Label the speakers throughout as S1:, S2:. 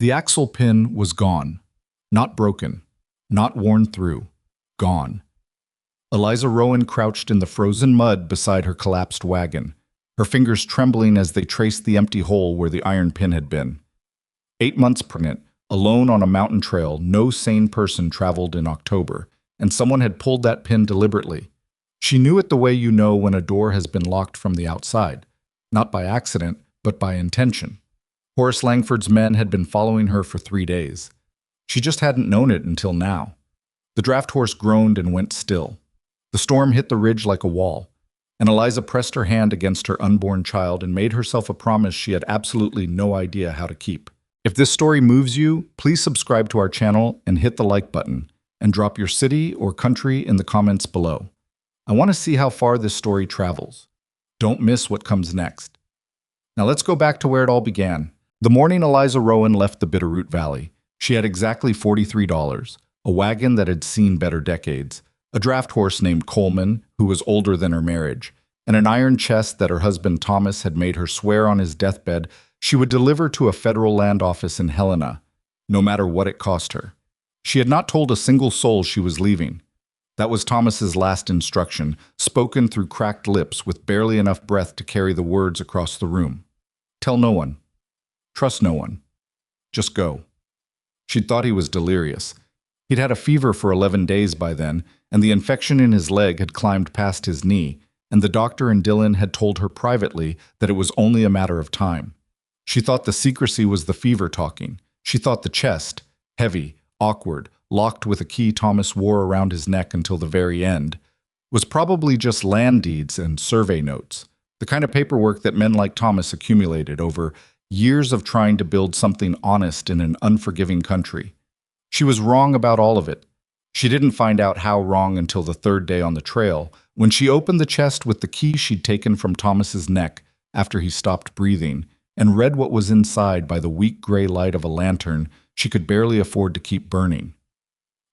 S1: The axle pin was gone. Not broken. Not worn through. Gone. Eliza Rowan crouched in the frozen mud beside her collapsed wagon, her fingers trembling as they traced the empty hole where the iron pin had been. 8 months pregnant, alone on a mountain trail no sane person traveled in October, and someone had pulled that pin deliberately. She knew it the way you know when a door has been locked from the outside, not by accident, but by intention. Horace Langford's men had been following her for 3 days. She just hadn't known it until now. The draft horse groaned and went still. The storm hit the ridge like a wall, and Eliza pressed her hand against her unborn child and made herself a promise she had absolutely no idea how to keep. If this story moves you, please subscribe to our channel and hit the like button, and drop your city or country in the comments below. I want to see how far this story travels. Don't miss what comes next. Now let's go back to where it all began. The morning Eliza Rowan left the Bitterroot Valley, she had exactly $43, a wagon that had seen better decades, a draft horse named Coleman, who was older than her marriage, and an iron chest that her husband Thomas had made her swear on his deathbed she would deliver to a federal land office in Helena, no matter what it cost her. She had not told a single soul she was leaving. That was Thomas's last instruction, spoken through cracked lips with barely enough breath to carry the words across the room. Tell no one. Trust no one. Just go. She'd thought he was delirious. He'd had a fever for 11 days by then, and the infection in his leg had climbed past his knee, and the doctor and Dylan had told her privately that it was only a matter of time. She thought the secrecy was the fever talking. She thought the chest, heavy, awkward, locked with a key Thomas wore around his neck until the very end, was probably just land deeds and survey notes, the kind of paperwork that men like Thomas accumulated over years of trying to build something honest in an unforgiving country. She was wrong about all of it. She didn't find out how wrong until the 3rd day on the trail, when she opened the chest with the key she'd taken from Thomas's neck after he stopped breathing, and read what was inside by the weak gray light of a lantern she could barely afford to keep burning.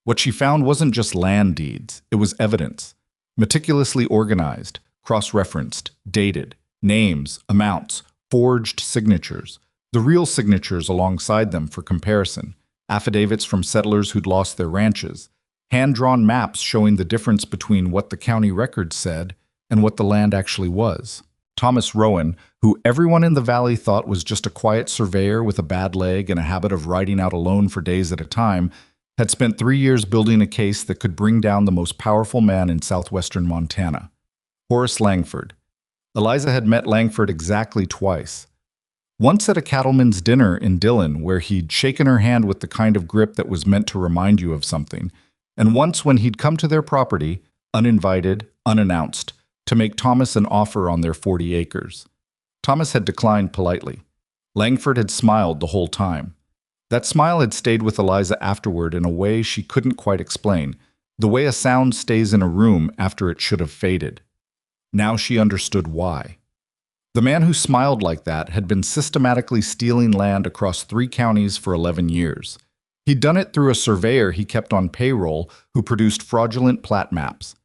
S1: What she found wasn't just land deeds, it was evidence, meticulously organized, cross-referenced, dated, names, amounts, forged signatures, the real signatures alongside them for comparison, affidavits from settlers who'd lost their ranches, hand-drawn maps showing the difference between what the county records said and what the land actually was. Thomas Rowan, who everyone in the valley thought was just a quiet surveyor with a bad leg and a habit of riding out alone for days at a time, had spent 3 years building a case that could bring down the most powerful man in southwestern Montana, Horace Langford. Eliza had met Langford exactly twice. Once at a cattleman's dinner in Dillon, where he'd shaken her hand with the kind of grip that was meant to remind you of something, and once when he'd come to their property, uninvited, unannounced, to make Thomas an offer on their 40 acres. Thomas had declined politely. Langford had smiled the whole time. That smile had stayed with Eliza afterward in a way she couldn't quite explain, the way a sound stays in a room after it should have faded. Now she understood why. The man who smiled like that had been systematically stealing land across 3 counties for 11 years. He'd done it through a surveyor he kept on payroll who produced fraudulent plat maps.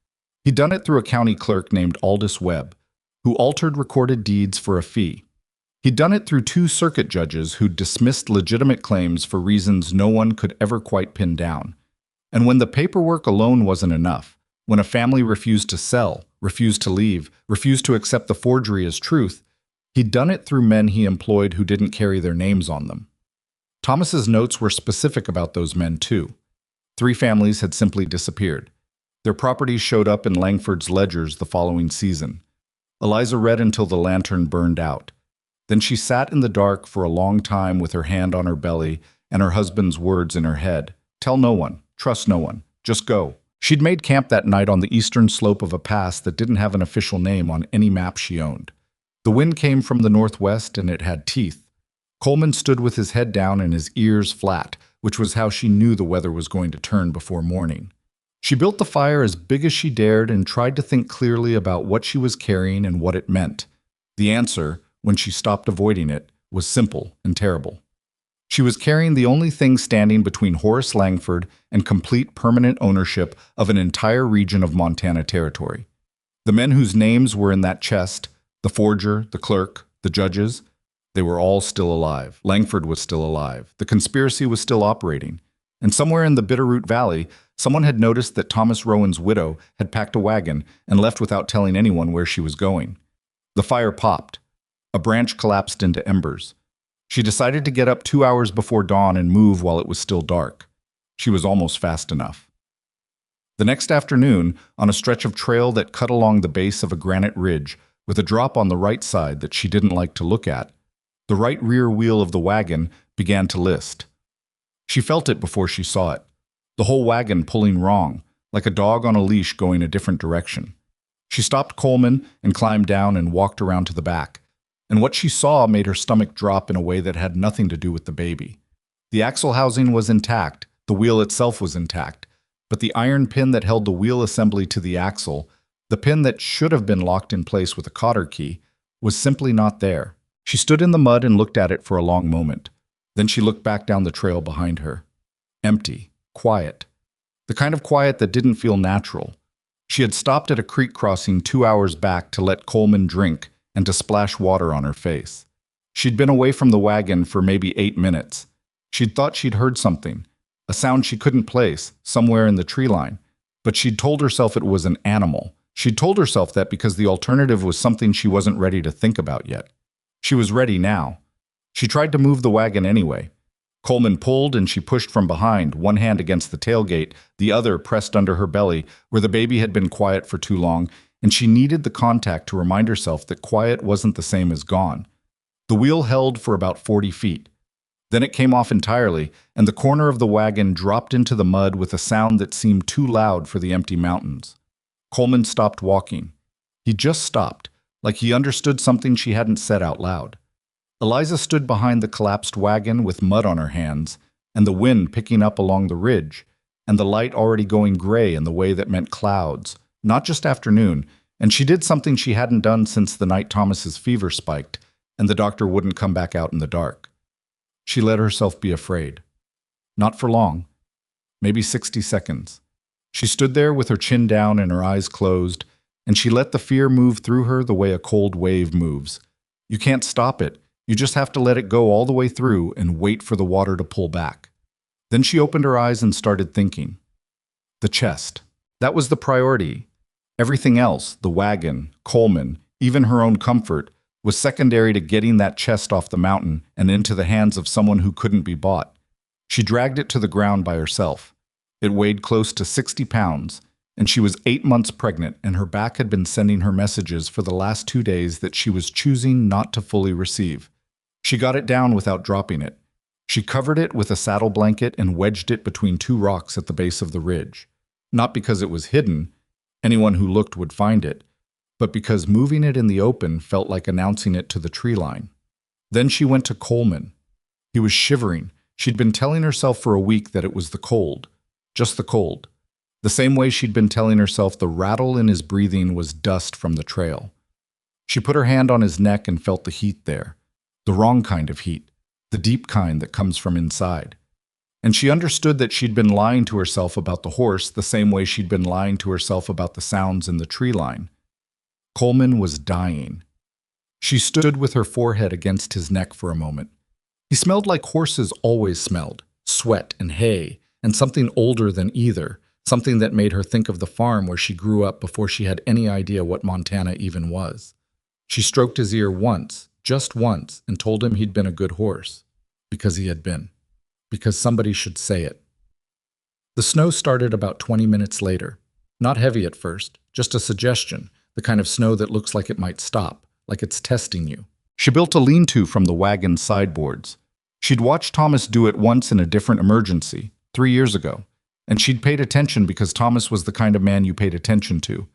S1: He'd done it through a county clerk named Aldous Webb, who altered recorded deeds for a fee. He'd done it through 2 circuit judges who'd dismissed legitimate claims for reasons no one could ever quite pin down. And when the paperwork alone wasn't enough, when a family refused to sell, refused to leave, refused to accept the forgery as truth, he'd done it through men he employed who didn't carry their names on them. Thomas's notes were specific about those men too. 3 families had simply disappeared. Their properties showed up in Langford's ledgers the following season. Eliza read until the lantern burned out. Then she sat in the dark for a long time with her hand on her belly and her husband's words in her head. Tell no one. Trust no one. Just go. She'd made camp that night on the eastern slope of a pass that didn't have an official name on any map she owned. The wind came from the northwest and it had teeth. Coleman stood with his head down and his ears flat, which was how she knew the weather was going to turn before morning. She built the fire as big as she dared and tried to think clearly about what she was carrying and what it meant. The answer, when she stopped avoiding it, was simple and terrible. She was carrying the only thing standing between Horace Langford and complete permanent ownership of an entire region of Montana territory. The men whose names were in that chest, the forger, the clerk, the judges, They were all still alive. Langford was still alive. The conspiracy was still operating. And somewhere in the Bitterroot Valley, someone had noticed that Thomas Rowan's widow had packed a wagon and left without telling anyone where she was going. The fire popped. A branch collapsed into embers. She decided to get up 2 hours before dawn and move while it was still dark. She was almost fast enough. The next afternoon, on a stretch of trail that cut along the base of a granite ridge, with a drop on the right side that she didn't like to look at, the right rear wheel of the wagon began to list. She felt it before she saw it. The whole wagon pulling wrong, like a dog on a leash going a different direction. She stopped Coleman and climbed down and walked around to the back. And what she saw made her stomach drop in a way that had nothing to do with the baby. The axle housing was intact, the wheel itself was intact, but the iron pin that held the wheel assembly to the axle, the pin that should have been locked in place with a cotter key, was simply not there. She stood in the mud and looked at it for a long moment. Then she looked back down the trail behind her. Empty, quiet. The kind of quiet that didn't feel natural. She had stopped at a creek crossing 2 hours back to let Coleman drink and to splash water on her face. She'd been away from the wagon for maybe 8 minutes. She'd thought she'd heard something, a sound she couldn't place, somewhere in the tree line. But she'd told herself it was an animal. She'd told herself that because the alternative was something she wasn't ready to think about yet. She was ready now. She tried to move the wagon anyway. Coleman pulled and she pushed from behind, one hand against the tailgate, the other pressed under her belly, where the baby had been quiet for too long, and she needed the contact to remind herself that quiet wasn't the same as gone. The wheel held for about 40 feet. Then it came off entirely, and the corner of the wagon dropped into the mud with a sound that seemed too loud for the empty mountains. Coleman stopped walking. He just stopped, like he understood something she hadn't said out loud. Eliza stood behind the collapsed wagon with mud on her hands, and the wind picking up along the ridge, and the light already going gray in the way that meant clouds, not just afternoon, and she did something she hadn't done since the night Thomas's fever spiked, and the doctor wouldn't come back out in the dark. She let herself be afraid. Not for long. Maybe 60 seconds. She stood there with her chin down and her eyes closed, and she let the fear move through her the way a cold wave moves. You can't stop it. You just have to let it go all the way through and wait for the water to pull back. Then she opened her eyes and started thinking. The chest. That was the priority. Everything else, the wagon, Coleman, even her own comfort, was secondary to getting that chest off the mountain and into the hands of someone who couldn't be bought. She dragged it to the ground by herself. It weighed close to 60 pounds, and she was 8 months pregnant, and her back had been sending her messages for the last 2 days that she was choosing not to fully receive. She got it down without dropping it. She covered it with a saddle blanket and wedged it between 2 rocks at the base of the ridge. Not because it was hidden, anyone who looked would find it, but because moving it in the open felt like announcing it to the tree line. Then she went to Coleman. He was shivering. She'd been telling herself for a week that it was the cold. Just the cold. The same way she'd been telling herself the rattle in his breathing was dust from the trail. She put her hand on his neck and felt the heat there. The wrong kind of heat. The deep kind that comes from inside. And she understood that she'd been lying to herself about the horse the same way she'd been lying to herself about the sounds in the tree line. Coleman was dying. She stood with her forehead against his neck for a moment. He smelled like horses always smelled, sweat and hay, and something older than either, something that made her think of the farm where she grew up before she had any idea what Montana even was. She stroked his ear once, just once, and told him he'd been a good horse. Because he had been. Because somebody should say it. The snow started about 20 minutes later. Not heavy at first, just a suggestion, the kind of snow that looks like it might stop, like it's testing you. She built a lean-to from the wagon's sideboards. She'd watched Thomas do it once in a different emergency, 3 years ago, and she'd paid attention because Thomas was the kind of man you paid attention to,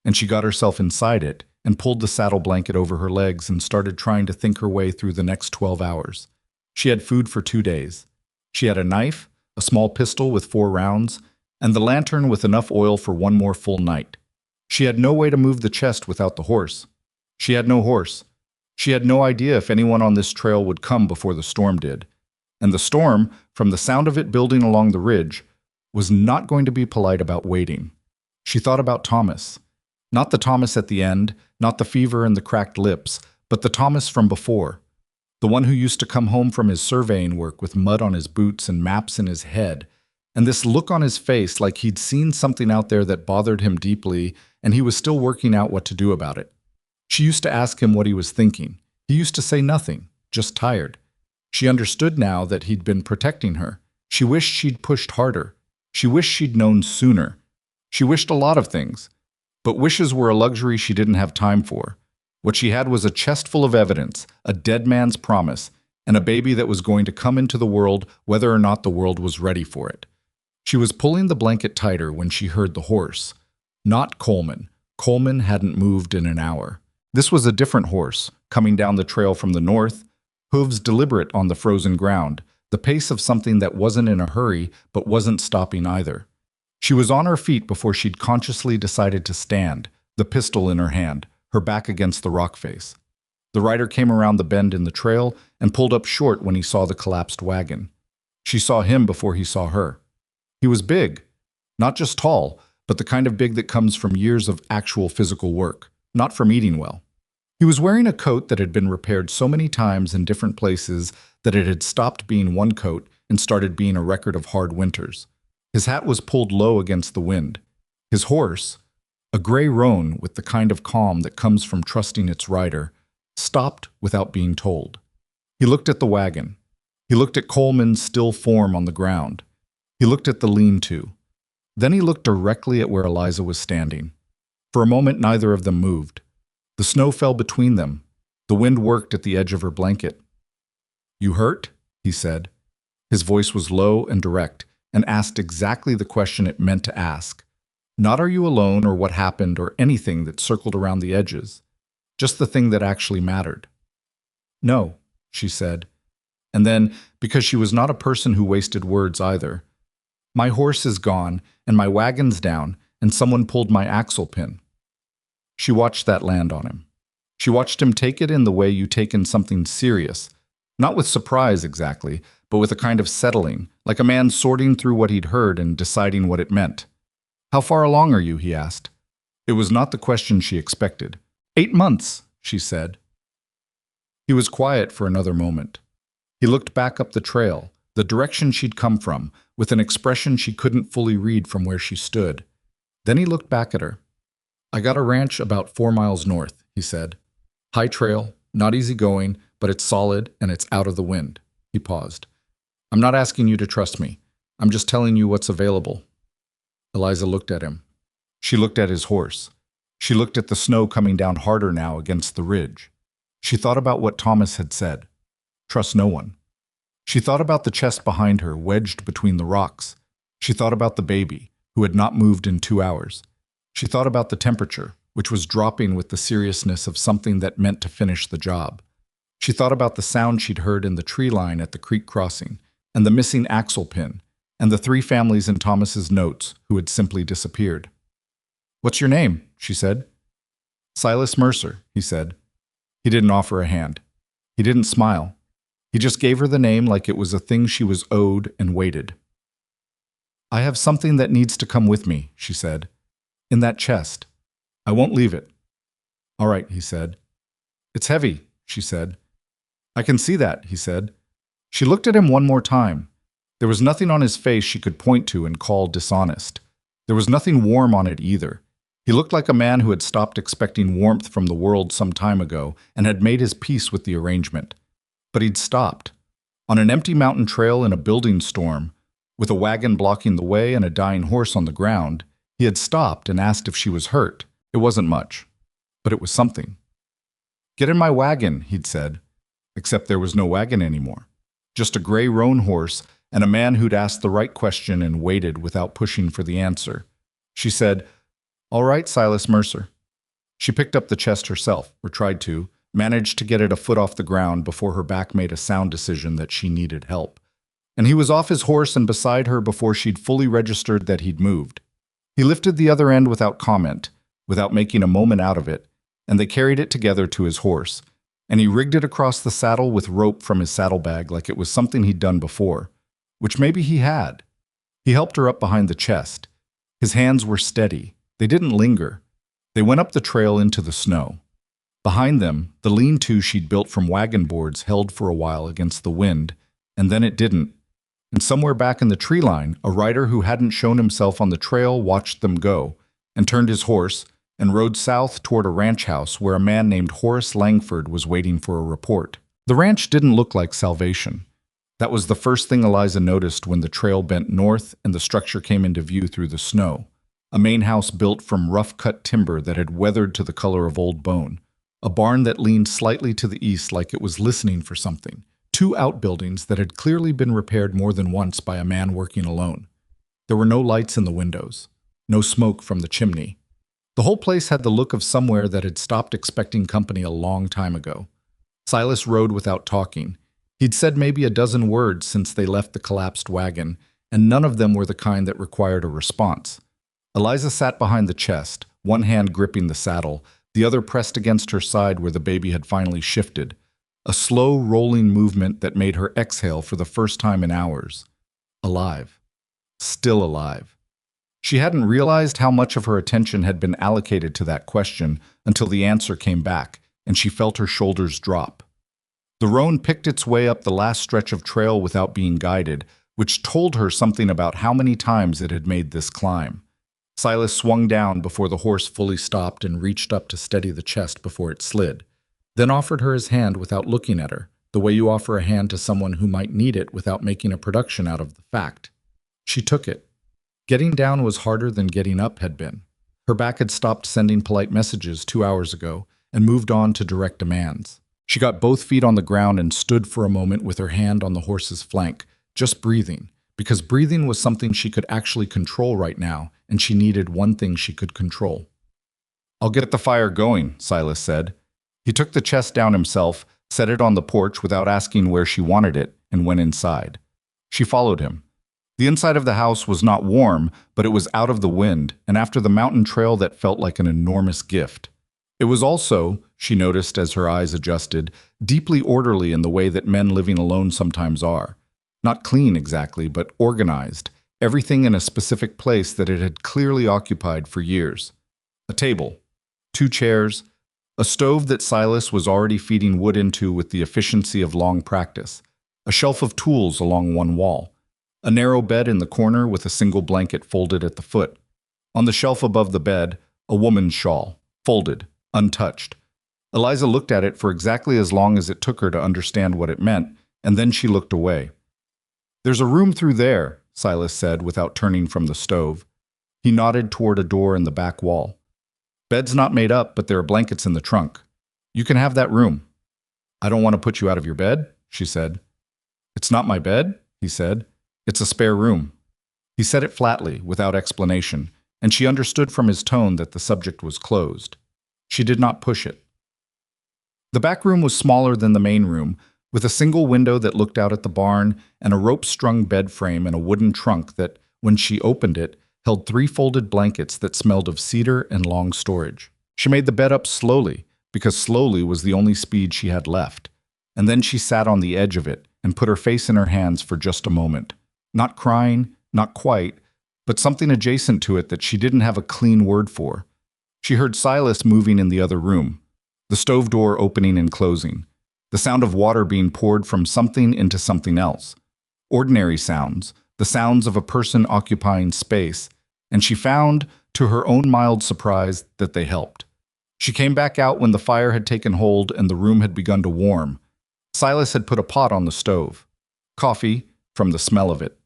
S1: and she got herself inside it and pulled the saddle blanket over her legs and started trying to think her way through the next 12 hours. She had food for 2 days. She had a knife, a small pistol with 4 rounds, and the lantern with enough oil for 1 more full night. She had no way to move the chest without the horse. She had no horse. She had no idea if anyone on this trail would come before the storm did. And the storm, from the sound of it building along the ridge, was not going to be polite about waiting. She thought about Thomas. Not the Thomas at the end, not the fever and the cracked lips, but the Thomas from before. The one who used to come home from his surveying work with mud on his boots and maps in his head, and this look on his face like he'd seen something out there that bothered him deeply, and he was still working out what to do about it. She used to ask him what he was thinking. He used to say nothing, just tired. She understood now that he'd been protecting her. She wished she'd pushed harder. She wished she'd known sooner. She wished a lot of things. But wishes were a luxury she didn't have time for. What she had was a chest full of evidence, a dead man's promise, and a baby that was going to come into the world whether or not the world was ready for it. She was pulling the blanket tighter when she heard the horse. Not Coleman. Coleman hadn't moved in an hour. This was a different horse, coming down the trail from the north, hooves deliberate on the frozen ground, the pace of something that wasn't in a hurry but wasn't stopping either. She was on her feet before she'd consciously decided to stand, the pistol in her hand, her back against the rock face. The rider came around the bend in the trail and pulled up short when he saw the collapsed wagon. She saw him before he saw her. He was big, not just tall, but the kind of big that comes from years of actual physical work, not from eating well. He was wearing a coat that had been repaired so many times in different places that it had stopped being one coat and started being a record of hard winters. His hat was pulled low against the wind. His horse, a gray roan with the kind of calm that comes from trusting its rider, stopped without being told. He looked at the wagon. He looked at Coleman's still form on the ground. He looked at the lean-to. Then he looked directly at where Eliza was standing. For a moment, neither of them moved. The snow fell between them. The wind worked at the edge of her blanket. "You hurt?" he said. His voice was low and direct, and asked exactly the question it meant to ask. Not are you alone or what happened or anything that circled around the edges. Just the thing that actually mattered. "No," she said. And then, because she was not a person who wasted words either, "My horse is gone, and my wagon's down, and someone pulled my axle pin." She watched that land on him. She watched him take it in the way you take in something serious, not with surprise exactly, but with a kind of settling, like a man sorting through what he'd heard and deciding what it meant. "How far along are you?" he asked. It was not the question she expected. 8 months, she said. He was quiet for another moment. He looked back up the trail, the direction she'd come from, with an expression she couldn't fully read from where she stood. Then he looked back at her. "I got a ranch about 4 miles north," he said. "High trail, not easy going, but it's solid and it's out of the wind." He paused. "I'm not asking you to trust me. I'm just telling you what's available." Eliza looked at him. She looked at his horse. She looked at the snow coming down harder now against the ridge. She thought about what Thomas had said. Trust no one. She thought about the chest behind her, wedged between the rocks. She thought about the baby, who had not moved in 2 hours. She thought about the temperature, which was dropping with the seriousness of something that meant to finish the job. She thought about the sound she'd heard in the tree line at the creek crossing, and the missing axle pin, and the 3 families in Thomas's notes who had simply disappeared. "What's your name?" she said. "Silas Mercer," he said. He didn't offer a hand. He didn't smile. He just gave her the name like it was a thing she was owed and waited. "I have something that needs to come with me," she said. "In that chest. I won't leave it." "All right," he said. "It's heavy," she said. "I can see that," he said. She looked at him one more time. There was nothing on his face she could point to and call dishonest. There was nothing warm on it either. He looked like a man who had stopped expecting warmth from the world some time ago and had made his peace with the arrangement. But he'd stopped. On an empty mountain trail in a building storm, with a wagon blocking the way and a dying horse on the ground, he had stopped and asked if she was hurt. It wasn't much, but it was something. "Get in my wagon," he'd said, except there was no wagon anymore. Just a gray roan horse and a man who'd asked the right question and waited without pushing for the answer. She said, "All right, Silas Mercer." She picked up the chest herself, or tried to, managed to get it a foot off the ground before her back made a sound decision that she needed help. And he was off his horse and beside her before she'd fully registered that he'd moved. He lifted the other end without comment, without making a moment out of it, and they carried it together to his horse, and he rigged it across the saddle with rope from his saddlebag like it was something he'd done before, which maybe he had. He helped her up behind the chest. His hands were steady. They didn't linger. They went up the trail into the snow. Behind them, the lean-to she'd built from wagon boards held for a while against the wind, and then it didn't. And somewhere back in the tree line, a rider who hadn't shown himself on the trail watched them go, and turned his horse, and rode south toward a ranch house where a man named Horace Langford was waiting for a report. The ranch didn't look like Salvation. That was the first thing Eliza noticed when the trail bent north and the structure came into view through the snow. A main house built from rough-cut timber that had weathered to the color of old bone. A barn that leaned slightly to the east like it was listening for something. 2 outbuildings that had clearly been repaired more than once by a man working alone. There were no lights in the windows. No smoke from the chimney. The whole place had the look of somewhere that had stopped expecting company a long time ago. Silas rode without talking. He'd said maybe a dozen words since they left the collapsed wagon, and none of them were the kind that required a response. Eliza sat behind the chest, one hand gripping the saddle, the other pressed against her side where the baby had finally shifted. A slow, rolling movement that made her exhale for the first time in hours. Alive. Still alive. She hadn't realized how much of her attention had been allocated to that question until the answer came back, and she felt her shoulders drop. The roan picked its way up the last stretch of trail without being guided, which told her something about how many times it had made this climb. Silas swung down before the horse fully stopped and reached up to steady the chest before it slid, then offered her his hand without looking at her, the way you offer a hand to someone who might need it without making a production out of the fact. She took it. Getting down was harder than getting up had been. Her back had stopped sending polite messages 2 hours ago and moved on to direct demands. She got both feet on the ground and stood for a moment with her hand on the horse's flank, just breathing, because breathing was something she could actually control right now, and she needed one thing she could control. "I'll get the fire going," Silas said. He took the chest down himself, set it on the porch without asking where she wanted it, and went inside. She followed him. The inside of the house was not warm, but it was out of the wind, and after the mountain trail that felt like an enormous gift. It was also, she noticed as her eyes adjusted, deeply orderly in the way that men living alone sometimes are. Not clean exactly, but organized, everything in a specific place that it had clearly occupied for years. A table, 2 chairs, a stove that Silas was already feeding wood into with the efficiency of long practice, a shelf of tools along one wall, a narrow bed in the corner with a single blanket folded at the foot. On the shelf above the bed, a woman's shawl, folded, untouched. Eliza looked at it for exactly as long as it took her to understand what it meant, and then she looked away. "There's a room through there," Silas said without turning from the stove. He nodded toward a door in the back wall. "Bed's not made up, but there are blankets in the trunk. You can have that room." "I don't want to put you out of your bed," she said. "It's not my bed," he said. "It's a spare room." He said it flatly, without explanation, and she understood from his tone that the subject was closed. She did not push it. The back room was smaller than the main room, with a single window that looked out at the barn and a rope-strung bed frame and a wooden trunk that, when she opened it, held 3 folded blankets that smelled of cedar and long storage. She made the bed up slowly, because slowly was the only speed she had left, and then she sat on the edge of it and put her face in her hands for just a moment. Not crying, not quite, but something adjacent to it that she didn't have a clean word for. She heard Silas moving in the other room, the stove door opening and closing, the sound of water being poured from something into something else. Ordinary sounds, the sounds of a person occupying space, and she found, to her own mild surprise, that they helped. She came back out when the fire had taken hold and the room had begun to warm. Silas had put a pot on the stove. Coffee, from the smell of it.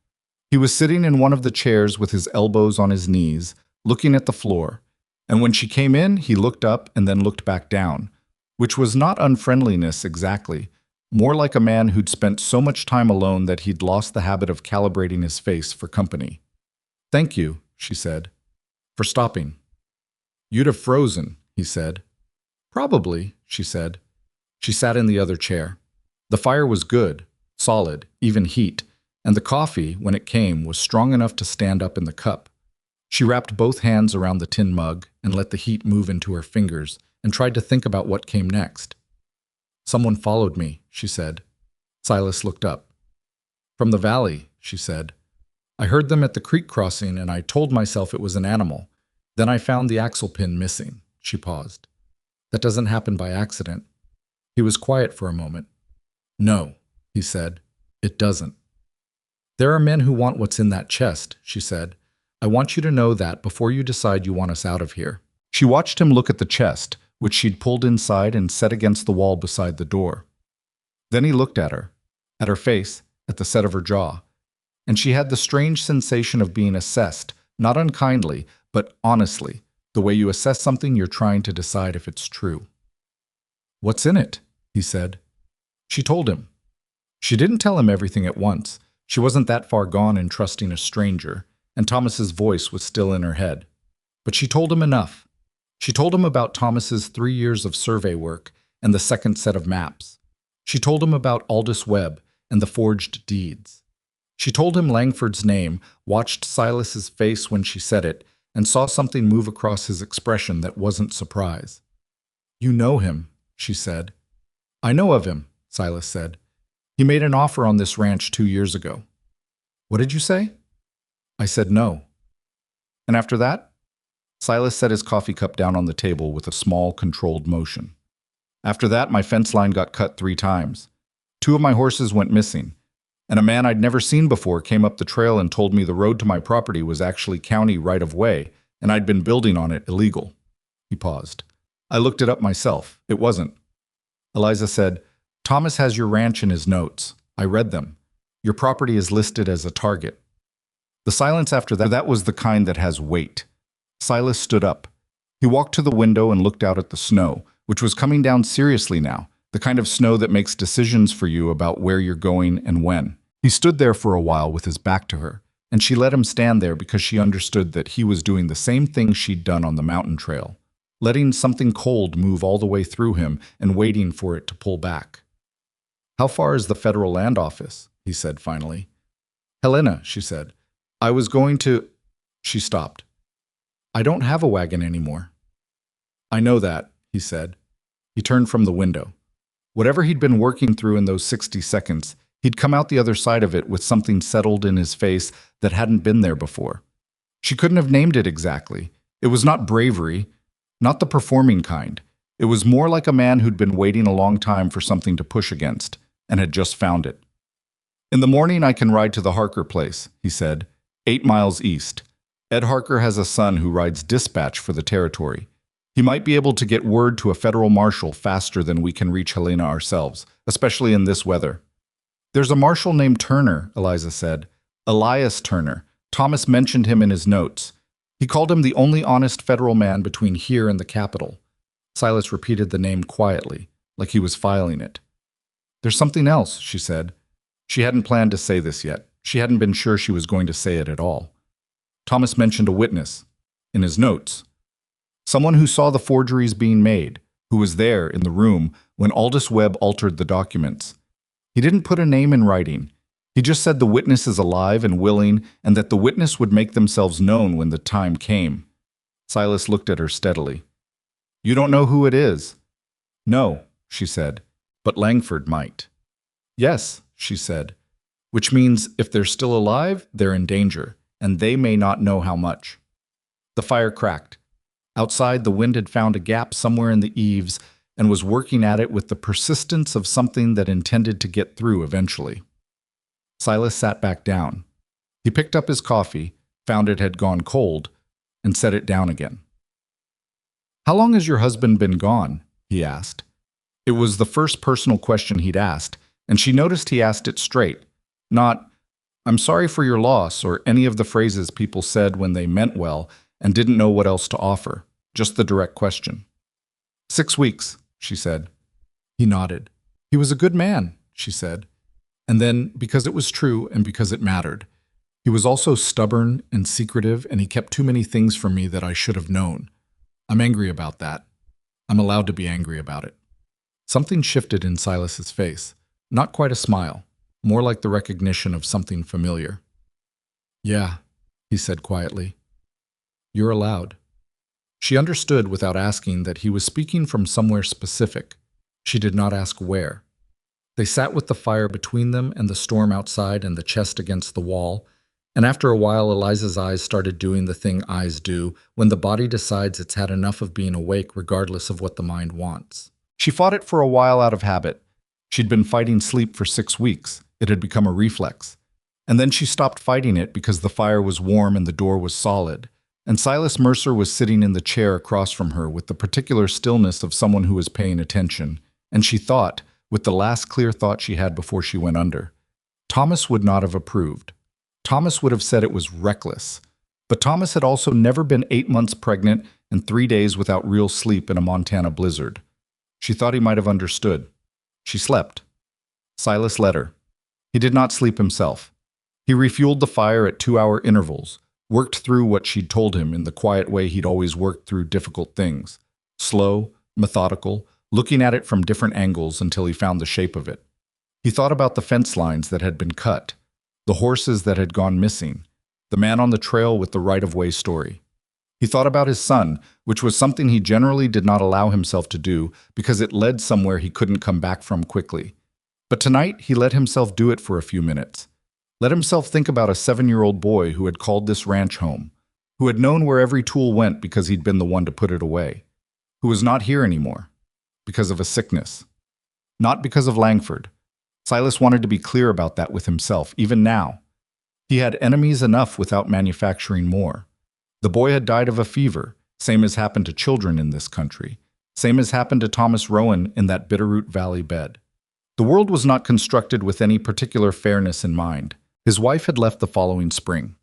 S1: He was sitting in one of the chairs with his elbows on his knees, looking at the floor, and when she came in, he looked up and then looked back down, which was not unfriendliness exactly, more like a man who'd spent so much time alone that he'd lost the habit of calibrating his face for company. "Thank you," she said, "for stopping." "You'd have frozen," he said. "Probably," she said. She sat in the other chair. The fire was good, solid, even heat, and the coffee, when it came, was strong enough to stand up in the cup. She wrapped both hands around the tin mug and let the heat move into her fingers and tried to think about what came next. "Someone followed me," she said. Silas looked up. "From the valley," she said. "I heard them at the creek crossing and I told myself it was an animal. Then I found the axle pin missing." She paused. That doesn't happen by accident. He was quiet for a moment. No, he said, it doesn't. There are men who want what's in that chest, she said. I want you to know that before you decide you want us out of here. She watched him look at the chest, which she'd pulled inside and set against the wall beside the door. Then he looked at her face, at the set of her jaw, and she had the strange sensation of being assessed, not unkindly, but honestly, the way you assess something you're trying to decide if it's true. What's in it? He said. She told him. She didn't tell him everything at once. She wasn't that far gone in trusting a stranger, and Thomas's voice was still in her head. But she told him enough. She told him about Thomas's 3 years of survey work and the second set of maps. She told him about Aldous Webb and the forged deeds. She told him Langford's name, watched Silas's face when she said it, and saw something move across his expression that wasn't surprise. You know him, she said. I know of him, Silas said. He made an offer on this ranch 2 years ago. What did you say? I said no. And after that? Silas set his coffee cup down on the table with a small, controlled motion. After that, my fence line got cut 3 times. 2 of my horses went missing, and a man I'd never seen before came up the trail and told me the road to my property was actually county right-of-way, and I'd been building on it illegal. He paused. I looked it up myself. It wasn't. Eliza said, Thomas has your ranch in his notes. I read them. Your property is listed as a target. The silence after that was the kind that has weight. Silas stood up. He walked to the window and looked out at the snow, which was coming down seriously now, the kind of snow that makes decisions for you about where you're going and when. He stood there for a while with his back to her, and she let him stand there because she understood that he was doing the same thing she'd done on the mountain trail, letting something cold move all the way through him and waiting for it to pull back. How far is the federal land office? He said finally. Helena, she said. I was going to... She stopped. I don't have a wagon anymore. I know that, he said. He turned from the window. Whatever he'd been working through in those 60 seconds, he'd come out the other side of it with something settled in his face that hadn't been there before. She couldn't have named it exactly. It was not bravery, not the performing kind. It was more like a man who'd been waiting a long time for something to push against, and had just found it. In the morning I can ride to the Harker place, he said, 8 miles east. Ed Harker has a son who rides dispatch for the territory. He might be able to get word to a federal marshal faster than we can reach Helena ourselves, especially in this weather. There's a marshal named Turner, Eliza said. Elias Turner. Thomas mentioned him in his notes. He called him the only honest federal man between here and the capital. Silas repeated the name quietly, like he was filing it. There's something else, she said. She hadn't planned to say this yet. She hadn't been sure she was going to say it at all. Thomas mentioned a witness, in his notes. Someone who saw the forgeries being made, who was there in the room when Aldous Webb altered the documents. He didn't put a name in writing. He just said the witness is alive and willing, and that the witness would make themselves known when the time came. Silas looked at her steadily. You don't know who it is? No, she said, but Langford might. Yes, she said, which means if they're still alive, they're in danger, and they may not know how much. The fire cracked. Outside, the wind had found a gap somewhere in the eaves and was working at it with the persistence of something that intended to get through eventually. Silas sat back down. He picked up his coffee, found it had gone cold, and set it down again. How long has your husband been gone? He asked. It was the first personal question he'd asked, and she noticed he asked it straight, not, I'm sorry for your loss, or any of the phrases people said when they meant well and didn't know what else to offer, just the direct question. 6 weeks, she said. He nodded. He was a good man, she said. And then, because it was true and because it mattered, he was also stubborn and secretive, and he kept too many things from me that I should have known. I'm angry about that. I'm allowed to be angry about it. Something shifted in Silas's face. Not quite a smile, more like the recognition of something familiar. Yeah, he said quietly. You're allowed. She understood without asking that he was speaking from somewhere specific. She did not ask where. They sat with the fire between them and the storm outside and the chest against the wall, And after a while, Eliza's eyes started doing the thing eyes do when the body decides it's had enough of being awake regardless of what the mind wants. She fought it for a while out of habit. She'd been fighting sleep for 6 weeks. It had become a reflex. And then she stopped fighting it because the fire was warm and the door was solid. And Silas Mercer was sitting in the chair across from her with the particular stillness of someone who was paying attention. And she thought, with the last clear thought she had before she went under, Thomas would not have approved. Thomas would have said it was reckless. But Thomas had also never been 8 months pregnant and 3 days without real sleep in a Montana blizzard. She thought he might have understood. She slept. Silas let her. He did not sleep himself. He refueled the fire at 2-hour intervals, worked through what she'd told him in the quiet way he'd always worked through difficult things. Slow, methodical, looking at it from different angles until he found the shape of it. He thought about the fence lines that had been cut, the horses that had gone missing, the man on the trail with the right-of-way story. He thought about his son, which was something he generally did not allow himself to do because it led somewhere he couldn't come back from quickly. But tonight he let himself do it for a few minutes. Let himself think about a 7-year-old boy who had called this ranch home, who had known where every tool went because he'd been the one to put it away, who was not here anymore because of a sickness, not because of Langford. Silas wanted to be clear about that with himself, even now. He had enemies enough without manufacturing more. The boy had died of a fever, same as happened to children in this country, same as happened to Thomas Rowan in that Bitterroot Valley bed. The world was not constructed with any particular fairness in mind. His wife had left the following spring.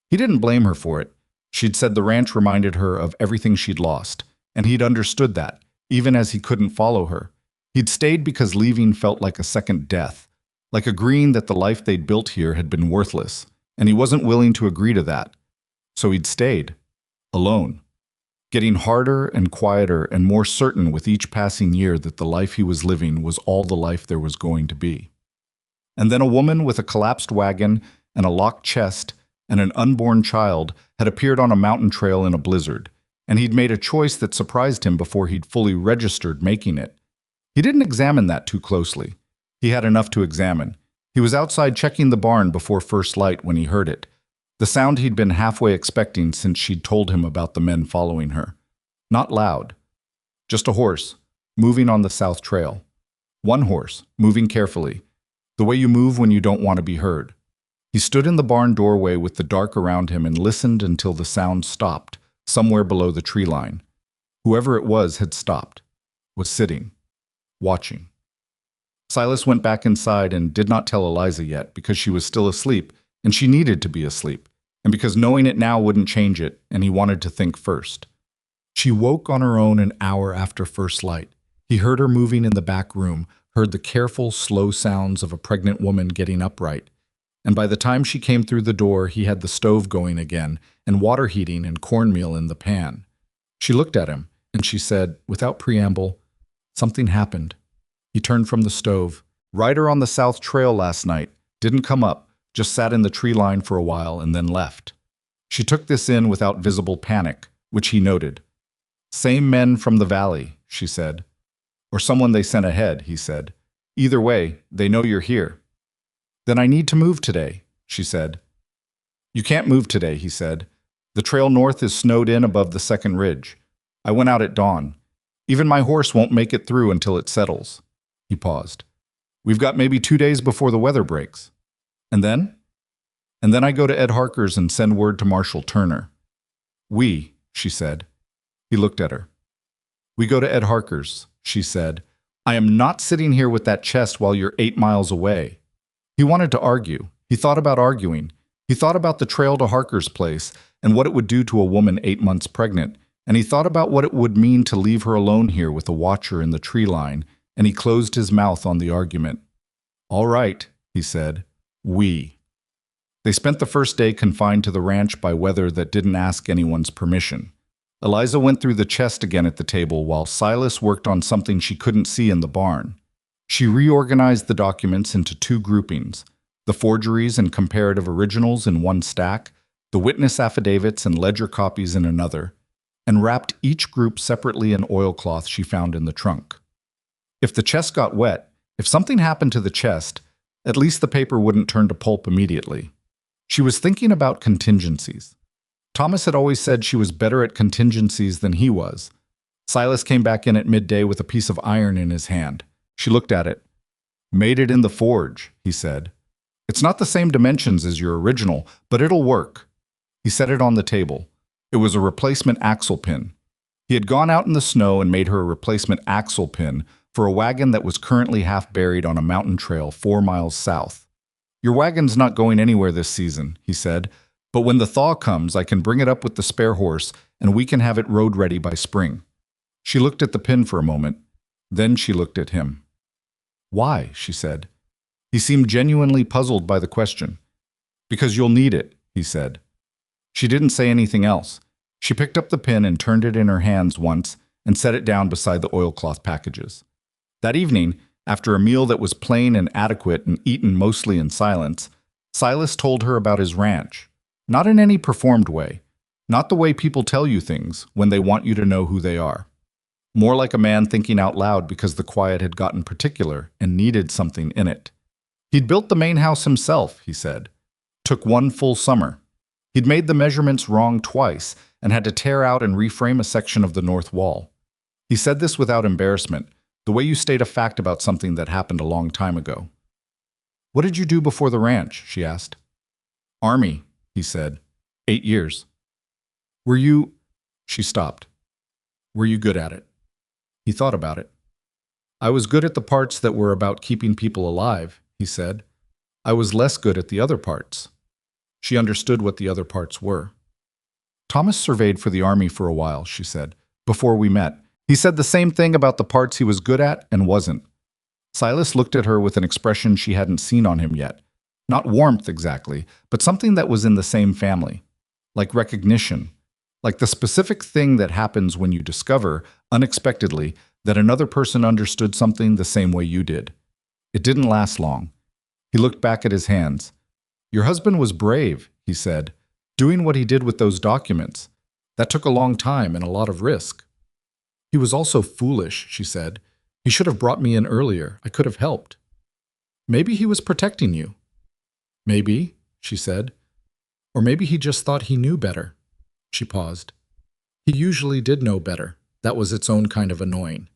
S1: He didn't blame her for it. She'd said the ranch reminded her of everything she'd lost, and he'd understood that, even as he couldn't follow her. He'd stayed because leaving felt like a second death, like agreeing that the life they'd built here had been worthless, and he wasn't willing to agree to that. So he'd stayed, alone, getting harder and quieter and more certain with each passing year that the life he was living was all the life there was going to be. And then a woman with a collapsed wagon and a locked chest and an unborn child had appeared on a mountain trail in a blizzard, and he'd made a choice that surprised him before he'd fully registered making it. He didn't examine that too closely. He had enough to examine. He was outside checking the barn before first light when he heard it, the sound he'd been halfway expecting since she'd told him about the men following her. Not loud. Just a horse, moving on the south trail. One horse, moving carefully, the way you move when you don't want to be heard. He stood in the barn doorway with the dark around him and listened until the sound stopped, somewhere below the tree line. Whoever it was had stopped, was sitting, watching. Silas went back inside and did not tell Eliza yet because she was still asleep and she needed to be asleep, and because knowing it now wouldn't change it, and he wanted to think first. She woke on her own an hour after first light. He heard her moving in the back room, heard the careful, slow sounds of a pregnant woman getting upright. And by the time she came through the door, he had the stove going again, and water heating and cornmeal in the pan. She looked at him, and she said, without preamble, something happened. He turned from the stove. Rider on the south trail last night. Didn't come up, just sat in the tree line for a while and then left. She took this in without visible panic, which he noted. Same men from the valley, she said. Or someone they sent ahead, he said. Either way, they know you're here. Then I need to move today, she said. You can't move today, he said. The trail north is snowed in above the second ridge. I went out at dawn. Even my horse won't make it through until it settles. He paused. We've got maybe 2 days before the weather breaks. And then? And then I go to Ed Harker's and send word to Marshall Turner. We, she said. He looked at her. We go to Ed Harker's, she said. I am not sitting here with that chest while you're 8 miles away. He wanted to argue. He thought about arguing. He thought about the trail to Harker's place and what it would do to a woman 8 months pregnant. And he thought about what it would mean to leave her alone here with a watcher in the tree line, and he closed his mouth on the argument. All right, he said. We. They spent the first day confined to the ranch by weather that didn't ask anyone's permission. Eliza went through the chest again at the table while Silas worked on something she couldn't see in the barn. She reorganized the documents into 2 groupings, the forgeries and comparative originals in one stack, the witness affidavits and ledger copies in another, and wrapped each group separately in oilcloth she found in the trunk. If the chest got wet, if something happened to the chest, at least the paper wouldn't turn to pulp immediately. She was thinking about contingencies. Thomas had always said she was better at contingencies than he was. Silas came back in at midday with a piece of iron in his hand. She looked at it. "Made it in the forge," he said. "It's not the same dimensions as your original, but it'll work." He set it on the table. It was a replacement axle pin. He had gone out in the snow and made her a replacement axle pin for a wagon that was currently half buried on a mountain trail 4 miles south. "Your wagon's not going anywhere this season," he said, "but when the thaw comes, I can bring it up with the spare horse and we can have it road ready by spring." She looked at the pin for a moment. Then she looked at him. "Why?" she said. He seemed genuinely puzzled by the question. "Because you'll need it," he said. She didn't say anything else. She picked up the pin and turned it in her hands once and set it down beside the oilcloth packages. That evening, after a meal that was plain and adequate and eaten mostly in silence, Silas told her about his ranch. Not in any performed way. Not the way people tell you things when they want you to know who they are. More like a man thinking out loud because the quiet had gotten particular and needed something in it. He'd built the main house himself, he said. Took one full summer. He'd made the measurements wrong twice and had to tear out and reframe a section of the north wall. He said this without embarrassment, the way you state a fact about something that happened a long time ago. "What did you do before the ranch?" she asked. "Army," he said. 8 years. "Were you—" She stopped. "Were you good at it?" He thought about it. "I was good at the parts that were about keeping people alive," he said. "I was less good at the other parts." She understood what the other parts were. "Thomas surveyed for the army for a while," she said, "before we met. He said the same thing about the parts he was good at and wasn't." Silas looked at her with an expression she hadn't seen on him yet. Not warmth exactly, but something that was in the same family. Like recognition. Like the specific thing that happens when you discover, unexpectedly, that another person understood something the same way you did. It didn't last long. He looked back at his hands. "Your husband was brave," he said, "doing what he did with those documents. That took a long time and a lot of risk." "He was also foolish," she said. "He should have brought me in earlier. I could have helped." "Maybe he was protecting you." "Maybe," she said. "Or maybe he just thought he knew better." She paused. He usually did know better. That was its own kind of annoying.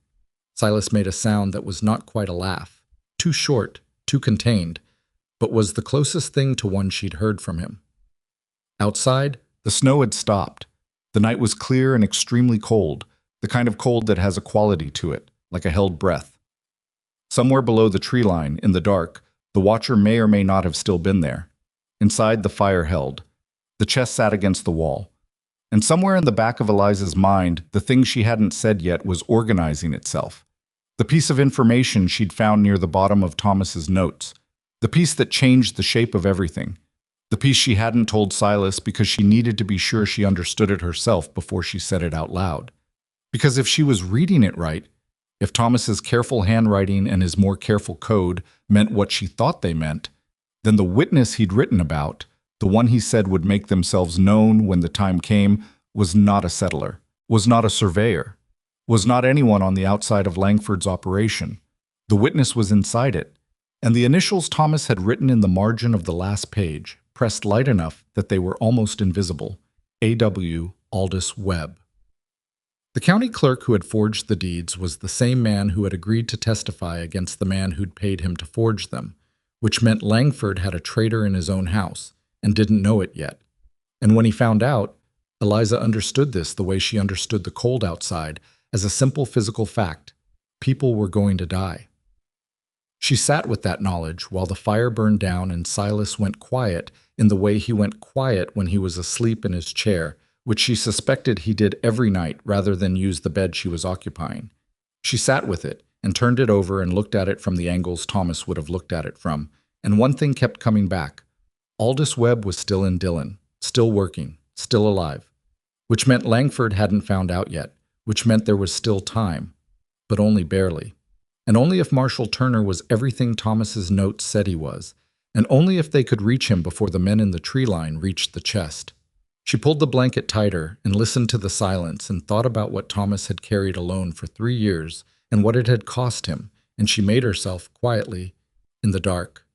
S1: Silas made a sound that was not quite a laugh. Too short, too contained, but was the closest thing to one she'd heard from him. Outside, the snow had stopped. The night was clear and extremely cold, the kind of cold that has a quality to it, like a held breath. Somewhere below the tree line, in the dark, the watcher may or may not have still been there. Inside, the fire held. The chest sat against the wall. And somewhere in the back of Eliza's mind, the thing she hadn't said yet was organizing itself. The piece of information she'd found near the bottom of Thomas's notes. The piece that changed the shape of everything. The piece she hadn't told Silas because she needed to be sure she understood it herself before she said it out loud. Because if she was reading it right, if Thomas's careful handwriting and his more careful code meant what she thought they meant, then the witness he'd written about, the one he said would make themselves known when the time came, was not a settler, was not a surveyor, was not anyone on the outside of Langford's operation. The witness was inside it, and the initials Thomas had written in the margin of the last page, pressed light enough that they were almost invisible. A.W. Aldous Webb. The county clerk who had forged the deeds was the same man who had agreed to testify against the man who'd paid him to forge them, which meant Langford had a traitor in his own house, and didn't know it yet. And when he found out, Eliza understood this the way she understood the cold outside, as a simple physical fact. People were going to die. She sat with that knowledge while the fire burned down and Silas went quiet in the way he went quiet when he was asleep in his chair, which she suspected he did every night rather than use the bed she was occupying. She sat with it and turned it over and looked at it from the angles Thomas would have looked at it from, and one thing kept coming back. Aldous Webb was still in Dillon, still working, still alive, which meant Langford hadn't found out yet, which meant there was still time, but only barely. And only if Marshall Turner was everything Thomas's notes said he was, and only if they could reach him before the men in the tree line reached the chest. She pulled the blanket tighter and listened to the silence and thought about what Thomas had carried alone for 3 years and what it had cost him, and she made herself, quietly, in the dark.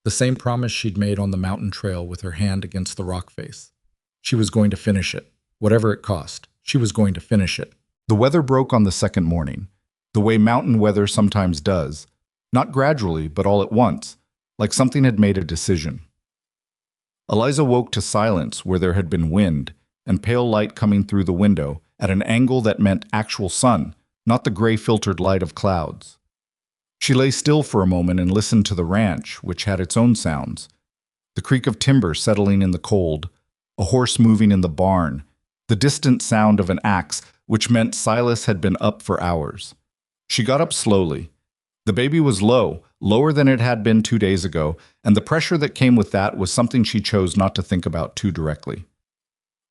S1: the same promise she'd made on the mountain trail with her hand against the rock face. She was going to finish it. Whatever it cost, she was going to finish it. The weather broke on the second morning, the way mountain weather sometimes does, not gradually, but all at once, like something had made a decision. Eliza woke to silence where there had been wind and pale light coming through the window at an angle that meant actual sun, not the gray-filtered light of clouds. She lay still for a moment and listened to the ranch, which had its own sounds. The creak of timber settling in the cold, a horse moving in the barn, the distant sound of an axe, which meant Silas had been up for hours. She got up slowly. The baby was low, lower than it had been 2 days ago, and the pressure that came with that was something she chose not to think about too directly.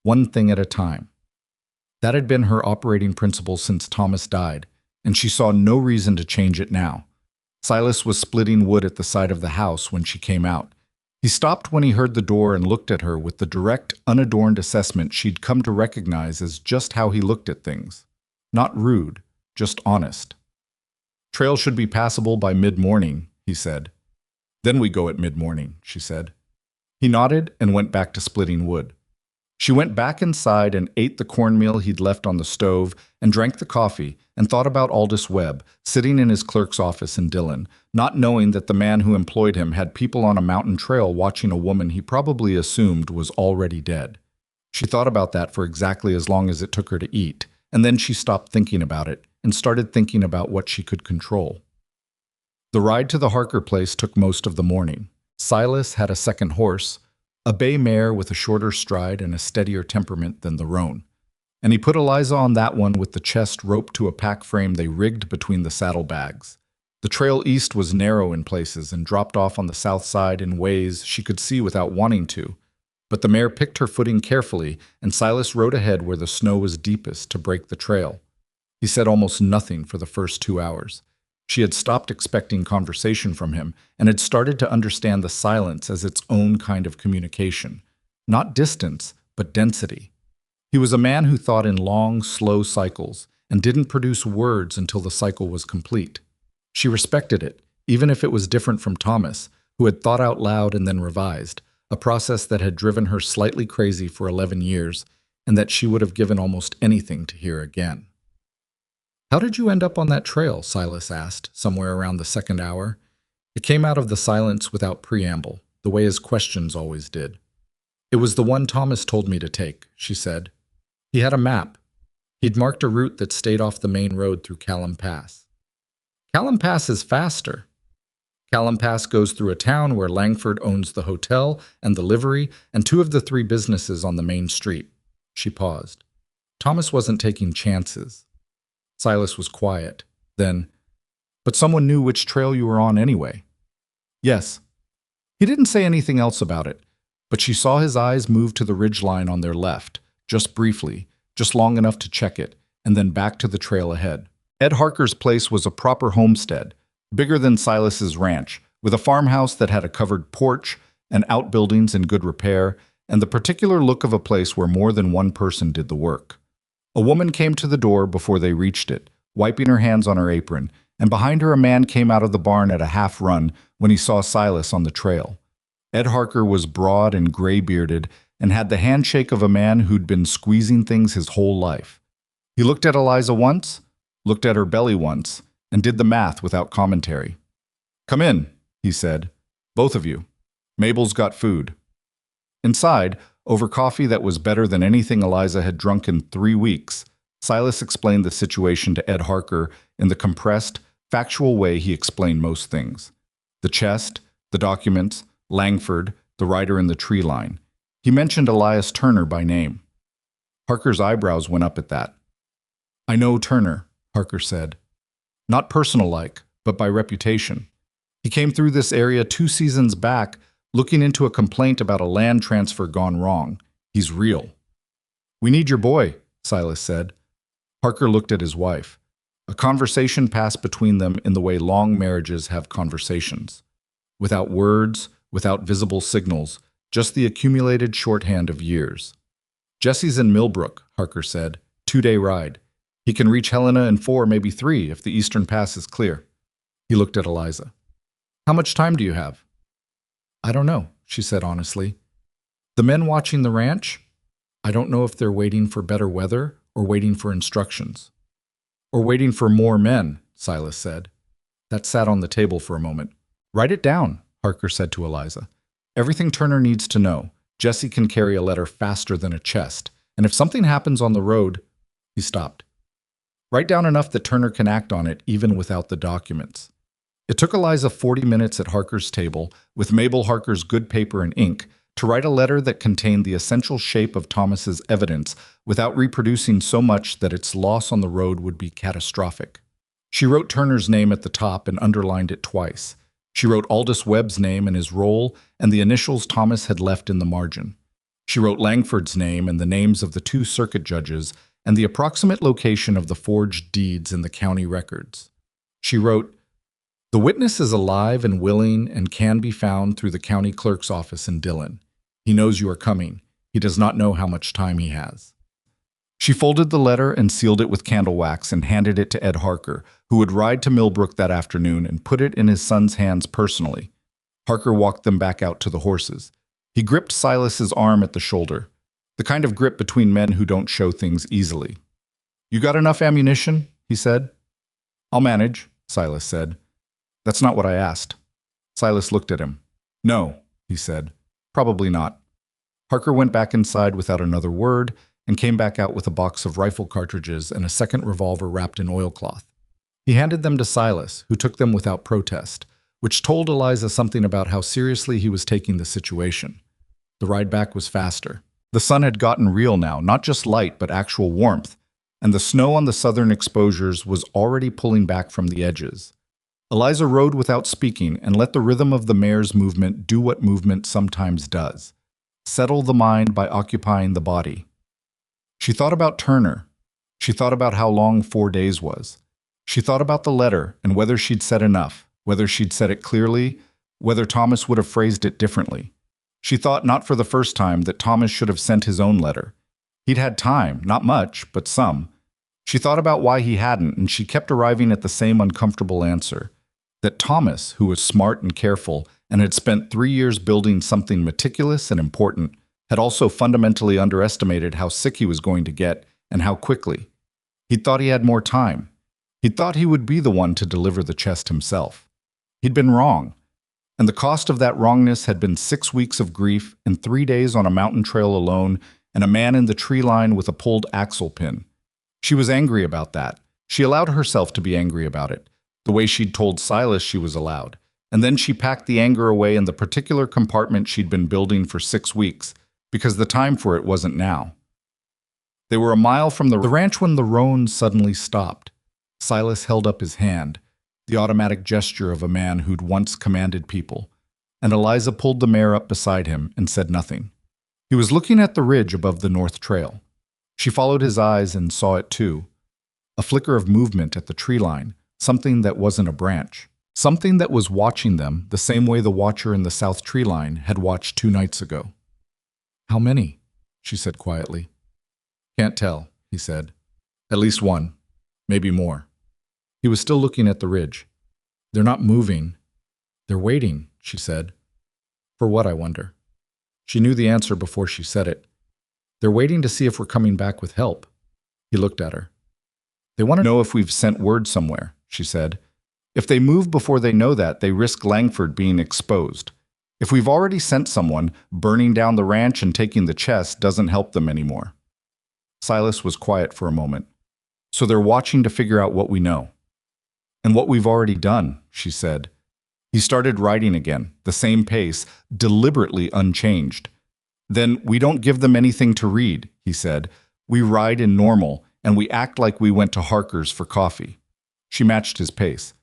S1: One thing at a time. That had been her operating principle since Thomas died, and she saw no reason to change it now. Silas was splitting wood at the side of the house when she came out. He stopped when he heard the door and looked at her with the direct, unadorned assessment she'd come to recognize as just how he looked at things. Not rude, just honest. "Trail should be passable by mid-morning," he said. "Then we go at mid-morning," she said. He nodded and went back to splitting wood. She went back inside and ate the cornmeal he'd left on the stove and drank the coffee and thought about Aldous Webb, sitting in his clerk's office in Dillon, not knowing that the man who employed him had people on a mountain trail watching a woman he probably assumed was already dead. She thought about that for exactly as long as it took her to eat, and then she stopped thinking about it and started thinking about what she could control. The ride to the Harker place took most of the morning. Silas had a second horse, a bay mare with a shorter stride and a steadier temperament than the roan, and he put Eliza on that one with the chest roped to a pack frame they rigged between the saddlebags. The trail east was narrow in places and dropped off on the south side in ways she could see without wanting to, but the mare picked her footing carefully, and Silas rode ahead where the snow was deepest to break the trail. He said almost nothing for the first 2 hours. She had stopped expecting conversation from him and had started to understand the silence as its own kind of communication. Not distance, but density. He was a man who thought in long, slow cycles and didn't produce words until the cycle was complete. She respected it, even if it was different from Thomas, who had thought out loud and then revised, a process that had driven her slightly crazy for 11 years and that she would have given almost anything to hear again. "How did you end up on that trail?" Silas asked, somewhere around the second hour. It came out of the silence without preamble, the way his questions always did. "It was the one Thomas told me to take," she said. "He had a map. He'd marked a route that stayed off the main road through Callum Pass." "Callum Pass is faster." "Callum Pass goes through a town where Langford owns the hotel and the livery and 2 of the 3 businesses on the main street." She paused. Thomas wasn't taking chances. Silas was quiet. Then, "But someone knew which trail you were on anyway." "Yes." He didn't say anything else about it, but she saw his eyes move to the ridgeline on their left, just briefly, just long enough to check it, and then back to the trail ahead. Ed Harker's place was a proper homestead, bigger than Silas's ranch, with a farmhouse that had a covered porch and outbuildings in good repair, and the particular look of a place where more than one person did the work. A woman came to the door before they reached it, wiping her hands on her apron, and behind her a man came out of the barn at a half-run when he saw Silas on the trail. Ed Harker was broad and gray-bearded and had the handshake of a man who'd been squeezing things his whole life. He looked at Eliza once, looked at her belly once, and did the math without commentary. "Come in," he said. "Both of you. Mabel's got food." Inside, over coffee that was better than anything Eliza had drunk in 3 weeks, Silas explained the situation to Ed Harker in the compressed, factual way he explained most things. The chest, the documents, Langford, the rider in the tree line. He mentioned Elias Turner by name. Harker's eyebrows went up at that. "I know Turner," Harker said. "Not personal-like, but by reputation. He came through this area 2 seasons back looking into a complaint about a land transfer gone wrong. He's real." "We need your boy," Silas said. Harker looked at his wife. A conversation passed between them in the way long marriages have conversations. Without words, without visible signals, just the accumulated shorthand of years. "Jesse's in Millbrook," Harker said. 2-day ride. He can reach Helena in 4, maybe 3, if the eastern pass is clear. He looked at Eliza. "How much time do you have?" I don't know, she said honestly. The men watching the ranch? I don't know if they're waiting for better weather or waiting for instructions. Or waiting for more men, Silas said. That sat on the table for a moment. Write it down, Harker said to Eliza. Everything Turner needs to know. Jesse can carry a letter faster than a chest, and if something happens on the road, he stopped. Write down enough that Turner can act on it even without the documents. It took Eliza 40 minutes at Harker's table, with Mabel Harker's good paper and ink, to write a letter that contained the essential shape of Thomas's evidence without reproducing so much that its loss on the road would be catastrophic. She wrote Turner's name at the top and underlined it twice. She wrote Aldous Webb's name and his role and the initials Thomas had left in the margin. She wrote Langford's name and the names of the 2 circuit judges and the approximate location of the forged deeds in the county records. She wrote, "The witness is alive and willing and can be found through the county clerk's office in Dillon. He knows you are coming. He does not know how much time he has." She folded the letter and sealed it with candle wax and handed it to Ed Harker, who would ride to Millbrook that afternoon and put it in his son's hands personally. Harker walked them back out to the horses. He gripped Silas's arm at the shoulder, the kind of grip between men who don't show things easily. "You got enough ammunition?" he said. "I'll manage," Silas said. "That's not what I asked." Silas looked at him. "No," he said. "Probably not." Harker went back inside without another word and came back out with a box of rifle cartridges and a second revolver wrapped in oilcloth. He handed them to Silas, who took them without protest, which told Eliza something about how seriously he was taking the situation. The ride back was faster. The sun had gotten real now, not just light, but actual warmth, and the snow on the southern exposures was already pulling back from the edges. Eliza rode without speaking and let the rhythm of the mare's movement do what movement sometimes does: settle the mind by occupying the body. She thought about Turner. She thought about how long 4 days was. She thought about the letter and whether she'd said enough, whether she'd said it clearly, whether Thomas would have phrased it differently. She thought, not for the first time, that Thomas should have sent his own letter. He'd had time, not much, but some. She thought about why he hadn't, and she kept arriving at the same uncomfortable answer: that Thomas, who was smart and careful and had spent 3 years building something meticulous and important, had also fundamentally underestimated how sick he was going to get and how quickly. He'd thought he had more time. He'd thought he would be the one to deliver the chest himself. He'd been wrong, and the cost of that wrongness had been 6 weeks of grief and 3 days on a mountain trail alone and a man in the tree line with a pulled axle pin. She was angry about that. She allowed herself to be angry about it, the way she'd told Silas she was allowed, and then she packed the anger away in the particular compartment she'd been building for 6 weeks, because the time for it wasn't now. They were a mile from the ranch when the roan suddenly stopped. Silas held up his hand, the automatic gesture of a man who'd once commanded people, and Eliza pulled the mare up beside him and said nothing. He was looking at the ridge above the north trail. She followed his eyes and saw it too. A flicker of movement at the tree line, something that wasn't a branch. Something that was watching them the same way the watcher in the south tree line had watched 2 nights ago. "How many?" she said quietly. "Can't tell," he said. "At least one, maybe more." He was still looking at the ridge. "They're not moving. They're waiting," she said. "For what, I wonder?" She knew the answer before she said it. "They're waiting to see if we're coming back with help." He looked at her. "They want to know if we've sent word somewhere," she said. "If they move before they know that, they risk Langford being exposed. If we've already sent someone, burning down the ranch and taking the chest doesn't help them anymore." Silas was quiet for a moment. "So they're watching to figure out what we know." "And what we've already done," she said. He started writing again, the same pace, deliberately unchanged. "Then we don't give them anything to read," he said. "We ride in normal, and we act like we went to Harker's for coffee." She matched his pace.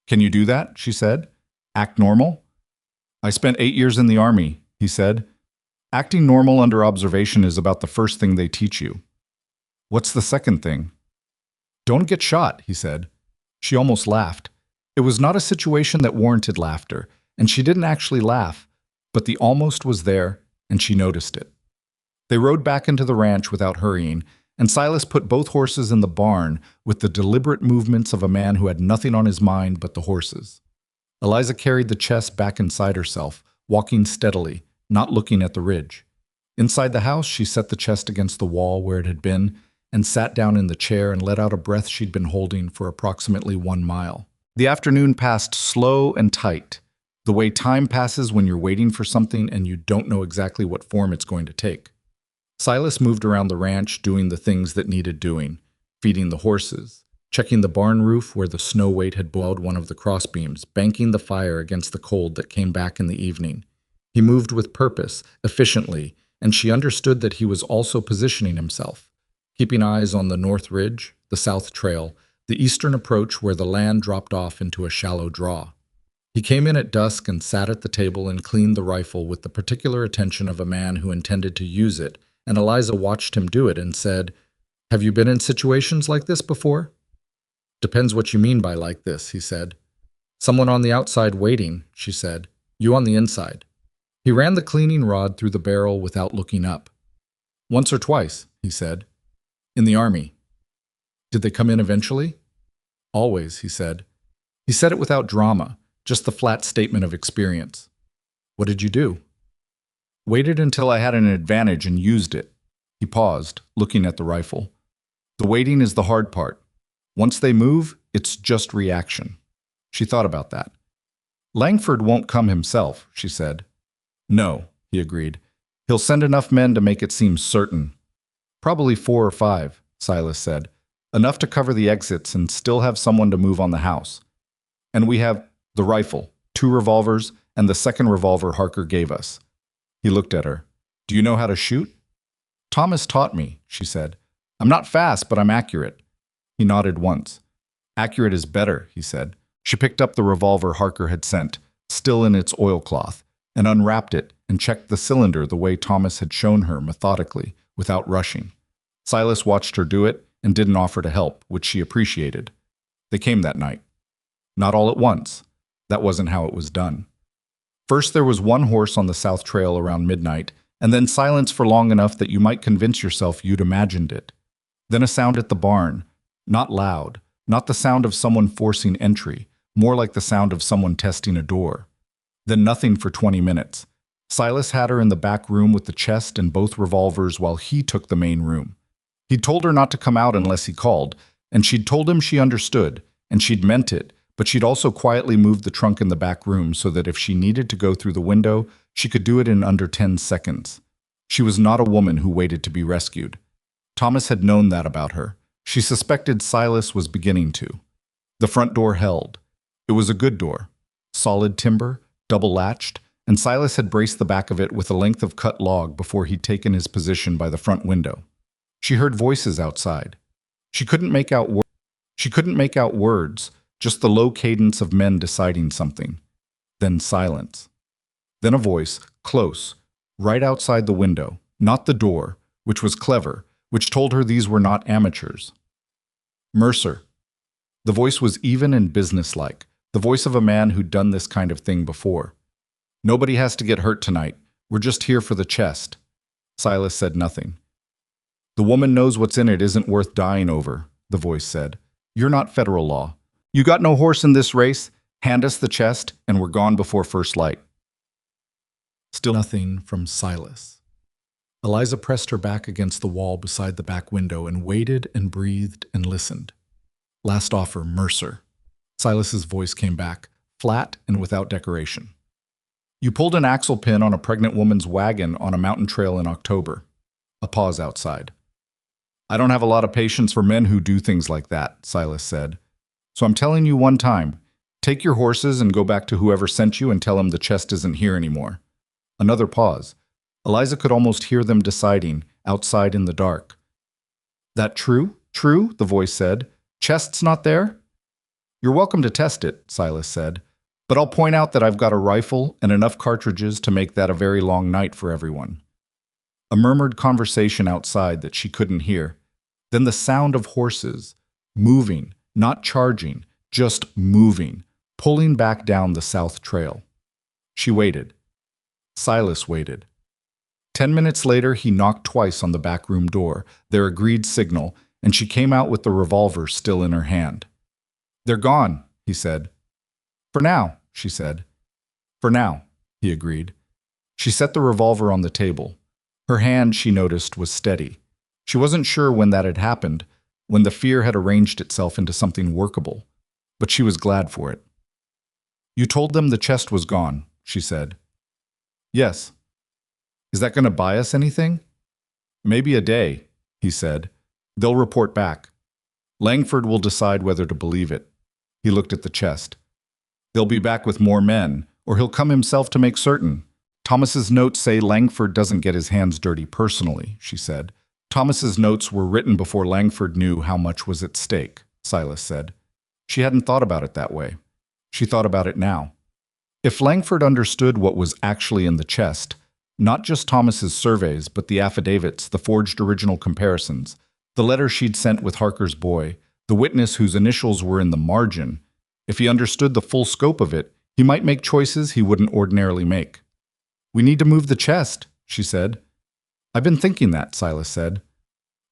S1: "Can you do that?" she said. "Act normal?" "I spent 8 years in the Army," he said. "Acting normal under observation is about the first thing they teach you." "What's the second thing?" "Don't get shot," he said. She almost laughed. It was not a situation that warranted laughter, and she didn't actually laugh, but the almost was there, and she noticed it. They rode back into the ranch without hurrying, and Silas put both horses in the barn with the deliberate movements of a man who had nothing on his mind but the horses. Eliza carried the chest back inside herself, walking steadily, not looking at the ridge. Inside the house, she set the chest against the wall where it had been and sat down in the chair and let out a breath she'd been holding for approximately 1 mile. The afternoon passed slow and tight, the way time passes when you're waiting for something and you don't know exactly what form it's going to take. Silas moved around the ranch doing the things that needed doing, feeding the horses, checking the barn roof where the snow weight had bowed one of the crossbeams, banking the fire against the cold that came back in the evening. He moved with purpose, efficiently, and she understood that he was also positioning himself, keeping eyes on the north ridge, the south trail, the eastern approach where the land dropped off into a shallow draw. He came in at dusk and sat at the table and cleaned the rifle with the particular attention of a man who intended to use it, and Eliza watched him do it and said, "Have you been in situations like this before?" "Depends what you mean by like this," he said. "Someone on the outside waiting," she said. "You on the inside." He ran the cleaning rod through the barrel without looking up. "Once or twice," he said. "In the army." "Did they come in eventually?" "Always," he said. He said it without drama, just the flat statement of experience. "What did you do?" "Waited until I had an advantage and used it." He paused, looking at the rifle. "The waiting is the hard part. Once they move, it's just reaction." She thought about that. "Langford won't come himself," she said. "No," he agreed. "He'll send enough men to make it seem certain." "Probably 4 or 5, Silas said. "Enough to cover the exits and still have someone to move on the house. And we have the rifle, 2 revolvers, and the second revolver Harker gave us." He looked at her. "Do you know how to shoot?" "Thomas taught me," she said. "I'm not fast, but I'm accurate." He nodded once. "Accurate is better," he said. She picked up the revolver Harker had sent, still in its oilcloth, and unwrapped it and checked the cylinder the way Thomas had shown her methodically, without rushing. Silas watched her do it and didn't offer to help, which she appreciated. They came that night. Not all at once. That wasn't how it was done. First there was one horse on the south trail around midnight, and then silence for long enough that you might convince yourself you'd imagined it. Then a sound at the barn, not loud, not the sound of someone forcing entry, more like the sound of someone testing a door. Then nothing for 20 minutes. Silas had her in the back room with the chest and both revolvers while he took the main room. He'd told her not to come out unless he called, and she'd told him she understood, and she'd meant it, but she'd also quietly moved the trunk in the back room so that if she needed to go through the window, she could do it in under 10 seconds. She was not a woman who waited to be rescued. Thomas had known that about her. She suspected Silas was beginning to. The front door held. It was a good door. Solid timber, double-latched, and Silas had braced the back of it with a length of cut log before he'd taken his position by the front window. She heard voices outside. She couldn't make out words, just the low cadence of men deciding something. Then silence. Then a voice, close, right outside the window, not the door, which was clever, which told her these were not amateurs. "Mercer." The voice was even and businesslike, the voice of a man who'd done this kind of thing before. "Nobody has to get hurt tonight. We're just here for the chest." Silas said nothing. "The woman knows what's in it isn't worth dying over," the voice said. "You're not federal law. You got no horse in this race. Hand us the chest, and we're gone before first light." Still nothing from Silas. Eliza pressed her back against the wall beside the back window and waited and breathed and listened. "Last offer, Mercer." Silas's voice came back, flat and without decoration. "You pulled an axle pin on a pregnant woman's wagon on a mountain trail in October." A pause outside. "I don't have a lot of patience for men who do things like that," Silas said. "So I'm telling you one time, take your horses and go back to whoever sent you and tell him the chest isn't here anymore." Another pause. Eliza could almost hear them deciding, outside in the dark. "That true? True?" the voice said. "Chest's not there?" "You're welcome to test it," Silas said. "But I'll point out that I've got a rifle and enough cartridges to make that a very long night for everyone." A murmured conversation outside that she couldn't hear. Then the sound of horses, moving, not charging, just moving, pulling back down the south trail. She waited. Silas waited. 10 minutes later, he knocked twice on the back room door, their agreed signal, and she came out with the revolver still in her hand. "They're gone," he said. "For now," she said. "For now," he agreed. She set the revolver on the table. Her hand, she noticed, was steady. She wasn't sure when that had happened, when the fear had arranged itself into something workable, but she was glad for it. "You told them the chest was gone," she said. "Yes." "Is that going to buy us anything?" "Maybe a day," he said. "They'll report back. Langford will decide whether to believe it." He looked at the chest. "They'll be back with more men, or he'll come himself to make certain." "Thomas's notes say Langford doesn't get his hands dirty personally," she said. "Thomas's notes were written before Langford knew how much was at stake," Silas said. She hadn't thought about it that way. She thought about it now. If Langford understood what was actually in the chest, not just Thomas's surveys, but the affidavits, the forged original comparisons, the letter she'd sent with Harker's boy, the witness whose initials were in the margin, if he understood the full scope of it, he might make choices he wouldn't ordinarily make. "We need to move the chest," she said. "I've been thinking that," Silas said.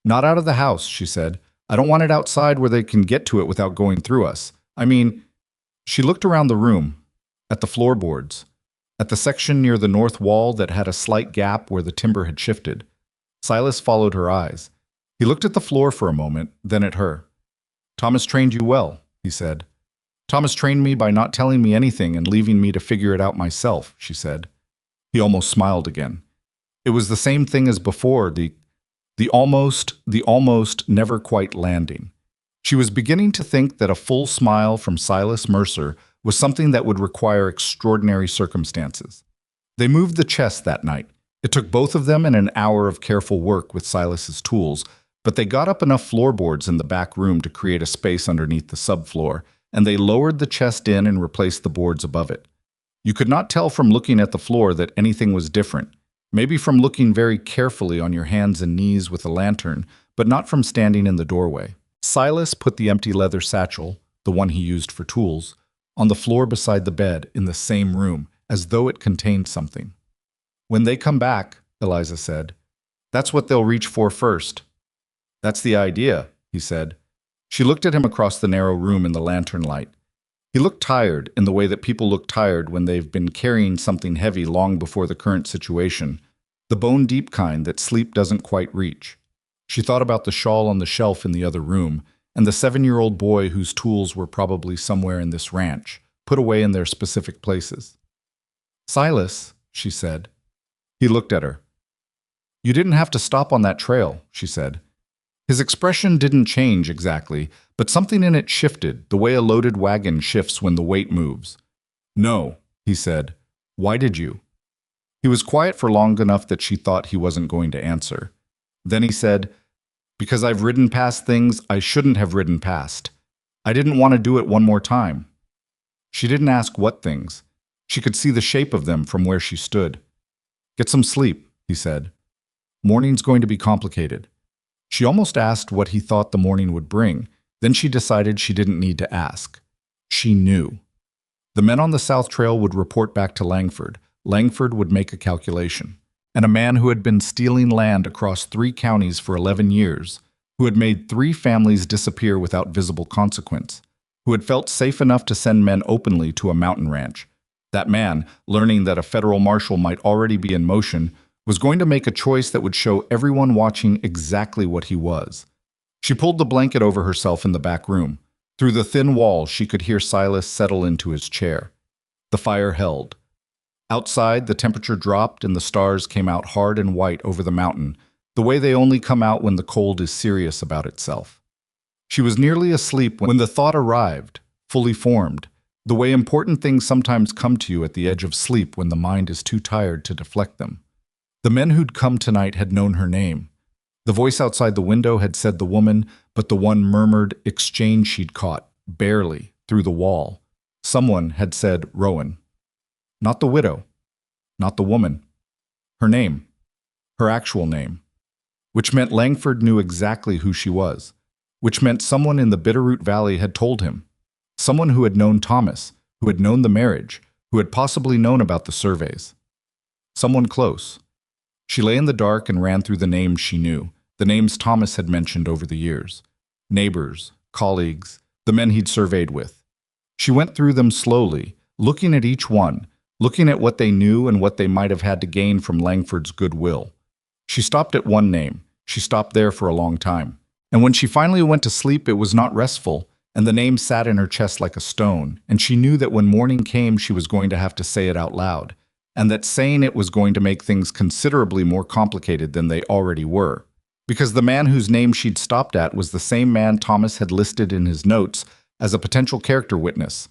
S1: "Not out of the house," she said. "I don't want it outside where they can get to it without going through us. I mean..." She looked around the room, at the floorboards, at the section near the north wall that had a slight gap where the timber had shifted. Silas followed her eyes. He looked at the floor for a moment, then at her. "Thomas trained you well," he said. "Thomas trained me by not telling me anything and leaving me to figure it out myself," she said. He almost smiled again. It was the same thing as before, the almost never quite landing. She was beginning to think that a full smile from Silas Mercer was something that would require extraordinary circumstances. They moved the chest that night. It took both of them an hour of careful work with Silas's tools, but they got up enough floorboards in the back room to create a space underneath the subfloor, and they lowered the chest in and replaced the boards above it. You could not tell from looking at the floor that anything was different, maybe from looking very carefully on your hands and knees with a lantern, but not from standing in the doorway. Silas put the empty leather satchel, the one he used for tools, on the floor beside the bed in the same room, as though it contained something. "When they come back," Eliza said, "that's what they'll reach for first." "That's the idea," he said. She looked at him across the narrow room in the lantern light. He looked tired in the way that people look tired when they've been carrying something heavy long before the current situation, the bone-deep kind that sleep doesn't quite reach. She thought about the shawl on the shelf in the other room, and the 7-year-old boy whose tools were probably somewhere in this ranch, put away in their specific places. "Silas," she said. He looked at her. "You didn't have to stop on that trail," she said. His expression didn't change exactly, but something in it shifted, the way a loaded wagon shifts when the weight moves. "No," he said. "Why did you?" He was quiet for long enough that she thought he wasn't going to answer. Then he said, "Because I've ridden past things I shouldn't have ridden past. I didn't want to do it one more time." She didn't ask what things. She could see the shape of them from where she stood. "Get some sleep," he said. "Morning's going to be complicated." She almost asked what he thought the morning would bring. Then she decided she didn't need to ask. She knew. The men on the South Trail would report back to Langford. Langford would make a calculation. And a man who had been stealing land across 3 counties for 11 years, who had made 3 families disappear without visible consequence, who had felt safe enough to send men openly to a mountain ranch. That man, learning that a federal marshal might already be in motion, was going to make a choice that would show everyone watching exactly what he was. She pulled the blanket over herself in the back room. Through the thin wall, she could hear Silas settle into his chair. The fire held. Outside, the temperature dropped and the stars came out hard and white over the mountain, the way they only come out when the cold is serious about itself. She was nearly asleep when the thought arrived, fully formed, the way important things sometimes come to you at the edge of sleep when the mind is too tired to deflect them. The men who'd come tonight had known her name. The voice outside the window had said the woman, but the one murmured exchange she'd caught, barely, through the wall. Someone had said Rowan. Not the widow. Not the woman. Her name. Her actual name. Which meant Langford knew exactly who she was. Which meant someone in the Bitterroot Valley had told him. Someone who had known Thomas, who had known the marriage, who had possibly known about the surveys. Someone close. She lay in the dark and ran through the names she knew, the names Thomas had mentioned over the years. Neighbors, colleagues, the men he'd surveyed with. She went through them slowly, looking at each one, looking at what they knew and what they might have had to gain from Langford's goodwill. She stopped at one name. She stopped there for a long time. And when she finally went to sleep, it was not restful, and the name sat in her chest like a stone, and she knew that when morning came she was going to have to say it out loud, and that saying it was going to make things considerably more complicated than they already were. Because the man whose name she'd stopped at was the same man Thomas had listed in his notes as a potential character witness.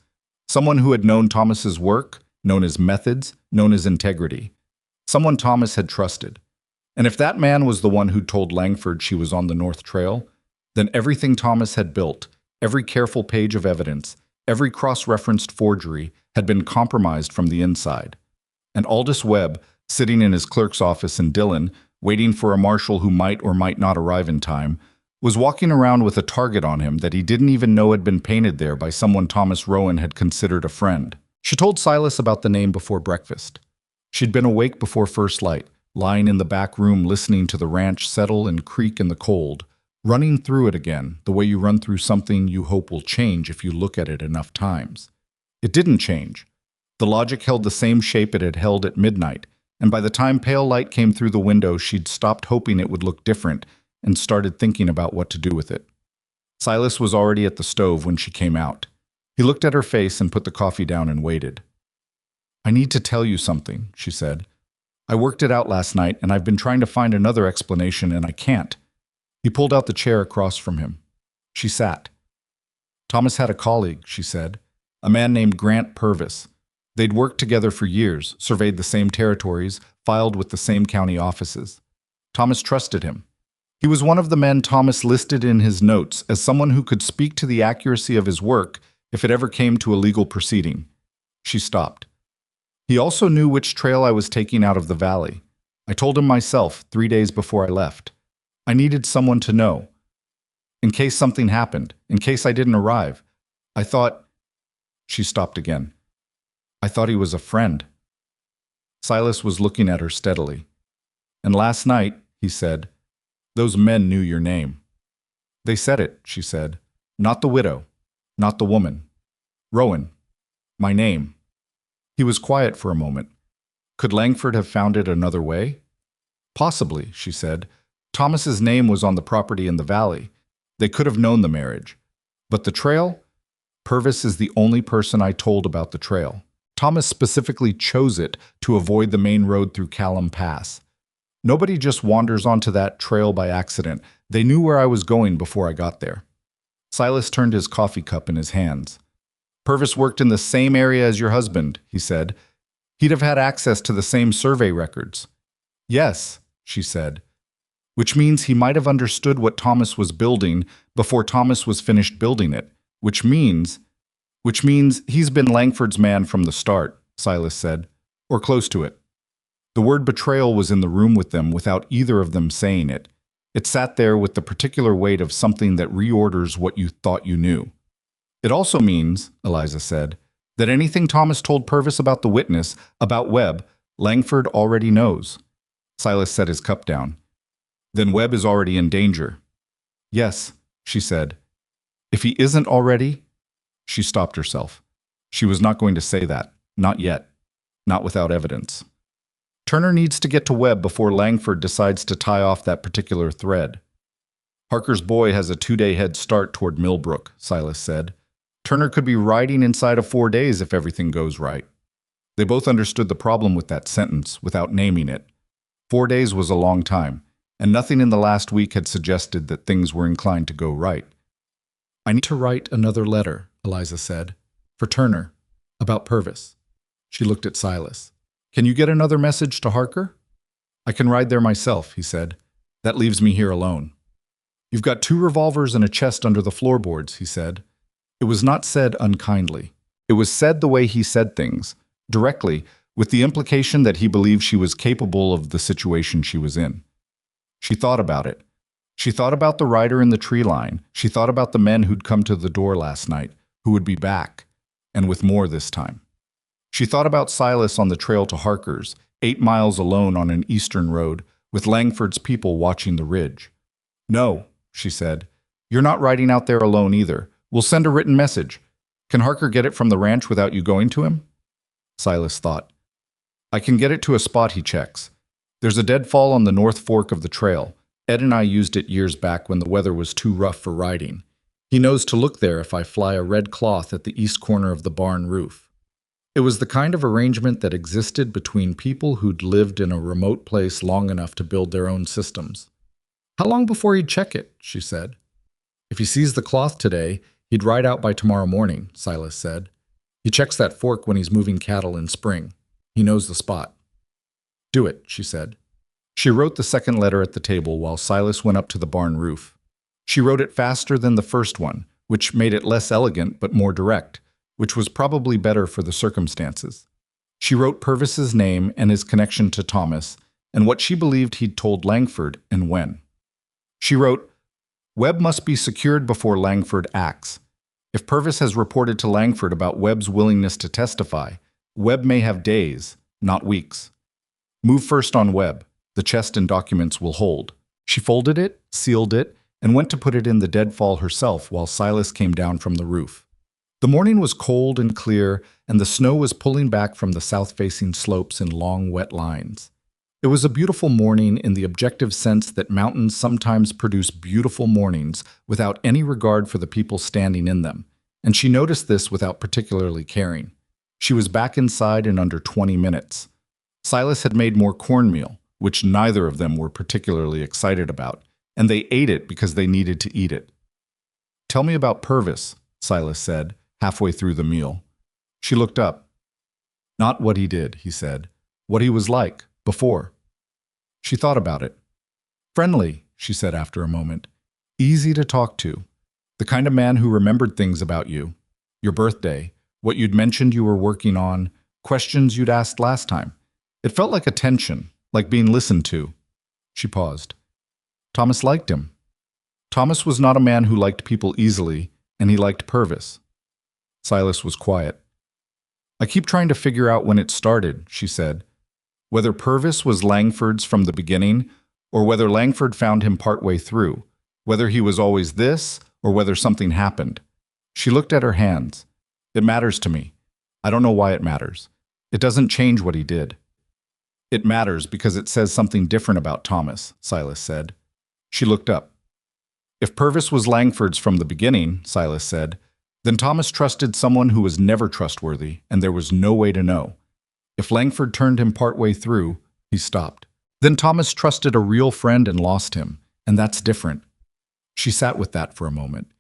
S1: Someone who had known Thomas's work, known his methods, known his integrity. Someone Thomas had trusted. And if that man was the one who told Langford she was on the North Trail, then everything Thomas had built, every careful page of evidence, every cross-referenced forgery had been compromised from the inside. And Aldous Webb, sitting in his clerk's office in Dillon, waiting for a marshal who might or might not arrive in time, was walking around with a target on him that he didn't even know had been painted there by someone Thomas Rowan had considered a friend. She told Silas about the name before breakfast. She'd been awake before first light, lying in the back room listening to the ranch settle and creak in the cold, running through it again, the way you run through something you hope will change if you look at it enough times. It didn't change. The logic held the same shape it had held at midnight, and by the time pale light came through the window, she'd stopped hoping it would look different and started thinking about what to do with it. Silas was already at the stove when she came out. He looked at her face and put the coffee down and waited. "I need to tell you something," she said. "I worked it out last night, and I've been trying to find another explanation, and I can't." He pulled out the chair across from him. She sat. "Thomas had a colleague," she said, "a man named Grant Purvis. They'd worked together for years, surveyed the same territories, filed with the same county offices. Thomas trusted him. He was one of the men Thomas listed in his notes as someone who could speak to the accuracy of his work if it ever came to a legal proceeding." She stopped. "He also knew which trail I was taking out of the valley. I told him myself 3 days before I left. I needed someone to know. In case something happened, in case I didn't arrive. I thought—" She stopped again. "I thought he was a friend." Silas was looking at her steadily. "And last night," he said, "those men knew your name." "They said it," she said. "Not the widow. Not the woman. Rowan. My name." He was quiet for a moment. Could Langford have found it another way? "Possibly," she said. "Thomas's name was on the property in the valley. They could have known the marriage. But the trail? Purvis is the only person I told about the trail. Thomas specifically chose it to avoid the main road through Callum Pass. Nobody just wanders onto that trail by accident. They knew where I was going before I got there." Silas turned his coffee cup in his hands. "Purvis worked in the same area as your husband," he said. "He'd have had access to the same survey records." "Yes," she said. "Which means he might have understood what Thomas was building before Thomas was finished building it. Which means he's been Langford's man from the start," Silas said. "Or close to it." The word betrayal was in the room with them without either of them saying it. It sat there with the particular weight of something that reorders what you thought you knew. "It also means," Eliza said, "that anything Thomas told Purvis about the witness, about Webb, Langford already knows." Silas set his cup down. "Then Webb is already in danger." "Yes," she said. "If he isn't already—" She stopped herself. She was not going to say that. Not yet. Not without evidence. "Turner needs to get to Webb before Langford decides to tie off that particular thread." "Harker's boy has a 2-day head start toward Millbrook," Silas said. "Turner could be riding inside of 4 days if everything goes right." They both understood the problem with that sentence without naming it. 4 days was a long time, and nothing in the last week had suggested that things were inclined to go right. "I need to write another letter," Eliza said, "for Turner, about Purvis." She looked at Silas. "Can you get another message to Harker?" "I can ride there myself," he said. "That leaves me here alone." "You've got 2 revolvers and a chest under the floorboards," he said. It was not said unkindly. It was said the way he said things, directly, with the implication that he believed she was capable of the situation she was in. She thought about it. She thought about the rider in the tree line. She thought about the men who'd come to the door last night, who would be back, and with more this time. She thought about Silas on the trail to Harker's, 8 miles alone on an eastern road, with Langford's people watching the ridge. "No," she said. "You're not riding out there alone either. We'll send a written message. Can Harker get it from the ranch without you going to him?" Silas thought. I can get it to a spot he checks. There's a deadfall on the North Fork of the trail. Ed and I used it years back when the weather was too rough for riding. He knows to look there if I fly a red cloth at the east corner of the barn roof. It was the kind of arrangement that existed between people who'd lived in a remote place long enough to build their own systems. How long before he'd check it? She said. If he sees the cloth today, he'd ride out by tomorrow morning, Silas said. He checks that fork when he's moving cattle in spring. He knows the spot. Do it, she said. She wrote the second letter at the table while Silas went up to the barn roof. She wrote it faster than the first one, which made it less elegant but more direct, which was probably better for the circumstances. She wrote Purvis's name and his connection to Thomas, and what she believed he'd told Langford and when. She wrote, Webb must be secured before Langford acts. If Purvis has reported to Langford about Webb's willingness to testify, Webb may have days, not weeks. Move first on Webb. The chest and documents will hold. She folded it, sealed it, and went to put it in the deadfall herself while Silas came down from the roof. The morning was cold and clear, and the snow was pulling back from the south-facing slopes in long, wet lines. It was a beautiful morning in the objective sense that mountains sometimes produce beautiful mornings without any regard for the people standing in them, and she noticed this without particularly caring. She was back inside in under 20 minutes. Silas had made more cornmeal, which neither of them were particularly excited about, and they ate it because they needed to eat it. Tell me about Purvis, Silas said, halfway through the meal. She looked up. Not what he did, he said. What he was like, before. She thought about it. Friendly, she said after a moment. Easy to talk to. The kind of man who remembered things about you. Your birthday, what you'd mentioned you were working on, questions you'd asked last time. It felt like attention, like being listened to. She paused. Thomas liked him. Thomas was not a man who liked people easily, and he liked Purvis. Silas was quiet. I keep trying to figure out when it started, she said. Whether Purvis was Langford's from the beginning, or whether Langford found him partway through, whether he was always this, or whether something happened. She looked at her hands. It matters to me. I don't know why it matters. It doesn't change what he did. It matters because it says something different about Thomas, Silas said. She looked up. If Purvis was Langford's from the beginning, Silas said, then Thomas trusted someone who was never trustworthy, and there was no way to know. If Langford turned him partway through, he stopped. Then Thomas trusted a real friend and lost him, and that's different. She sat with that for a moment.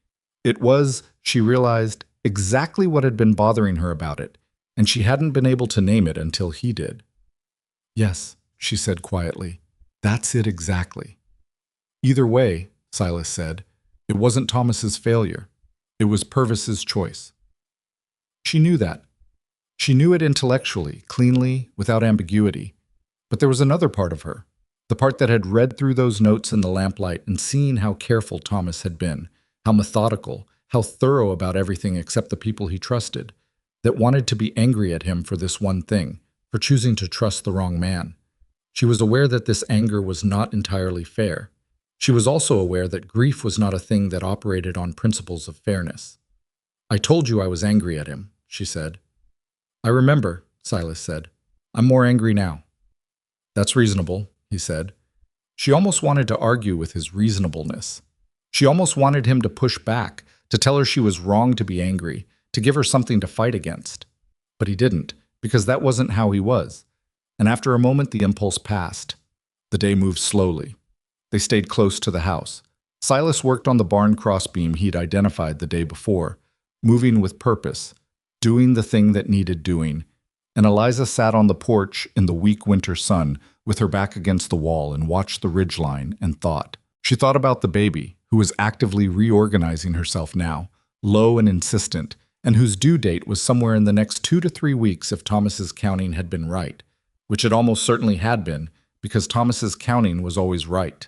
S1: It was, she realized, exactly what had been bothering her about it, and she hadn't been able to name it until he did. Yes, she said quietly. That's it exactly. Either way, Silas said, it wasn't Thomas's failure. It was Purvis's choice. She knew that. She knew it intellectually, cleanly, without ambiguity. But there was another part of her, the part that had read through those notes in the lamplight and seen how careful Thomas had been, how methodical, how thorough about everything except the people he trusted, that wanted to be angry at him for this one thing, for choosing to trust the wrong man. She was aware that this anger was not entirely fair. She was also aware that grief was not a thing that operated on principles of fairness. I told you I was angry at him, she said. I remember, Silas said. I'm more angry now. That's reasonable, he said. She almost wanted to argue with his reasonableness. She almost wanted him to push back, to tell her she was wrong to be angry, to give her something to fight against. But he didn't, because that wasn't how he was. And after a moment, the impulse passed. The day moved slowly. They stayed close to the house. Silas worked on the barn crossbeam he'd identified the day before, moving with purpose, doing the thing that needed doing, and Eliza sat on the porch in the weak winter sun with her back against the wall and watched the ridgeline and thought. She thought about the baby, who was actively reorganizing herself now, low and insistent, and whose due date was somewhere in the next 2 to 3 weeks if Thomas's counting had been right, which it almost certainly had been, because Thomas's counting was always right.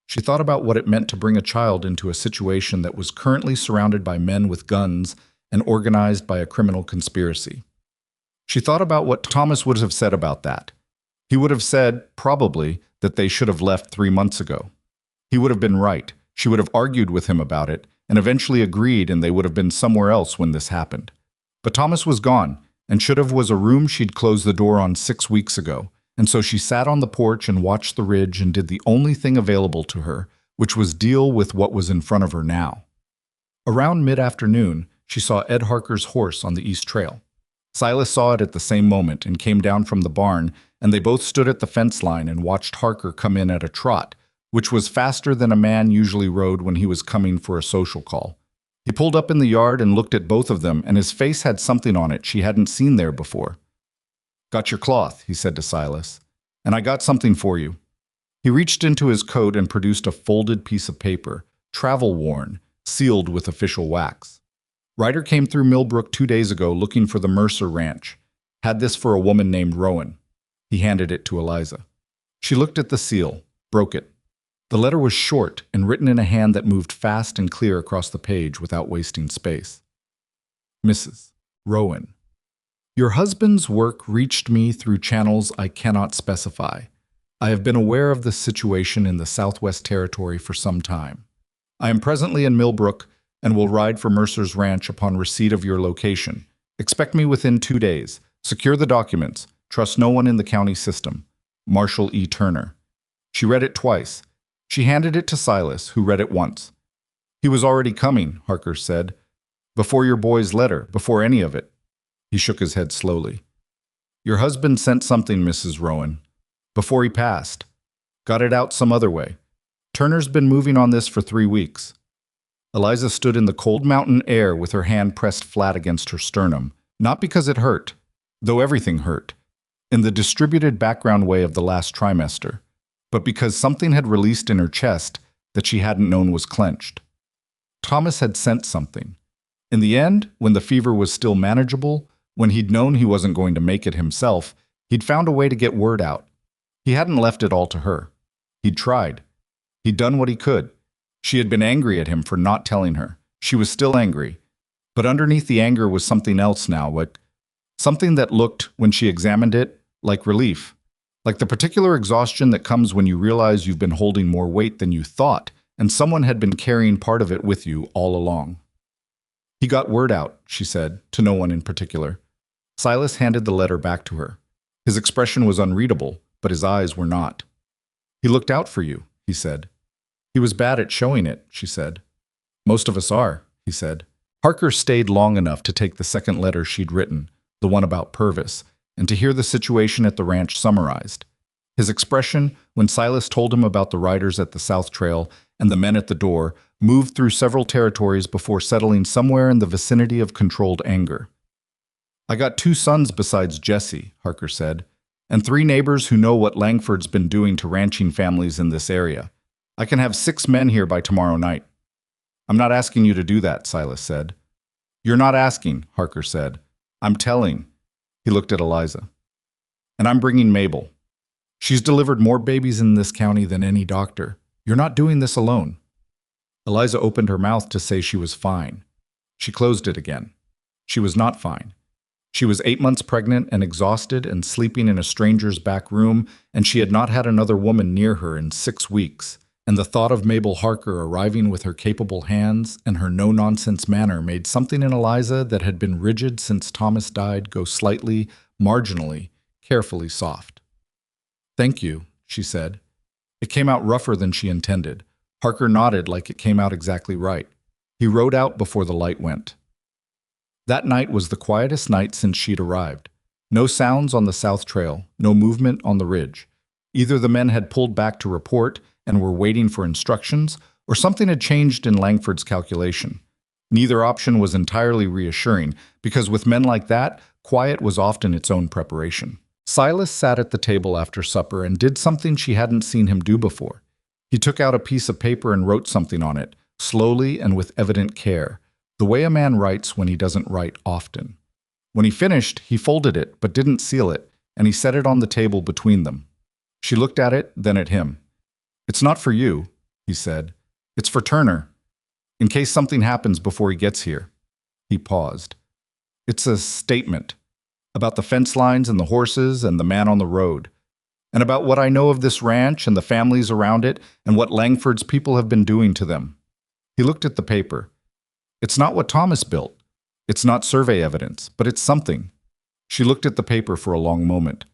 S1: She thought about what it meant to bring a child into a situation that was currently surrounded by men with guns and organized by a criminal conspiracy. She thought about what Thomas would have said about that. He would have said, probably, that they should have left 3 months ago. He would have been right. She would have argued with him about it, and eventually agreed, and they would have been somewhere else when this happened. But Thomas was gone, and should have was a room she'd closed the door on 6 weeks ago, and so she sat on the porch and watched the ridge and did the only thing available to her, which was deal with what was in front of her now. Around mid-afternoon, she saw Ed Harker's horse on the east trail. Silas saw it at the same moment and came down from the barn, and they both stood at the fence line and watched Harker come in at a trot, which was faster than a man usually rode when he was coming for a social call. He pulled up in the yard and looked at both of them, and his face had something on it she hadn't seen there before. "Got your cloth," he said to Silas, "and I got something for you." He reached into his coat and produced a folded piece of paper, travel-worn, sealed with official wax. "Ryder came through Millbrook 2 days ago looking for the Mercer Ranch. Had this for a woman named Rowan." He handed it to Eliza. She looked at the seal, broke it. The letter was short and written in a hand that moved fast and clear across the page without wasting space. "Mrs. Rowan, your husband's work reached me through channels I cannot specify. I have been aware of the situation in the Southwest Territory for some time. I am presently in Millbrook and will ride for Mercer's Ranch upon receipt of your location. Expect me within 2 days. Secure the documents. Trust no one in the county system. Marshall E. Turner." She read it twice. She handed it to Silas, who read it once. "He was already coming," Harker said. "Before your boy's letter, before any of it." He shook his head slowly. "Your husband sent something, Mrs. Rowan. Before he passed. Got it out some other way. Turner's been moving on this for 3 weeks. Eliza stood in the cold mountain air with her hand pressed flat against her sternum, not because it hurt, though everything hurt, in the distributed background way of the last trimester, but because something had released in her chest that she hadn't known was clenched. Thomas had sent something. In the end, when the fever was still manageable, when he'd known he wasn't going to make it himself, he'd found a way to get word out. He hadn't left it all to her. He'd tried. He'd done what he could. She had been angry at him for not telling her. She was still angry. But underneath the anger was something else now, something that looked, when she examined it, like relief. Like the particular exhaustion that comes when you realize you've been holding more weight than you thought, and someone had been carrying part of it with you all along. "He got word out," she said, to no one in particular. Silas handed the letter back to her. His expression was unreadable, but his eyes were not. "He looked out for you," he said. "He was bad at showing it," she said. "Most of us are," he said. Harker stayed long enough to take the second letter she'd written, the one about Purvis, and to hear the situation at the ranch summarized. His expression, when Silas told him about the riders at the South Trail and the men at the door, moved through several territories before settling somewhere in the vicinity of controlled anger. "I got 2 sons besides Jesse," Harker said, "and 3 neighbors who know what Langford's been doing to ranching families in this area. I can have 6 men here by tomorrow night." "I'm not asking you to do that," Silas said. "You're not asking," Harker said. "I'm telling." He looked at Eliza. "And I'm bringing Mabel. She's delivered more babies in this county than any doctor. You're not doing this alone." Eliza opened her mouth to say she was fine. She closed it again. She was not fine. She was 8 months pregnant and exhausted and sleeping in a stranger's back room, and she had not had another woman near her in 6 weeks. And the thought of Mabel Harker arriving with her capable hands and her no-nonsense manner made something in Eliza that had been rigid since Thomas died go slightly, marginally, carefully soft. "Thank you," she said. It came out rougher than she intended. Harker nodded like it came out exactly right. He rode out before the light went. That night was the quietest night since she'd arrived. No sounds on the South Trail, no movement on the ridge. Either the men had pulled back to report and were waiting for instructions, or something had changed in Langford's calculation. Neither option was entirely reassuring, because with men like that, quiet was often its own preparation. Silas sat at the table after supper and did something she hadn't seen him do before. He took out a piece of paper and wrote something on it, slowly and with evident care, the way a man writes when he doesn't write often. When he finished, he folded it, but didn't seal it, and he set it on the table between them. She looked at it, then at him. "It's not for you," he said. "It's for Turner, in case something happens before he gets here." He paused. "It's a statement about the fence lines and the horses and the man on the road, and about what I know of this ranch and the families around it and what Langford's people have been doing to them." He looked at the paper. "It's not what Thomas built. It's not survey evidence, but it's something. She looked at the paper for a long moment.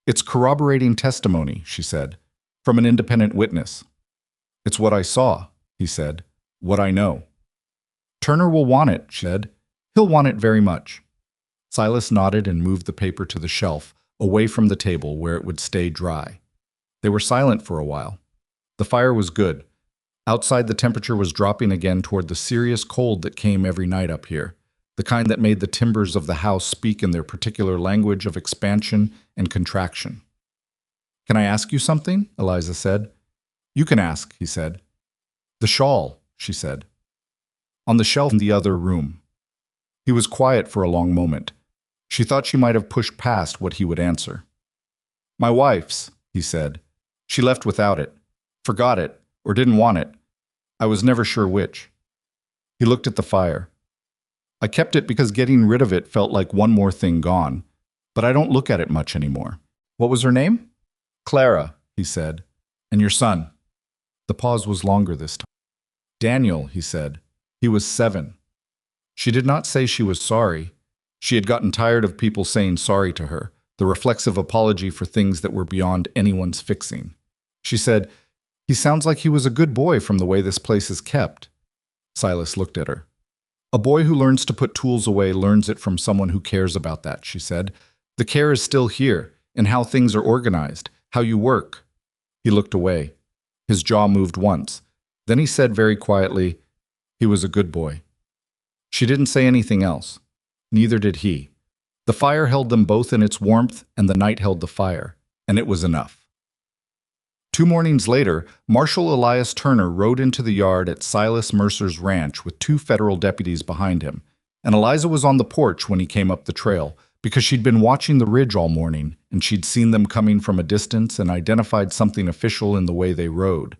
S1: "It's corroborating testimony," she said, "from an independent witness." "It's what I saw," he said, "what I know." "Turner will want it," she said. "He'll want it very much." Silas nodded and moved the paper to the shelf, away from the table where it would stay dry. They were silent for a while. The fire was good. Outside, the temperature was dropping again toward the serious cold that came every night up here, the kind that made the timbers of the house speak in their particular language of expansion and contraction. "Can I ask you something?" Eliza said. "You can ask," he said. "The shawl," she said. "On the shelf in the other room." He was quiet for a long moment. She thought she might have pushed past what he would answer. "My wife's," he said. "She left without it. Forgot it, or didn't want it. I was never sure which." He looked at the fire. "I kept it because getting rid of it felt like one more thing gone, but I don't look at it much anymore." "What was her name?" "Clara," he said. "And your son?" The pause was longer this time. "Daniel," he said. "He was 7. She did not say she was sorry. She had gotten tired of people saying sorry to her, the reflexive apology for things that were beyond anyone's fixing. She said, "He sounds like he was a good boy from the way this place is kept." Silas looked at her. "A boy who learns to put tools away learns it from someone who cares about that," she said. "The care is still here, in how things are organized, how you work." He looked away. His jaw moved once. Then he said very quietly, "He was a good boy." She didn't say anything else. Neither did he. The fire held them both in its warmth, and the night held the fire, and it was enough. 2 mornings later, Marshal Elias Turner rode into the yard at Silas Mercer's ranch with 2 federal deputies behind him, and Eliza was on the porch when he came up the trail, because she'd been watching the ridge all morning, and she'd seen them coming from a distance and identified something official in the way they rode.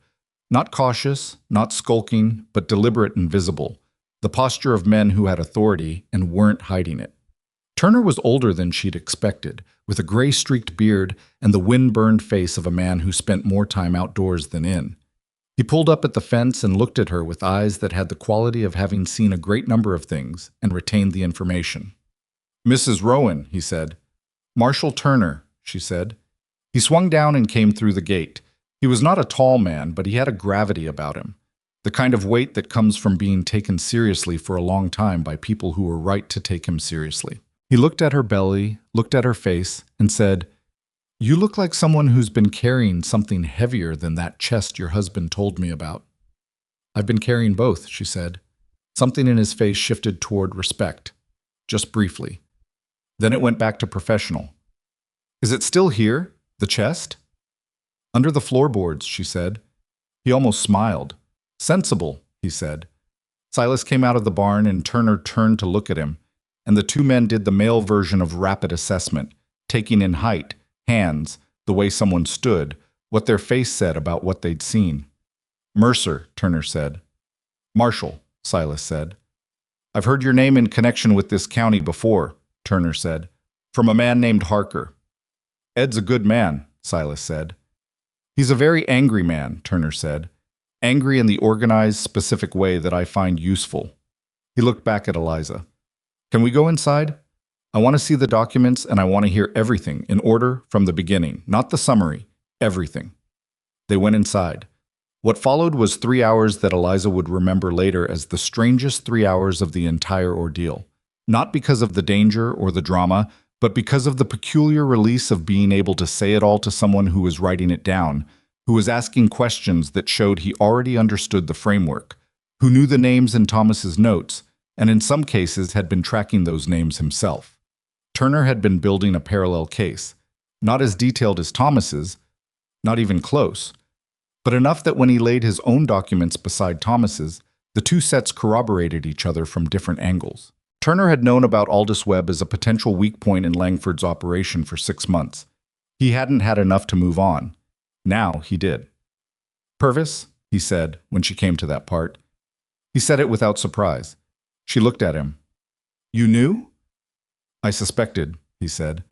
S1: Not cautious, not skulking, but deliberate and visible. The posture of men who had authority and weren't hiding it. Turner was older than she'd expected, with a gray-streaked beard and the wind-burned face of a man who spent more time outdoors than in. He pulled up at the fence and looked at her with eyes that had the quality of having seen a great number of things and retained the information. "Mrs. Rowan," he said. "Marshal Turner," she said. He swung down and came through the gate. He was not a tall man, but he had a gravity about him. The kind of weight that comes from being taken seriously for a long time by people who were right to take him seriously. He looked at her belly, looked at her face, and said, "You look like someone who's been carrying something heavier than that chest your husband told me about." "I've been carrying both," she said. Something in his face shifted toward respect, just briefly. Then it went back to professional. "Is it still here, the chest?" "Under the floorboards," she said. He almost smiled. "Sensible," he said. Silas came out of the barn and Turner turned to look at him, and the 2 men did the male version of rapid assessment, taking in height, hands, the way someone stood, what their face said about what they'd seen. "Mercer," Turner said. "Marshal," Silas said. "I've heard your name in connection with this county before," Turner said, "from a man named Harker." "Ed's a good man," Silas said. "He's a very angry man," Turner said. "Angry in the organized, specific way that I find useful." He looked back at Eliza. "Can we go inside? I want to see the documents and I want to hear everything, in order, from the beginning, not the summary, everything." They went inside. What followed was 3 hours that Eliza would remember later as the strangest 3 hours of the entire ordeal. Not because of the danger or the drama, but because of the peculiar release of being able to say it all to someone who was writing it down, who was asking questions that showed he already understood the framework, who knew the names in Thomas's notes, and in some cases had been tracking those names himself. Turner had been building a parallel case, not as detailed as Thomas's, not even close, but enough that when he laid his own documents beside Thomas's, the 2 sets corroborated each other from different angles. Turner had known about Aldous Webb as a potential weak point in Langford's operation for 6 months. He hadn't had enough to move on. Now he did. "Purvis," he said when she came to that part. He said it without surprise. She looked at him. "You knew?" "I suspected," he said.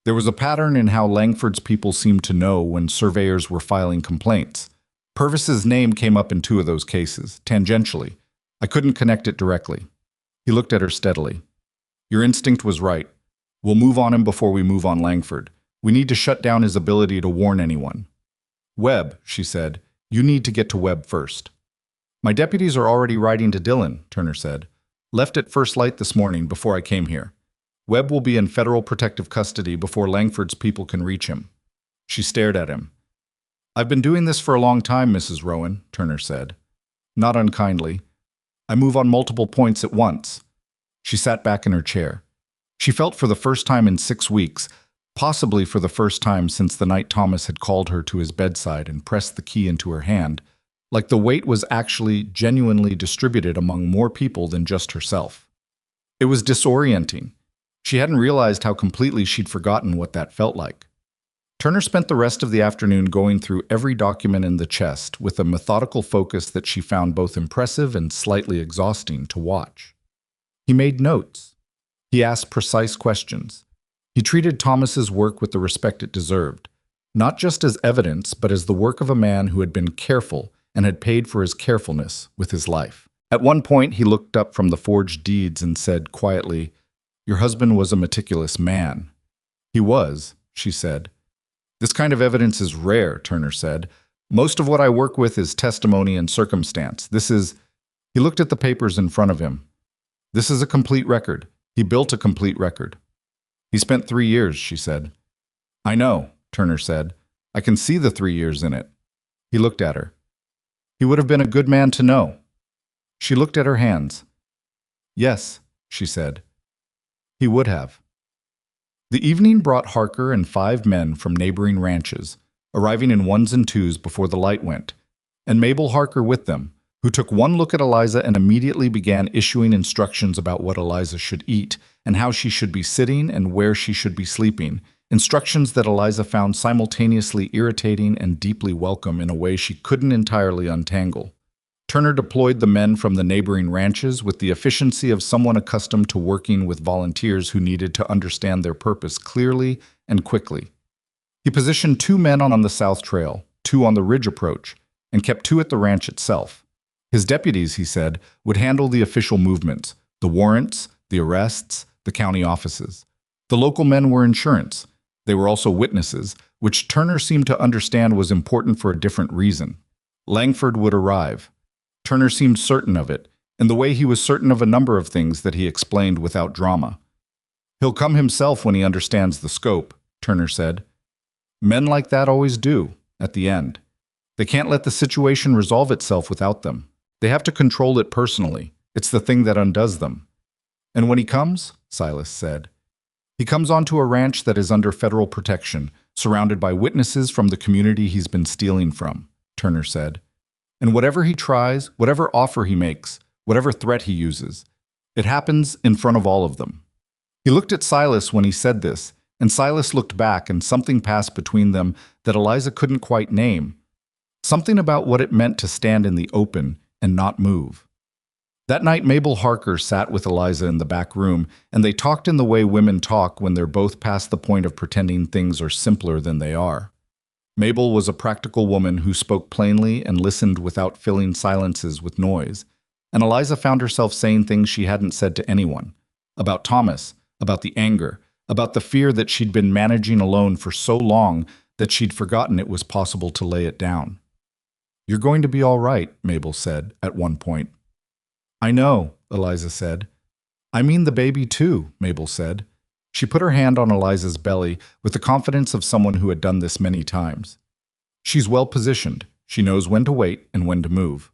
S1: There was a pattern in how Langford's people seemed to know when surveyors were filing complaints. Purvis's name came up in 2 of those cases, tangentially. I couldn't connect it directly. He looked at her steadily. "Your instinct was right. We'll move on him before we move on Langford. We need to shut down his ability to warn anyone. Webb, she said, you need to get to Webb first. My deputies are already riding to Dillon, Turner said. Left at first light this morning before I came here. Webb will be in federal protective custody before Langford's people can reach him. She stared at him. I've been doing this for a long time, Mrs. Rowan, Turner said. Not unkindly. I move on multiple points at once. She sat back in her chair. She felt for the first time in 6 weeks, possibly for the first time since the night Thomas had called her to his bedside and pressed the key into her hand, like the weight was actually genuinely distributed among more people than just herself. It was disorienting. She hadn't realized how completely she'd forgotten what that felt like. Turner spent the rest of the afternoon going through every document in the chest with a methodical focus that she found both impressive and slightly exhausting to watch. He made notes. He asked precise questions. He treated Thomas's work with the respect it deserved, not just as evidence, but as the work of a man who had been careful and had paid for his carefulness with his life. At one point, he looked up from the forged deeds and said quietly, "Your husband was a meticulous man." "He was," she said. "This kind of evidence is rare," Turner said. "Most of what I work with is testimony and circumstance. This is—" He looked at the papers in front of him. "This is a complete record. He built a complete record." "He spent 3 years," she said. "I know," Turner said. "I can see the 3 years in it." He looked at her. "He would have been a good man to know." She looked at her hands. "Yes," she said. "He would have." The evening brought Harker and 5 men from neighboring ranches, arriving in ones and twos before the light went, and Mabel Harker with them, who took one look at Eliza and immediately began issuing instructions about what Eliza should eat and how she should be sitting and where she should be sleeping, instructions that Eliza found simultaneously irritating and deeply welcome in a way she couldn't entirely untangle. Turner deployed the men from the neighboring ranches with the efficiency of someone accustomed to working with volunteers who needed to understand their purpose clearly and quickly. He positioned 2 men on the South Trail, 2 on the Ridge approach, and kept 2 at the ranch itself. His deputies, he said, would handle the official movements, the warrants, the arrests, the county offices. The local men were insurance. They were also witnesses, which Turner seemed to understand was important for a different reason. Langford would arrive. Turner seemed certain of it, in the way he was certain of a number of things that he explained without drama. "He'll come himself when he understands the scope," Turner said. "Men like that always do, at the end. They can't let the situation resolve itself without them. They have to control it personally. It's the thing that undoes them." "And when he comes," Silas said, "he comes onto a ranch that is under federal protection, surrounded by witnesses from the community he's been stealing from," Turner said. "And whatever he tries, whatever offer he makes, whatever threat he uses, it happens in front of all of them." He looked at Silas when he said this, and Silas looked back, and something passed between them that Eliza couldn't quite name. Something about what it meant to stand in the open and not move. That night, Mabel Harker sat with Eliza in the back room, and they talked in the way women talk when they're both past the point of pretending things are simpler than they are. Mabel was a practical woman who spoke plainly and listened without filling silences with noise, and Eliza found herself saying things she hadn't said to anyone, about Thomas, about the anger, about the fear that she'd been managing alone for so long that she'd forgotten it was possible to lay it down. "You're going to be all right," Mabel said at one point. "I know," Eliza said. "I mean the baby too," Mabel said. She put her hand on Eliza's belly with the confidence of someone who had done this many times. "She's well positioned. She knows when to wait and when to move."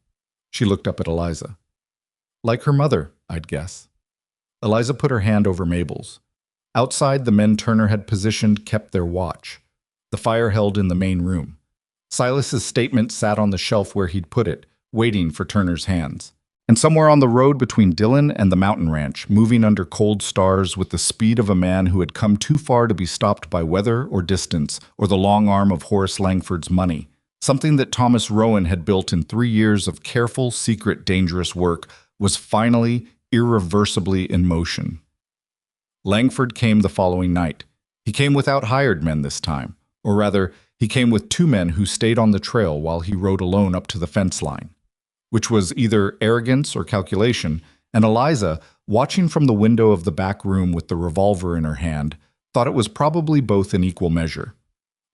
S1: She looked up at Eliza. "Like her mother, I'd guess." Eliza put her hand over Mabel's. Outside, the men Turner had positioned kept their watch. The fire held in the main room. Silas's statement sat on the shelf where he'd put it, waiting for Turner's hands. And somewhere on the road between Dillon and the mountain ranch, moving under cold stars with the speed of a man who had come too far to be stopped by weather or distance or the long arm of Horace Langford's money, something that Thomas Rowan had built in 3 years of careful, secret, dangerous work, was finally, irreversibly in motion. Langford came the following night. He came without hired men this time, or rather, he came with 2 men who stayed on the trail while he rode alone up to the fence line, which was either arrogance or calculation, and Eliza, watching from the window of the back room with the revolver in her hand, thought it was probably both in equal measure.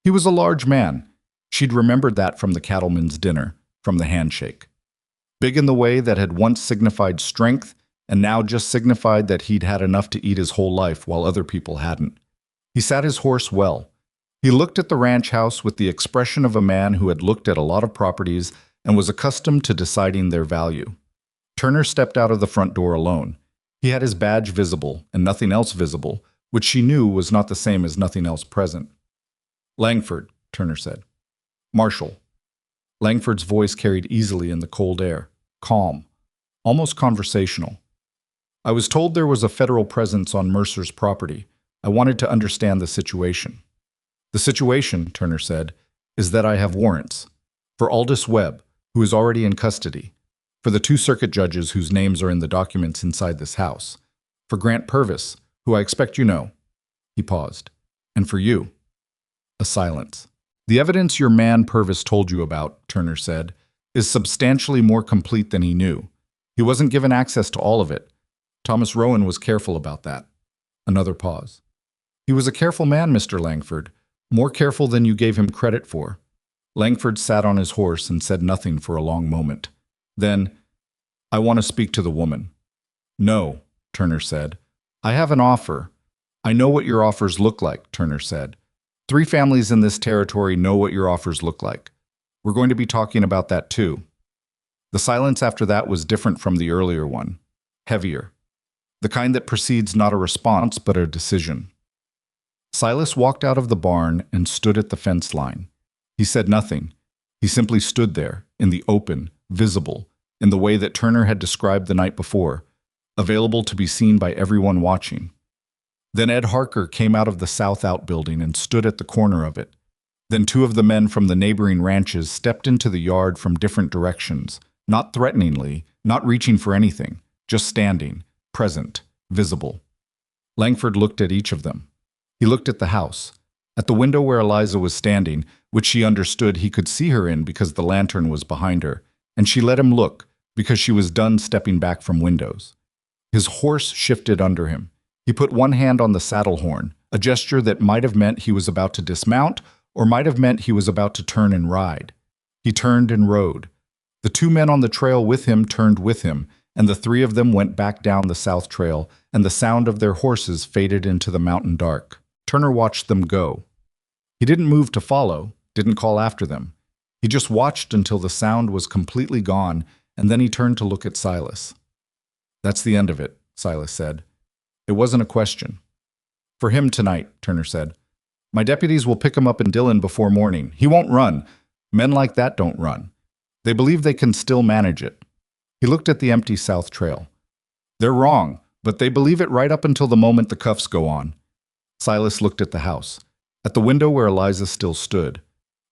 S1: He was a large man. She'd remembered that from the cattleman's dinner, from the handshake. Big in the way that had once signified strength and now just signified that he'd had enough to eat his whole life while other people hadn't. He sat his horse well. He looked at the ranch house with the expression of a man who had looked at a lot of properties and was accustomed to deciding their value. Turner stepped out of the front door alone. He had his badge visible and nothing else visible, which she knew was not the same as nothing else present. "Langford," Turner said. "Marshal." Langford's voice carried easily in the cold air, calm, almost conversational. "I was told there was a federal presence on Mercer's property. I wanted to understand the situation." "The situation," Turner said, "is that I have warrants. For Aldous Webb, who is already in custody. For the 2 circuit judges whose names are in the documents inside this house. For Grant Purvis, who I expect you know." He paused. "And for you." A silence. "The evidence your man Purvis told you about," Turner said, "is substantially more complete than he knew. He wasn't given access to all of it. Thomas Rowan was careful about that." Another pause. "He was a careful man, Mr. Langford, more careful than you gave him credit for." Langford sat on his horse and said nothing for a long moment. Then, "I want to speak to the woman." "No," Turner said. "I have an offer." "I know what your offers look like," Turner said. 3 families in this territory know what your offers look like. We're going to be talking about that too." The silence after that was different from the earlier one. Heavier. The kind that precedes not a response, but a decision. Silas walked out of the barn and stood at the fence line. He said nothing. He simply stood there, in the open, visible, in the way that Turner had described the night before, available to be seen by everyone watching. Then Ed Harker came out of the South outbuilding and stood at the corner of it. Then 2 of the men from the neighboring ranches stepped into the yard from different directions, not threateningly, not reaching for anything, just standing, present, visible. Langford looked at each of them. He looked at the house, at the window where Eliza was standing, which she understood he could see her in because the lantern was behind her, and she let him look because she was done stepping back from windows. His horse shifted under him. He put one hand on the saddle horn, a gesture that might have meant he was about to dismount or might have meant he was about to turn and ride. He turned and rode. The 2 men on the trail with him turned with him, and the 3 of them went back down the south trail, and the sound of their horses faded into the mountain dark. Turner watched them go. He didn't move to follow, didn't call after them. He just watched until the sound was completely gone, and then he turned to look at Silas. "That's the end of it," Silas said. It wasn't a question. "For him tonight," Turner said. "My deputies will pick him up in Dillon before morning. He won't run. Men like that don't run. They believe they can still manage it." He looked at the empty south trail. "They're wrong, but they believe it right up until the moment the cuffs go on." Silas looked at the house, at the window where Eliza still stood.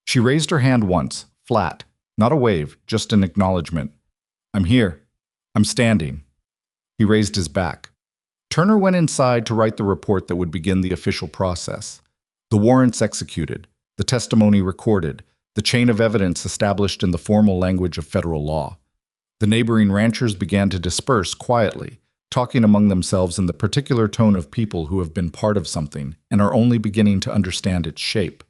S1: She raised her hand once, flat, not a wave, just an acknowledgement. "I'm here. I'm standing." He raised his back. Turner went inside to write the report that would begin the official process. The warrants executed, the testimony recorded, the chain of evidence established in the formal language of federal law. The neighboring ranchers began to disperse quietly, talking among themselves in the particular tone of people who have been part of something and are only beginning to understand its shape.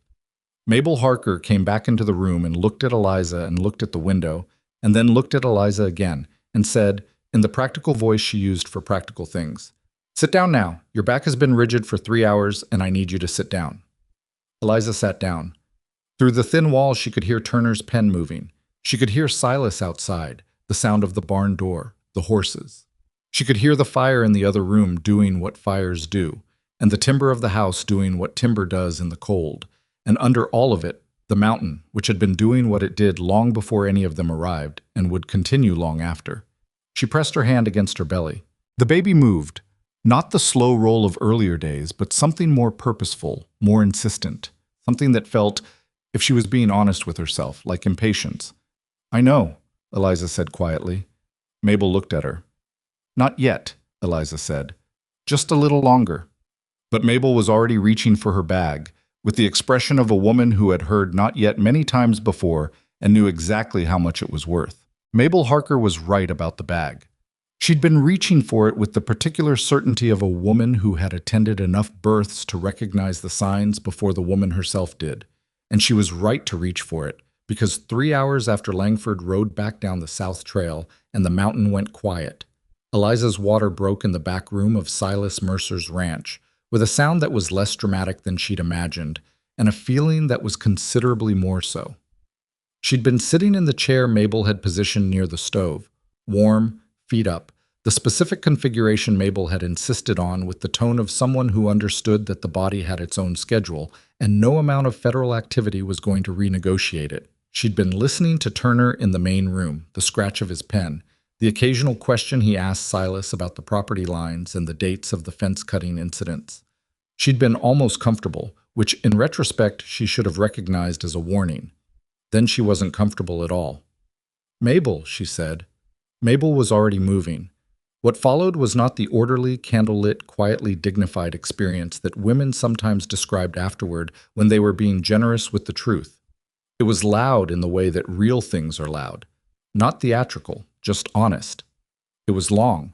S1: Mabel Harker came back into the room and looked at Eliza and looked at the window, and then looked at Eliza again and said, in the practical voice she used for practical things, "Sit down now. Your back has been rigid for 3 hours, and I need you to sit down." Eliza sat down. Through the thin wall she could hear Turner's pen moving. She could hear Silas outside, the sound of the barn door, the horses. She could hear the fire in the other room doing what fires do, and the timber of the house doing what timber does in the cold, and under all of it, the mountain, which had been doing what it did long before any of them arrived, and would continue long after. She pressed her hand against her belly. The baby moved, not the slow roll of earlier days, but something more purposeful, more insistent, something that felt, if she was being honest with herself, like impatience. "I know," Eliza said quietly. Mabel looked at her. "Not yet," Eliza said. "Just a little longer." But Mabel was already reaching for her bag, with the expression of a woman who had heard "not yet" many times before and knew exactly how much it was worth. Mabel Harker was right about the bag. She'd been reaching for it with the particular certainty of a woman who had attended enough births to recognize the signs before the woman herself did. And she was right to reach for it, because 3 hours after Langford rode back down the South Trail and the mountain went quiet, Eliza's water broke in the back room of Silas Mercer's ranch, with a sound that was less dramatic than she'd imagined, and a feeling that was considerably more so. She'd been sitting in the chair Mabel had positioned near the stove, warm, feet up, the specific configuration Mabel had insisted on, with the tone of someone who understood that the body had its own schedule, and no amount of federal activity was going to renegotiate it. She'd been listening to Turner in the main room, the scratch of his pen, the occasional question he asked Silas about the property lines and the dates of the fence-cutting incidents. She'd been almost comfortable, which in retrospect she should have recognized as a warning. Then she wasn't comfortable at all. "Mabel," she said. Mabel was already moving. What followed was not the orderly, candlelit, quietly dignified experience that women sometimes described afterward when they were being generous with the truth. It was loud in the way that real things are loud. Not theatrical, just honest. It was long.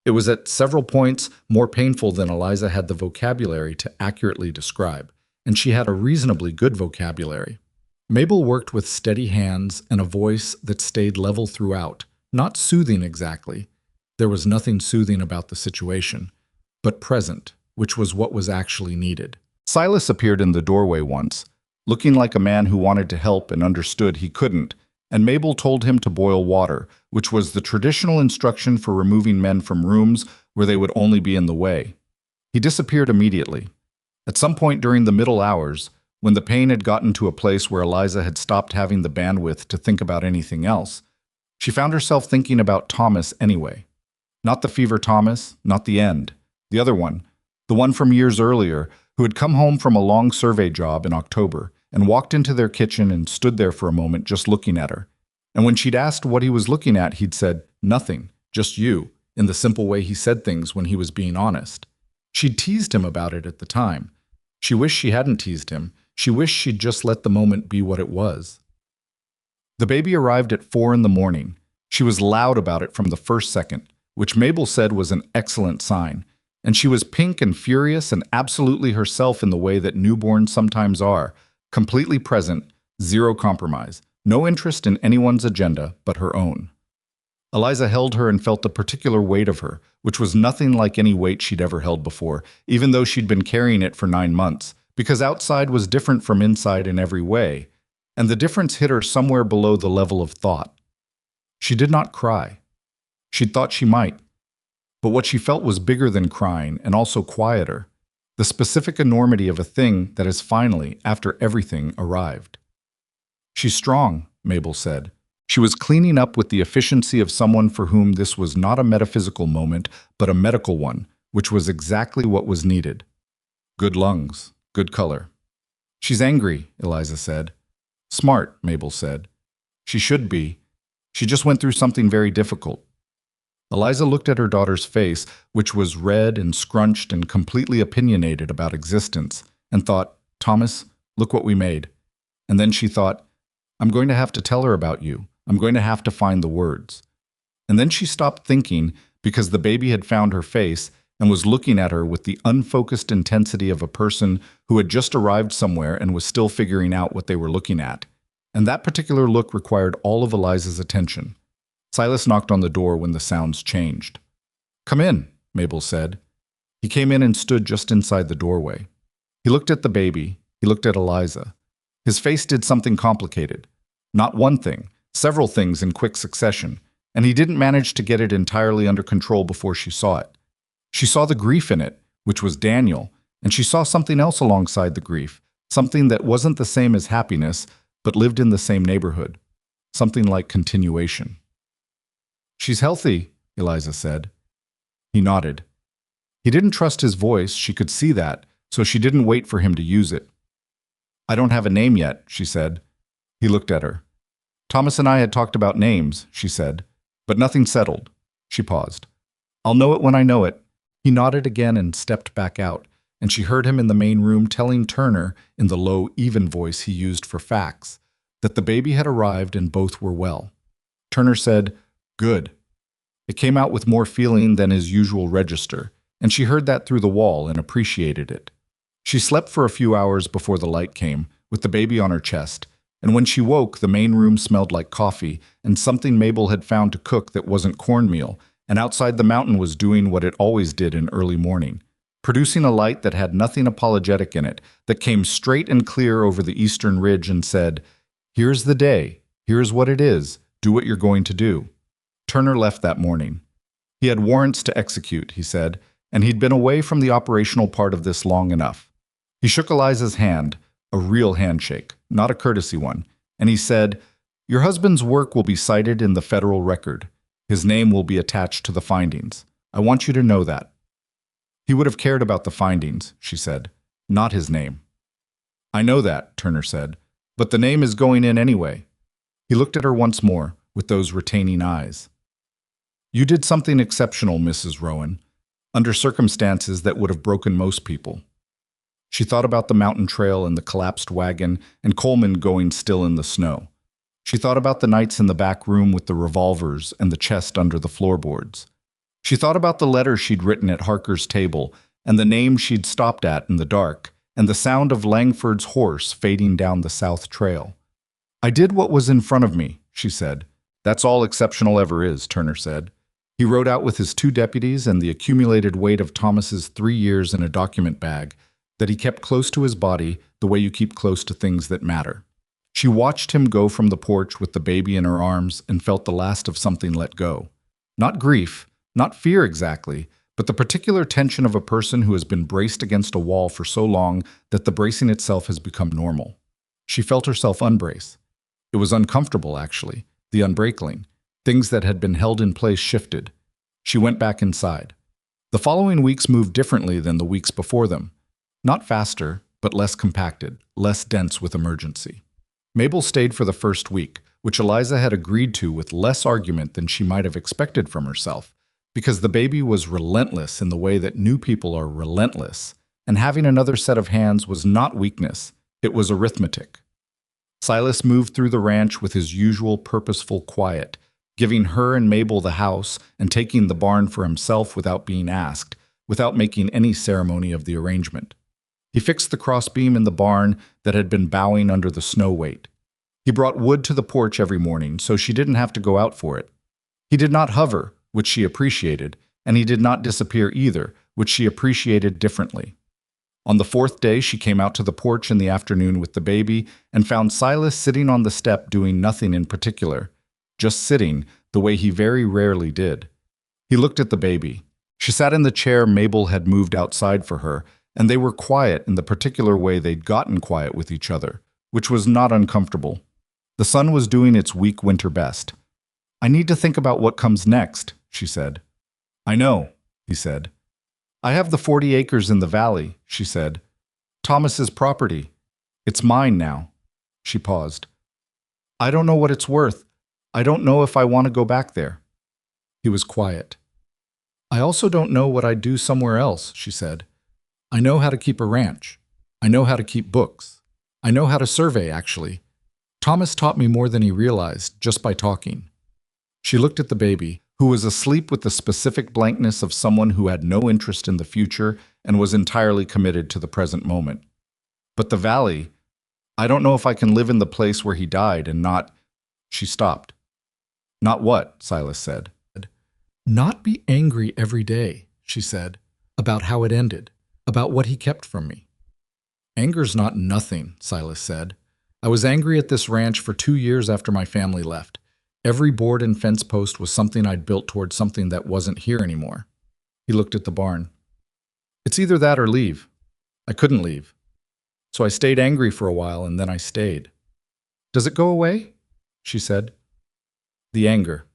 S1: It was at several points more painful than Eliza had the vocabulary to accurately describe, and she had a reasonably good vocabulary. Mabel worked with steady hands and a voice that stayed level throughout, not soothing exactly. There was nothing soothing about the situation, but present, which was what was actually needed. Silas appeared in the doorway once, looking like a man who wanted to help and understood he couldn't, and Mabel told him to boil water, which was the traditional instruction for removing men from rooms where they would only be in the way. He disappeared immediately. At some point during the middle hours, when the pain had gotten to a place where Eliza had stopped having the bandwidth to think about anything else, she found herself thinking about Thomas anyway. Not the fever Thomas, not the end. The other one, the one from years earlier, who had come home from a long survey job in October and walked into their kitchen and stood there for a moment just looking at her. And when she'd asked what he was looking at, he'd said, "Nothing, just you," in the simple way he said things when he was being honest. She'd teased him about it at the time. She wished she hadn't teased him. She wished she'd just let the moment be what it was. The baby arrived at 4 in the morning. She was loud about it from the first second, which Mabel said was an excellent sign, and she was pink and furious and absolutely herself in the way that newborns sometimes are, completely present, zero compromise, no interest in anyone's agenda but her own. Eliza held her and felt the particular weight of her, which was nothing like any weight she'd ever held before, even though she'd been carrying it for 9 months, because outside was different from inside in every way, and the difference hit her somewhere below the level of thought. She did not cry. She'd thought she might. But what she felt was bigger than crying and also quieter, the specific enormity of a thing that has finally, after everything, arrived. "She's strong," Mabel said. She was cleaning up with the efficiency of someone for whom this was not a metaphysical moment, but a medical one, which was exactly what was needed. Good lungs, good color. "She's angry," Eliza said. "Smart," Mabel said. "She should be. She just went through something very difficult." Eliza looked at her daughter's face, which was red and scrunched and completely opinionated about existence, and thought, "Thomas, look what we made." And then she thought, "I'm going to have to tell her about you. I'm going to have to find the words." And then she stopped thinking because the baby had found her face and was looking at her with the unfocused intensity of a person who had just arrived somewhere and was still figuring out what they were looking at. And that particular look required all of Eliza's attention. Silas knocked on the door when the sounds changed. "Come in," Mabel said. He came in and stood just inside the doorway. He looked at the baby. He looked at Eliza. His face did something complicated. Not one thing, several things in quick succession, and he didn't manage to get it entirely under control before she saw it. She saw the grief in it, which was Daniel, and she saw something else alongside the grief, something that wasn't the same as happiness, but lived in the same neighborhood, something like continuation. "She's healthy," Eliza said. He nodded. He didn't trust his voice, she could see that, so she didn't wait for him to use it. "I don't have a name yet," she said. He looked at her. "Thomas and I had talked about names," she said, "but nothing settled." She paused. "I'll know it when I know it." He nodded again and stepped back out, and she heard him in the main room telling Turner, in the low, even voice he used for facts, that the baby had arrived and both were well. Turner said, "Good." It came out with more feeling than his usual register, and she heard that through the wall and appreciated it. She slept for a few hours before the light came, with the baby on her chest, and when she woke, the main room smelled like coffee and something Mabel had found to cook that wasn't cornmeal, and outside the mountain was doing what it always did in early morning, producing a light that had nothing apologetic in it, that came straight and clear over the eastern ridge and said, "Here's the day. Here's what it is. Do what you're going to do." Turner left that morning. He had warrants to execute, he said, and he'd been away from the operational part of this long enough. He shook Eliza's hand, a real handshake, not a courtesy one, and he said, "Your husband's work will be cited in the federal record. His name will be attached to the findings. I want you to know that." He would have cared about the findings, she said, not his name. "I know that," Turner said, "but the name is going in anyway." He looked at her once more, with those retaining eyes. "You did something exceptional, Mrs. Rowan, under circumstances that would have broken most people." She thought about the mountain trail and the collapsed wagon and Coleman going still in the snow. She thought about the nights in the back room with the revolvers and the chest under the floorboards. She thought about the letter she'd written at Harker's table and the name she'd stopped at in the dark and the sound of Langford's horse fading down the south trail. "I did what was in front of me," she said. "That's all exceptional ever is," Turner said. He rode out with his 2 deputies and the accumulated weight of Thomas's 3 years in a document bag that he kept close to his body the way you keep close to things that matter. She watched him go from the porch with the baby in her arms and felt the last of something let go. Not grief, not fear exactly, but the particular tension of a person who has been braced against a wall for so long that the bracing itself has become normal. She felt herself unbrace. It was uncomfortable, actually, the unbraking. Things that had been held in place shifted. She went back inside. The following weeks moved differently than the weeks before them. Not faster, but less compacted, less dense with emergency. Mabel stayed for the first week, which Eliza had agreed to with less argument than she might have expected from herself, because the baby was relentless in the way that new people are relentless, and having another set of hands was not weakness, it was arithmetic. Silas moved through the ranch with his usual purposeful quiet, giving her and Mabel the house and taking the barn for himself without being asked, without making any ceremony of the arrangement. He fixed the crossbeam in the barn that had been bowing under the snow weight. He brought wood to the porch every morning so she didn't have to go out for it. He did not hover, which she appreciated, and he did not disappear either, which she appreciated differently. On the 4th day, she came out to the porch in the afternoon with the baby and found Silas sitting on the step doing nothing in particular, just sitting the way he very rarely did. He looked at the baby. She sat in the chair Mabel had moved outside for her, and they were quiet in the particular way they'd gotten quiet with each other, which was not uncomfortable. The sun was doing its weak winter best. "I need to think about what comes next," she said. "I know," he said. "I have the 40 acres in the valley," she said. "Thomas's property. It's mine now." She paused. "I don't know what it's worth. I don't know if I want to go back there." He was quiet. "I also don't know what I'd do somewhere else," she said. "I know how to keep a ranch. I know how to keep books. I know how to survey, actually. Thomas taught me more than he realized, just by talking." She looked at the baby, who was asleep with the specific blankness of someone who had no interest in the future and was entirely committed to the present moment. "But the valley, I don't know if I can live in the place where he died and not—" She stopped. "Not what?" Silas said. "Not be angry every day," she said, "about how it ended. About what he kept from me." "Anger's not nothing," Silas said. "I was angry at this ranch for 2 years after my family left. Every board and fence post was something I'd built towards something that wasn't here anymore." He looked at the barn. "It's either that or leave. I couldn't leave. So I stayed angry for a while and then I stayed." "Does it go away?" she said. The anger.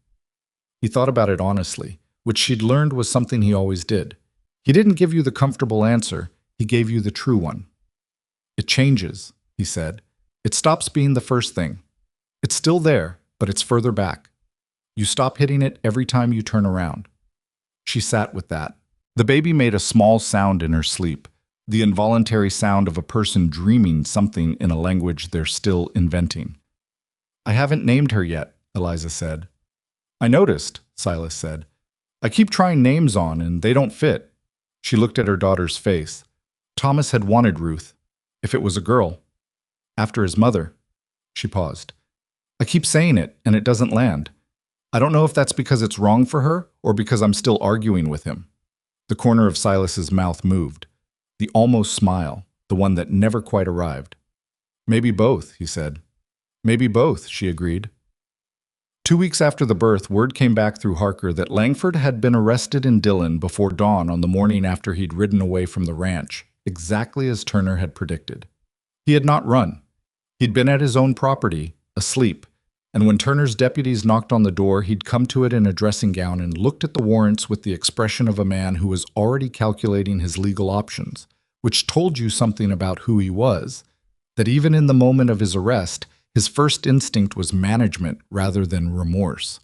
S1: He thought about it honestly, which she'd learned was something he always did. He didn't give you the comfortable answer, he gave you the true one. "It changes," he said. "It stops being the first thing. It's still there, but it's further back. You stop hitting it every time you turn around." She sat with that. The baby made a small sound in her sleep, the involuntary sound of a person dreaming something in a language they're still inventing. "I haven't named her yet," Eliza said. "I noticed," Silas said. I keep trying names on and they don't fit. She looked at her daughter's face. Thomas had wanted Ruth. If it was a girl. After his mother. She paused. I keep saying it and it doesn't land. I don't know if that's because it's wrong for her or because I'm still arguing with him. The corner of Silas's mouth moved. The almost smile, the one that never quite arrived. Maybe both, he said. Maybe both, she agreed. 2 weeks after the birth, word came back through Harker that Langford had been arrested in Dillon before dawn on the morning after he'd ridden away from the ranch, exactly as Turner had predicted. He had not run. He'd been at his own property, asleep, and when Turner's deputies knocked on the door, he'd come to it in a dressing gown and looked at the warrants with the expression of a man who was already calculating his legal options, which told you something about who he was, that even in the moment of his arrest, his first instinct was management rather than remorse.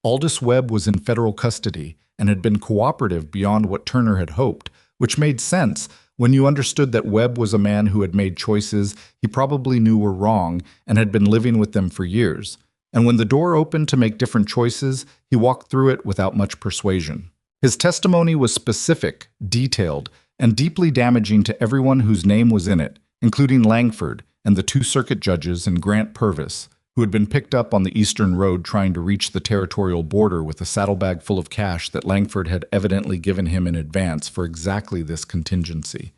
S1: Aldous Webb was in federal custody and had been cooperative beyond what Turner had hoped, which made sense when you understood that Webb was a man who had made choices he probably knew were wrong and had been living with them for years. And when the door opened to make different choices, he walked through it without much persuasion. His testimony was specific, detailed, and deeply damaging to everyone whose name was in it, including Langford and the 2 circuit judges and Grant Purvis, who had been picked up on the eastern road trying to reach the territorial border with a saddlebag full of cash that Langford had evidently given him in advance for exactly this contingency.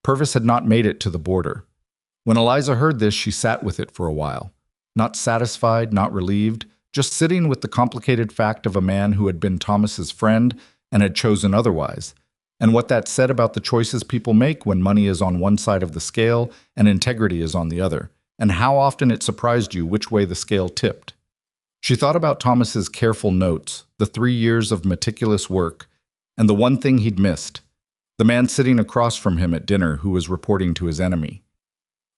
S1: Purvis had not made it to the border. When Eliza heard this, she sat with it for a while. Not satisfied, not relieved, just sitting with the complicated fact of a man who had been Thomas's friend and had chosen otherwise, and what that said about the choices people make when money is on one side of the scale and integrity is on the other, and how often it surprised you which way the scale tipped. She thought about Thomas's careful notes, the 3 years of meticulous work, and the one thing he'd missed, the man sitting across from him at dinner who was reporting to his enemy.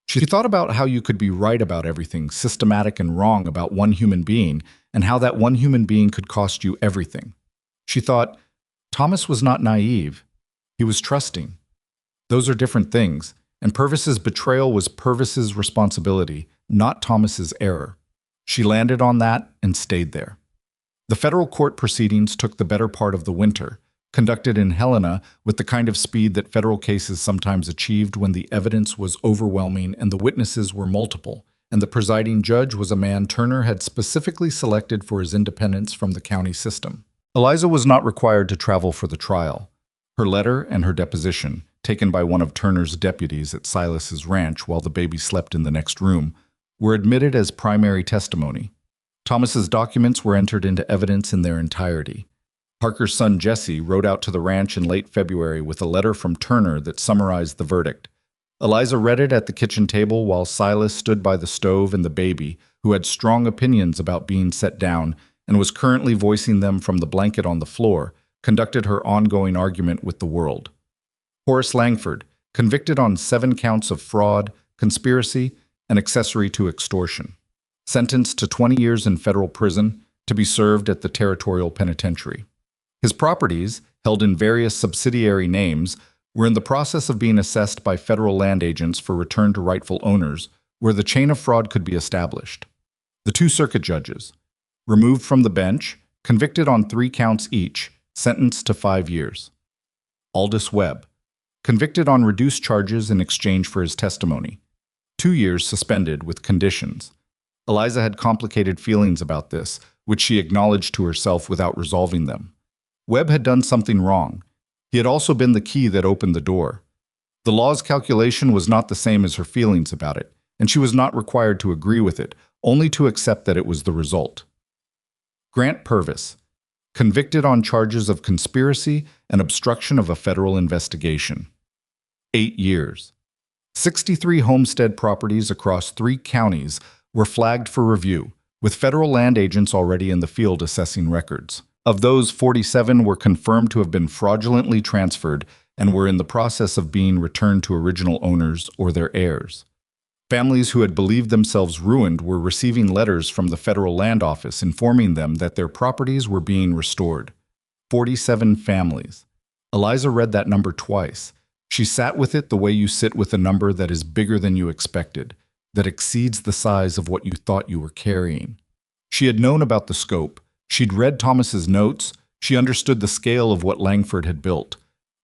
S1: She thought about how you could be right about everything, systematic and wrong about one human being, and how that one human being could cost you everything. She thought, Thomas was not naive. He was trusting. Those are different things, and Purvis's betrayal was Purvis's responsibility, not Thomas's error. She landed on that and stayed there. The federal court proceedings took the better part of the winter, conducted in Helena with the kind of speed that federal cases sometimes achieved when the evidence was overwhelming and the witnesses were multiple, and the presiding judge was a man Turner had specifically selected for his independence from the county system. Eliza was not required to travel for the trial. Her letter and her deposition, taken by one of Turner's deputies at Silas's ranch while the baby slept in the next room, were admitted as primary testimony. Thomas's documents were entered into evidence in their entirety. Harker's son Jesse rode out to the ranch in late February with a letter from Turner that summarized the verdict. Eliza read it at the kitchen table while Silas stood by the stove and the baby, who had strong opinions about being set down and was currently voicing them from the blanket on the floor, conducted her ongoing argument with the world. Horace Langford, convicted on 7 counts of fraud, conspiracy, and accessory to extortion. Sentenced to 20 years in federal prison to be served at the Territorial Penitentiary. His properties, held in various subsidiary names, were in the process of being assessed by federal land agents for return to rightful owners, where the chain of fraud could be established. The 2 circuit judges, removed from the bench, convicted on 3 counts each, sentenced to 5 years. Aldous Webb, convicted on reduced charges in exchange for his testimony. 2 years suspended with conditions. Eliza had complicated feelings about this, which she acknowledged to herself without resolving them. Webb had done something wrong. He had also been the key that opened the door. The law's calculation was not the same as her feelings about it, and she was not required to agree with it, only to accept that it was the result. Grant Purvis, convicted on charges of conspiracy and obstruction of a federal investigation. 8 years. 63 homestead properties across 3 counties were flagged for review, with federal land agents already in the field assessing records. Of those, 47 were confirmed to have been fraudulently transferred and were in the process of being returned to original owners or their heirs. Families who had believed themselves ruined were receiving letters from the federal land office informing them that their properties were being restored. 47 families. Eliza read that number twice. She sat with it the way you sit with a number that is bigger than you expected, that exceeds the size of what you thought you were carrying. She had known about the scope. She'd read Thomas's notes. She understood the scale of what Langford had built.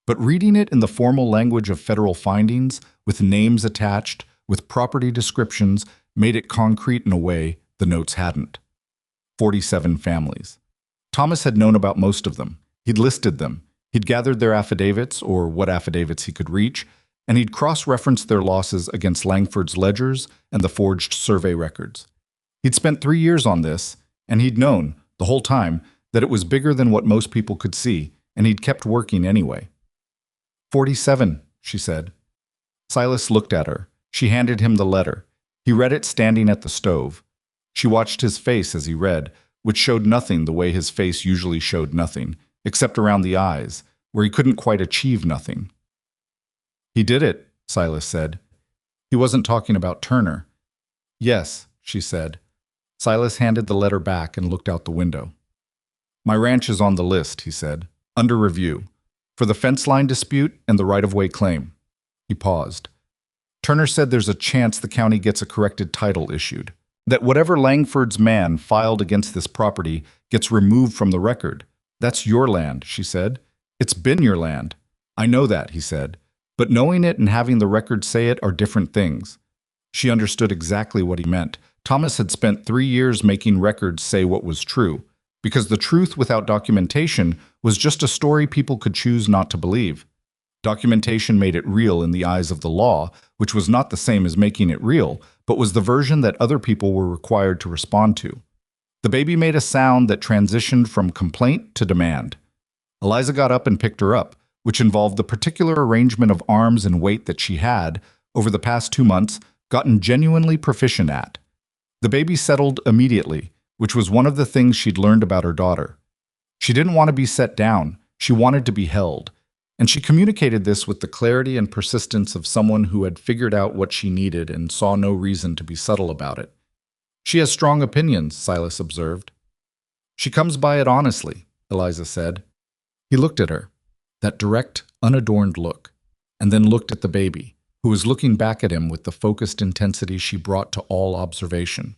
S1: But reading it in the formal language of federal findings, with names attached, with property descriptions, made it concrete in a way the notes hadn't. 47 families. Thomas had known about most of them. He'd listed them. He'd gathered their affidavits, or what affidavits he could reach, and he'd cross-referenced their losses against Langford's ledgers and the forged survey records. He'd spent 3 years on this, and he'd known, the whole time, that it was bigger than what most people could see, and he'd kept working anyway. 47, she said. Silas looked at her. She handed him the letter. He read it standing at the stove. She watched his face as he read, which showed nothing the way his face usually showed nothing, except around the eyes, where he couldn't quite achieve nothing. He did it, Silas said. He wasn't talking about Turner. Yes, she said. Silas handed the letter back and looked out the window. My ranch is on the list, he said, under review, for the fence line dispute and the right-of-way claim. He paused. Turner said there's a chance the county gets a corrected title issued, that whatever Langford's man filed against this property gets removed from the record. That's your land, she said. It's been your land. I know that, he said, but knowing it and having the record say it are different things. She understood exactly what he meant. Thomas had spent 3 years making records say what was true, because the truth without documentation was just a story people could choose not to believe. Documentation made it real in the eyes of the law, which was not the same as making it real, but was the version that other people were required to respond to. The baby made a sound that transitioned from complaint to demand. Eliza got up and picked her up, which involved the particular arrangement of arms and weight that she had, over the past 2 months, gotten genuinely proficient at. The baby settled immediately, which was one of the things she'd learned about her daughter. She didn't want to be set down, she wanted to be held, and she communicated this with the clarity and persistence of someone who had figured out what she needed and saw no reason to be subtle about it. She has strong opinions, Silas observed. She comes by it honestly, Eliza said. He looked at her, that direct, unadorned look, and then looked at the baby, who was looking back at him with the focused intensity she brought to all observation.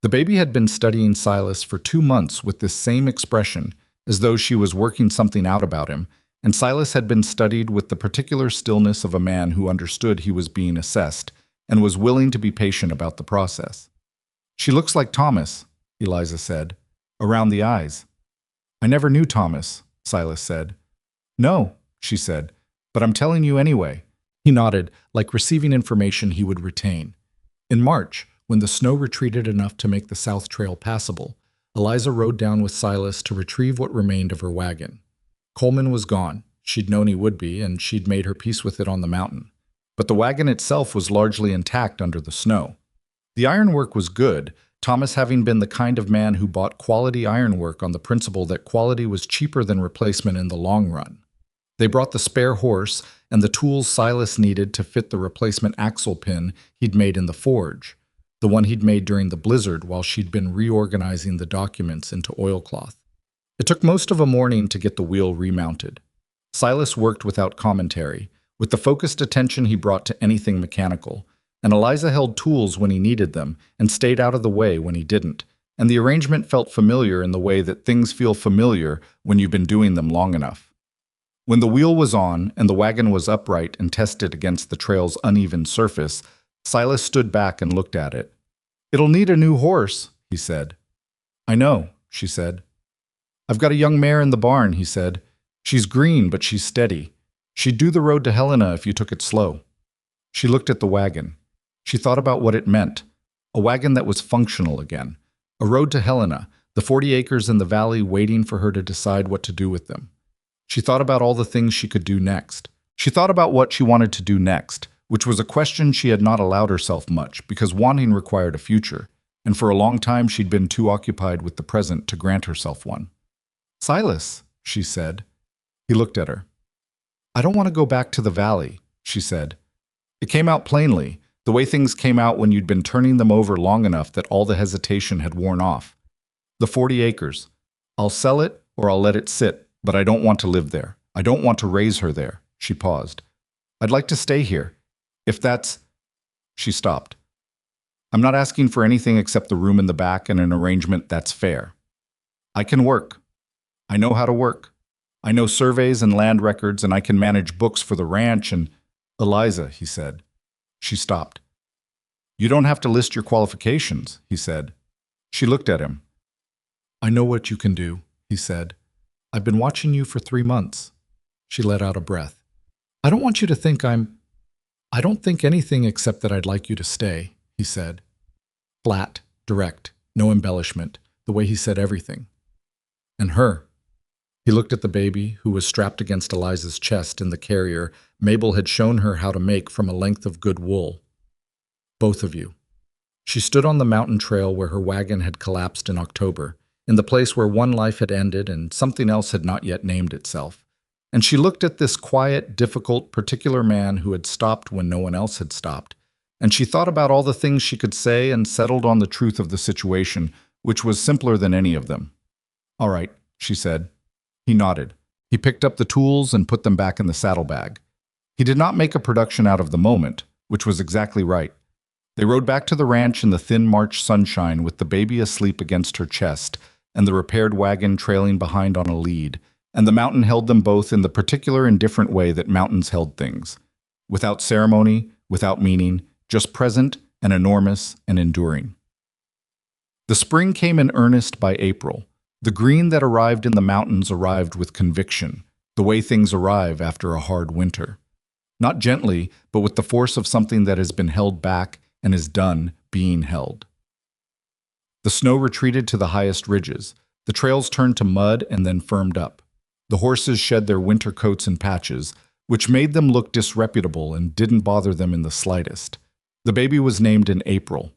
S1: The baby had been studying Silas for 2 months with this same expression, as though she was working something out about him, and Silas had been studied with the particular stillness of a man who understood he was being assessed and was willing to be patient about the process. She looks like Thomas, Eliza said, around the eyes. I never knew Thomas, Silas said. No, she said, but I'm telling you anyway. He nodded, like receiving information he would retain. In March, when the snow retreated enough to make the South Trail passable, Eliza rode down with Silas to retrieve what remained of her wagon. Coleman was gone. She'd known he would be, and she'd made her peace with it on the mountain. But the wagon itself was largely intact under the snow. The ironwork was good, Thomas having been the kind of man who bought quality ironwork on the principle that quality was cheaper than replacement in the long run. They brought the spare horse and the tools Silas needed to fit the replacement axle pin he'd made in the forge, the one he'd made during the blizzard while she'd been reorganizing the documents into oilcloth. It took most of a morning to get the wheel remounted. Silas worked without commentary, with the focused attention he brought to anything mechanical, and Eliza held tools when he needed them and stayed out of the way when he didn't, and the arrangement felt familiar in the way that things feel familiar when you've been doing them long enough. When the wheel was on and the wagon was upright and tested against the trail's uneven surface, Silas stood back and looked at it. It'll need a new horse, he said. I know, she said. I've got a young mare in the barn, he said. She's green, but she's steady. She'd do the road to Helena if you took it slow. She looked at the wagon. She thought about what it meant. A wagon that was functional again. A road to Helena, the 40 acres in the valley waiting for her to decide what to do with them. She thought about all the things she could do next. She thought about what she wanted to do next, which was a question she had not allowed herself much because wanting required a future, and for a long time she'd been too occupied with the present to grant herself one. Silas, she said. He looked at her. I don't want to go back to the valley, she said. It came out plainly, the way things came out when you'd been turning them over long enough that all the hesitation had worn off. The 40 acres. I'll sell it or I'll let it sit. But I don't want to live there. I don't want to raise her there. She paused. I'd like to stay here. If that's... She stopped. I'm not asking for anything except the room in the back and an arrangement that's fair. I can work. I know how to work. I know surveys and land records, and I can manage books for the ranch and— Eliza, he said. She stopped. You don't have to list your qualifications, he said. She looked at him. I know what you can do, he said. I've been watching you for 3 months. She let out a breath. I don't want you to think I don't think anything except that I'd like you to stay, he said. Flat, direct, no embellishment, the way he said everything. And her. He looked at the baby, who was strapped against Eliza's chest in the carrier Mabel had shown her how to make from a length of good wool. Both of you. She stood on the mountain trail where her wagon had collapsed in October, in the place where one life had ended and something else had not yet named itself. And she looked at this quiet, difficult, particular man who had stopped when no one else had stopped. And she thought about all the things she could say and settled on the truth of the situation, which was simpler than any of them. All right, she said. He nodded. He picked up the tools and put them back in the saddlebag. He did not make a production out of the moment, which was exactly right. They rode back to the ranch in the thin March sunshine with the baby asleep against her chest and the repaired wagon trailing behind on a lead, and the mountain held them both in the particular and different way that mountains held things. Without ceremony, without meaning, just present and enormous and enduring. The spring came in earnest by April. The green that arrived in the mountains arrived with conviction, the way things arrive after a hard winter. Not gently, but with the force of something that has been held back and is done being held. The snow retreated to the highest ridges. The trails turned to mud and then firmed up. The horses shed their winter coats and patches, which made them look disreputable and didn't bother them in the slightest. The baby was named in April.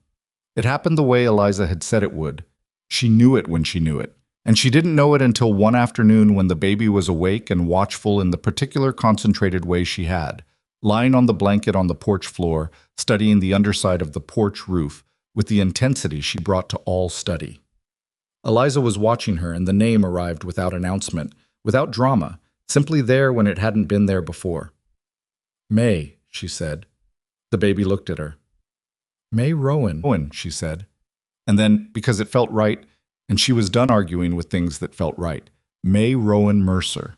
S1: It happened the way Eliza had said it would. She knew it when she knew it, and she didn't know it until one afternoon when the baby was awake and watchful in the particular concentrated way she had, lying on the blanket on the porch floor, studying the underside of the porch roof with the intensity she brought to all study. Eliza was watching her, and the name arrived without announcement, without drama, simply there when it hadn't been there before. May, she said. The baby looked at her. May Rowan, she said. And then, because it felt right, and she was done arguing with things that felt right, May Rowan Mercer.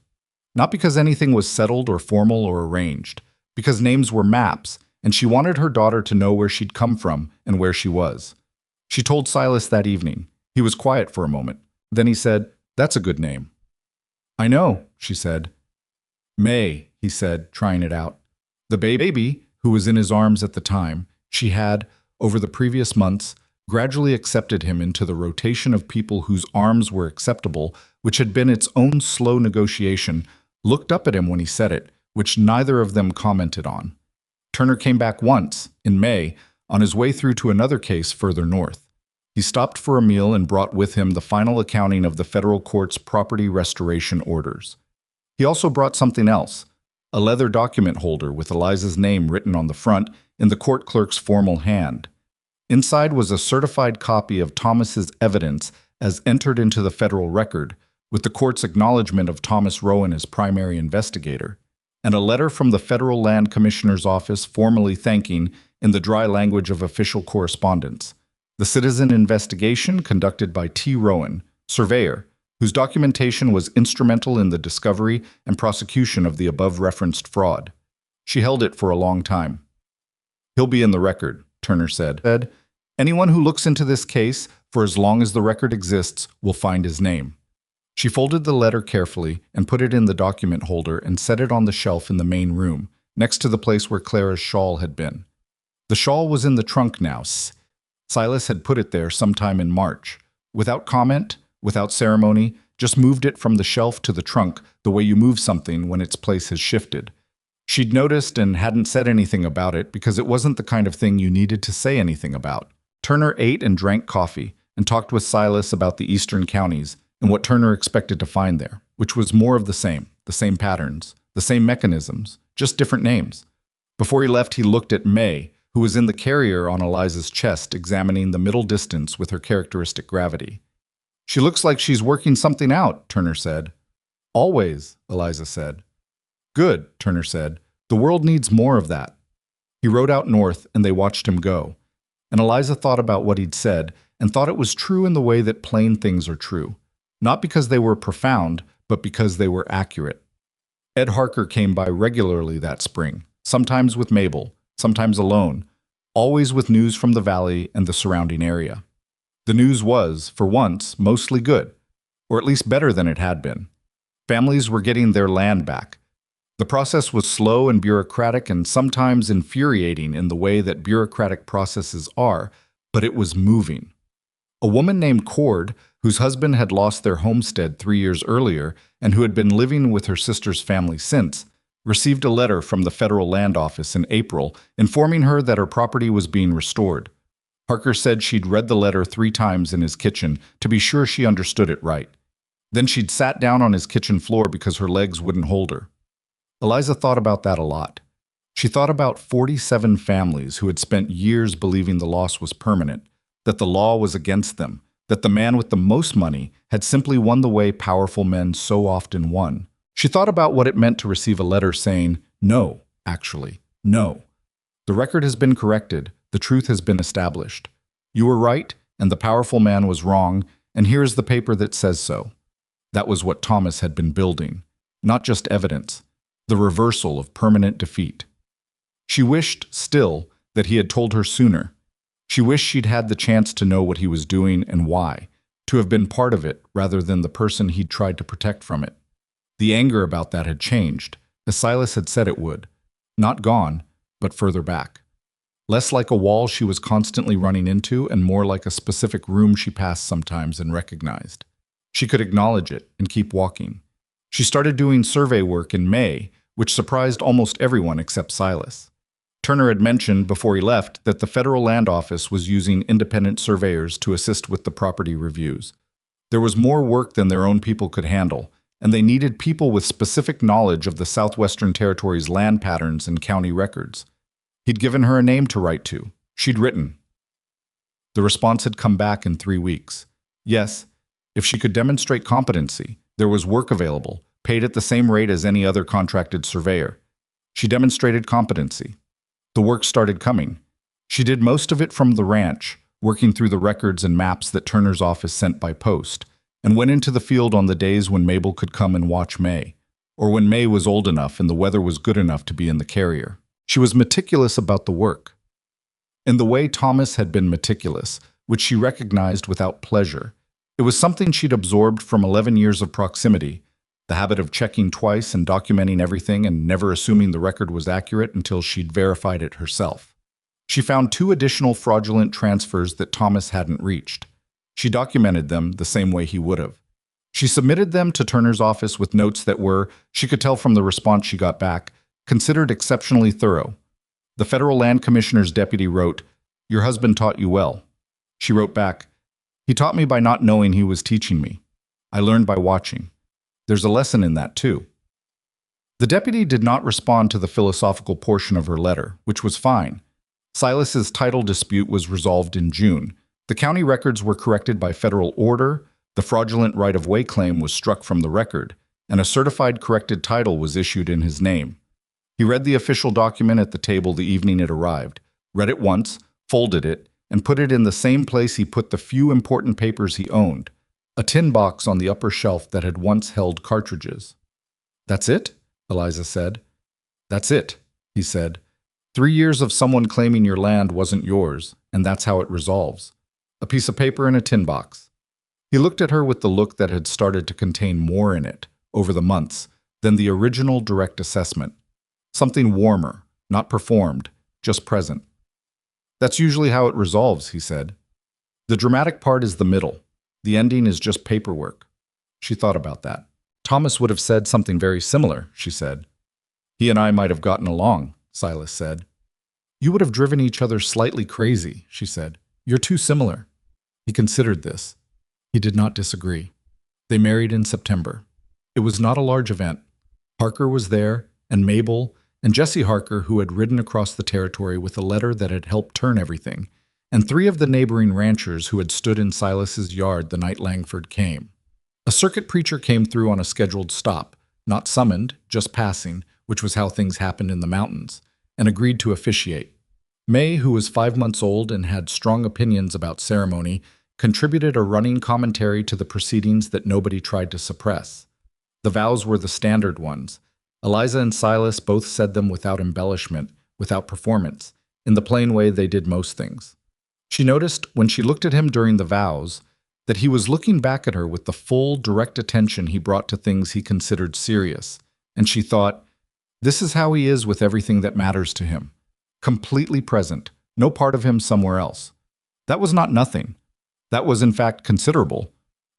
S1: Not because anything was settled or formal or arranged, because names were maps, and she wanted her daughter to know where she'd come from and where she was. She told Silas that evening. He was quiet for a moment. Then he said, That's a good name. I know, she said. May, he said, trying it out. The baby, who was in his arms at the time, she had, over the previous months, gradually accepted him into the rotation of people whose arms were acceptable, which had been its own slow negotiation, looked up at him when he said it, which neither of them commented on. Turner came back once, in May, on his way through to another case further north. He stopped for a meal and brought with him the final accounting of the federal court's property restoration orders. He also brought something else, a leather document holder with Eliza's name written on the front in the court clerk's formal hand. Inside was a certified copy of Thomas's evidence as entered into the federal record, with the court's acknowledgement of Thomas Rowan as primary investigator, and a letter from the Federal Land Commissioner's office formally thanking, in the dry language of official correspondence, the citizen investigation conducted by T. Rowan, surveyor, whose documentation was instrumental in the discovery and prosecution of the above-referenced fraud. She held it for a long time. He'll be in the record, Turner said. Anyone who looks into this case, for as long as the record exists, will find his name. She folded the letter carefully and put it in the document holder and set it on the shelf in the main room, next to the place where Clara's shawl had been. The shawl was in the trunk now. Silas had put it there sometime in March. Without comment, without ceremony, just moved it from the shelf to the trunk the way you move something when its place has shifted. She'd noticed and hadn't said anything about it because it wasn't the kind of thing you needed to say anything about. Turner ate and drank coffee and talked with Silas about the eastern counties and what Turner expected to find there, which was more of the same patterns, the same mechanisms, just different names. Before he left, he looked at May, who was in the carrier on Eliza's chest, examining the middle distance with her characteristic gravity. She looks like she's working something out, Turner said. Always, Eliza said. Good, Turner said. The world needs more of that. He rode out north, and they watched him go. And Eliza thought about what he'd said, and thought it was true in the way that plain things are true. not because they were profound, but because they were accurate. Ed Harker came by regularly that spring, sometimes with Mabel, sometimes alone, always with news from the valley and the surrounding area. The news was, for once, mostly good, or at least better than it had been. Families were getting their land back. The process was slow and bureaucratic and sometimes infuriating in the way that bureaucratic processes are, but it was moving. A woman named Cord, whose husband had lost their homestead 3 years earlier and who had been living with her sister's family since, received a letter from the federal land office in April informing her that her property was being restored. Harker said she'd read the letter 3 times in his kitchen to be sure she understood it right. Then she'd sat down on his kitchen floor because her legs wouldn't hold her. Eliza thought about that a lot. She thought about 47 families who had spent years believing the loss was permanent, that the law was against them, that the man with the most money had simply won the way powerful men so often won. She thought about what it meant to receive a letter saying, "No, actually, no. The record has been corrected, the truth has been established. You were right, and the powerful man was wrong, and here is the paper that says so." That was what Thomas had been building. Not just evidence, the reversal of permanent defeat. She wished, still, that he had told her sooner. She wished she'd had the chance to know what he was doing and why, to have been part of it rather than the person he'd tried to protect from it. The anger about that had changed, as Silas had said it would. Not gone, but further back. Less like a wall she was constantly running into and more like a specific room she passed sometimes and recognized. She could acknowledge it and keep walking. She started doing survey work in May, which surprised almost everyone except Silas. Turner had mentioned before he left that the federal land office was using independent surveyors to assist with the property reviews. There was more work than their own people could handle, and they needed people with specific knowledge of the Southwestern Territory's land patterns and county records. He'd given her a name to write to. She'd written. The response had come back in 3 weeks. Yes, if she could demonstrate competency, there was work available, paid at the same rate as any other contracted surveyor. She demonstrated competency. The work started coming. She did most of it from the ranch, working through the records and maps that Turner's office sent by post, and went into the field on the days when Mabel could come and watch May, or when May was old enough and the weather was good enough to be in the carrier. She was meticulous about the work. In the way Thomas had been meticulous, which she recognized without pleasure. It was something she'd absorbed from 11 years of proximity, the habit of checking twice and documenting everything and never assuming the record was accurate until she'd verified it herself. She found 2 additional fraudulent transfers that Thomas hadn't reached. She documented them the same way he would have. She submitted them to Turner's office with notes that were, she could tell from the response she got back, considered exceptionally thorough. The Federal Land Commissioner's deputy wrote, "Your husband taught you well." She wrote back, "He taught me by not knowing he was teaching me. I learned by watching. There's a lesson in that, too." The deputy did not respond to the philosophical portion of her letter, which was fine. Silas's title dispute was resolved in June. The county records were corrected by federal order, the fraudulent right-of-way claim was struck from the record, and a certified corrected title was issued in his name. He read the official document at the table the evening it arrived, read it once, folded it, and put it in the same place he put the few important papers he owned, a tin box on the upper shelf that had once held cartridges. "That's it?" Eliza said. "That's it," he said. 3 years of someone claiming your land wasn't yours, and that's how it resolves. A piece of paper in a tin box. He looked at her with the look that had started to contain more in it, over the months, than the original direct assessment. Something warmer, not performed, just present. "That's usually how it resolves," he said. "The dramatic part is the middle. The ending is just paperwork." She thought about that. "Thomas would have said something very similar," she said. "He and I might have gotten along," Silas said. "You would have driven each other slightly crazy," she said. "You're too similar." He considered this. He did not disagree. They married in September. It was not a large event. Harker was there, and Mabel, and Jesse Harker, who had ridden across the territory with a letter that had helped turn everything, and 3 of the neighboring ranchers who had stood in Silas's yard the night Langford came. A circuit preacher came through on a scheduled stop, not summoned, just passing, which was how things happened in the mountains, and agreed to officiate. May, who was 5 months old and had strong opinions about ceremony, contributed a running commentary to the proceedings that nobody tried to suppress. The vows were the standard ones. Eliza and Silas both said them without embellishment, without performance, in the plain way they did most things. She noticed, when she looked at him during the vows, that he was looking back at her with the full, direct attention he brought to things he considered serious, and she thought, this is how he is with everything that matters to him. Completely present, no part of him somewhere else. That was not nothing. That was in fact considerable.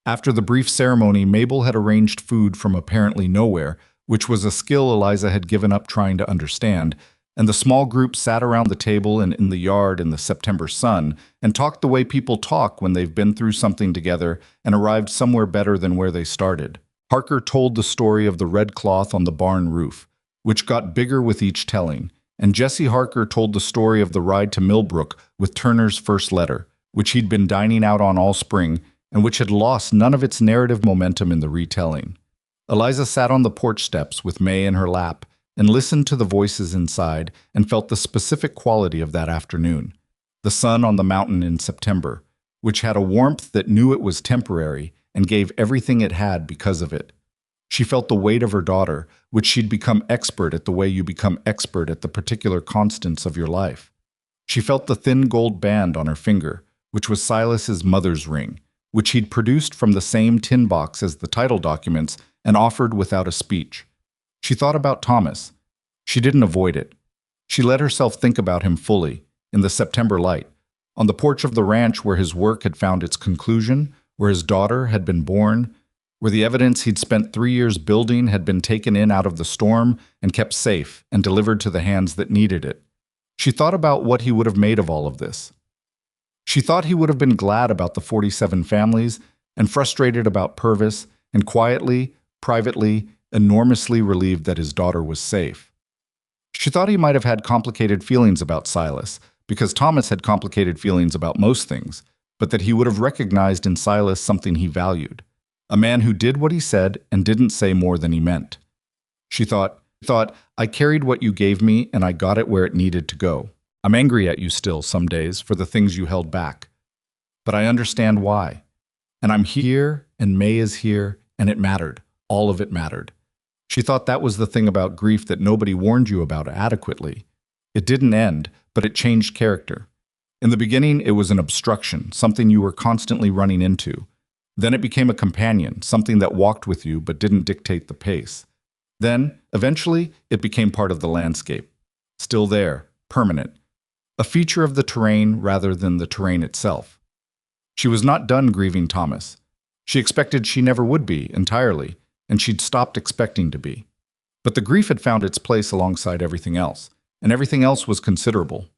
S1: After the brief ceremony, Mabel had arranged food from apparently nowhere, which was a skill Eliza had given up trying to understand, and the small group sat around the table and in the yard in the September sun and talked the way people talk when they've been through something together and arrived somewhere better than where they started. Harker told the story of the red cloth on the barn roof, which got bigger with each telling, and Jesse Harker told the story of the ride to Millbrook with Turner's first letter, which he'd been dining out on all spring and which had lost none of its narrative momentum in the retelling. Eliza sat on the porch steps with May in her lap and listened to the voices inside and felt the specific quality of that afternoon. The sun on the mountain in September, which had a warmth that knew it was temporary and gave everything it had because of it. She felt the weight of her daughter, which she'd become expert at the way you become expert at the particular constants of your life. She felt the thin gold band on her finger, which was Silas's mother's ring, which he'd produced from the same tin box as the title documents and offered without a speech. She thought about Thomas. She didn't avoid it. She let herself think about him fully, in the September light, on the porch of the ranch where his work had found its conclusion, where his daughter had been born, where the evidence he'd spent 3 years building had been taken in out of the storm and kept safe and delivered to the hands that needed it. She thought about what he would have made of all of this. She thought he would have been glad about the 47 families and frustrated about Purvis and quietly, privately, enormously relieved that his daughter was safe. She thought he might have had complicated feelings about Silas, because Thomas had complicated feelings about most things, but that he would have recognized in Silas something he valued, a man who did what he said and didn't say more than he meant. She thought, I carried what you gave me and I got it where it needed to go. I'm angry at you still some days for the things you held back, but I understand why. And I'm here and May is here and it mattered. All of it mattered. She thought that was the thing about grief that nobody warned you about adequately. It didn't end, but it changed character. In the beginning, it was an obstruction, something you were constantly running into. Then it became a companion, something that walked with you but didn't dictate the pace. Then, eventually, it became part of the landscape. Still there, permanent. A feature of the terrain rather than the terrain itself. She was not done grieving Thomas. She expected she never would be, entirely, and she'd stopped expecting to be. But the grief had found its place alongside everything else, and everything else was considerable.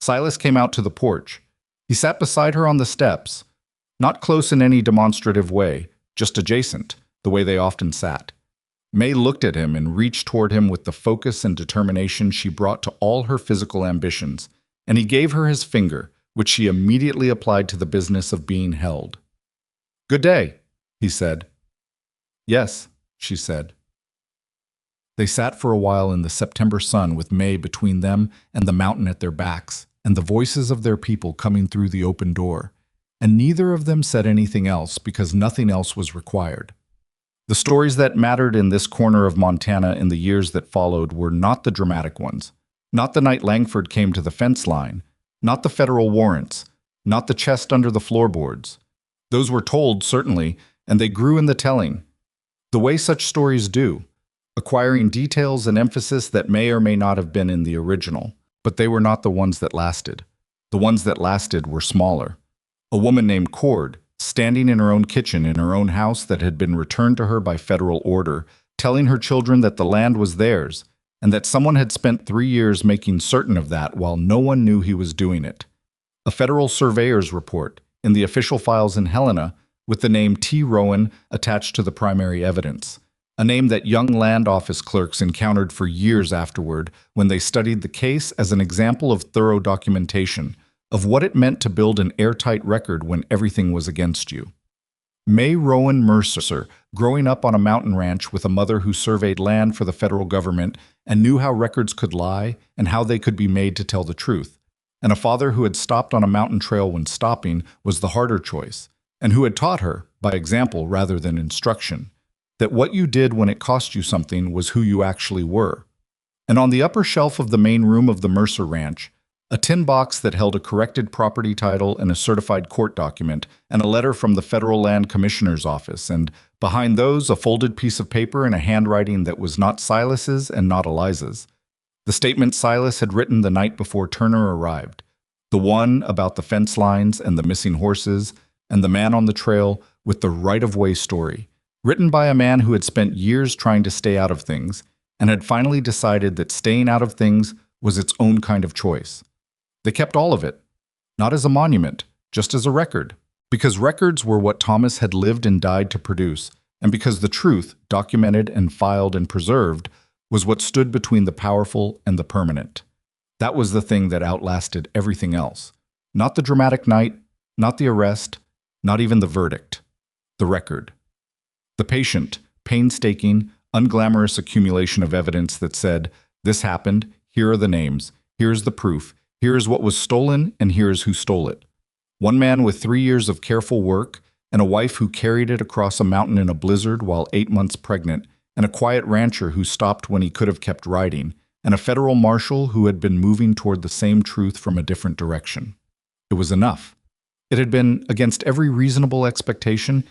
S1: Silas came out to the porch. He sat beside her on the steps, not close in any demonstrative way, just adjacent, the way they often sat. May looked at him and reached toward him with the focus and determination she brought to all her physical ambitions, and he gave her his finger, which she immediately applied to the business of being held. "Good day," he said. "Yes," she said. They sat for a while in the September sun with May between them and the mountain at their backs, and the voices of their people coming through the open door, and neither of them said anything else because nothing else was required. The stories that mattered in this corner of Montana in the years that followed were not the dramatic ones, not the night Langford came to the fence line, not the federal warrants, not the chest under the floorboards. Those were told, certainly, and they grew in the telling, the way such stories do, acquiring details and emphasis that may or may not have been in the original, but they were not the ones that lasted. The ones that lasted were smaller. A woman named Cord, standing in her own kitchen in her own house that had been returned to her by federal order, telling her children that the land was theirs, and that someone had spent 3 years making certain of that while no one knew he was doing it. A federal surveyor's report, in the official files in Helena, with the name T. Rowan attached to the primary evidence, a name that young land office clerks encountered for years afterward when they studied the case as an example of thorough documentation, of what it meant to build an airtight record when everything was against you. May Rowan Mercer, growing up on a mountain ranch with a mother who surveyed land for the federal government and knew how records could lie and how they could be made to tell the truth, and a father who had stopped on a mountain trail when stopping was the harder choice, and who had taught her, by example rather than instruction, that what you did when it cost you something was who you actually were. And on the upper shelf of the main room of the Mercer Ranch, a tin box that held a corrected property title and a certified court document, and a letter from the Federal Land Commissioner's office, and behind those, a folded piece of paper in a handwriting that was not Silas's and not Eliza's. The statement Silas had written the night before Turner arrived, the one about the fence lines and the missing horses, and the man on the trail with the right-of-way story, written by a man who had spent years trying to stay out of things, and had finally decided that staying out of things was its own kind of choice. They kept all of it, not as a monument, just as a record, because records were what Thomas had lived and died to produce, and because the truth, documented and filed and preserved, was what stood between the powerful and the permanent. That was the thing that outlasted everything else. Not the dramatic night, not the arrest, not even the verdict. The record. The patient, painstaking, unglamorous accumulation of evidence that said, this happened, here are the names, here's the proof, here's what was stolen, and here's who stole it. One man with 3 years of careful work, and a wife who carried it across a mountain in a blizzard while 8 months pregnant, and a quiet rancher who stopped when he could have kept riding, and a federal marshal who had been moving toward the same truth from a different direction. It was enough. It had been against every reasonable expectation,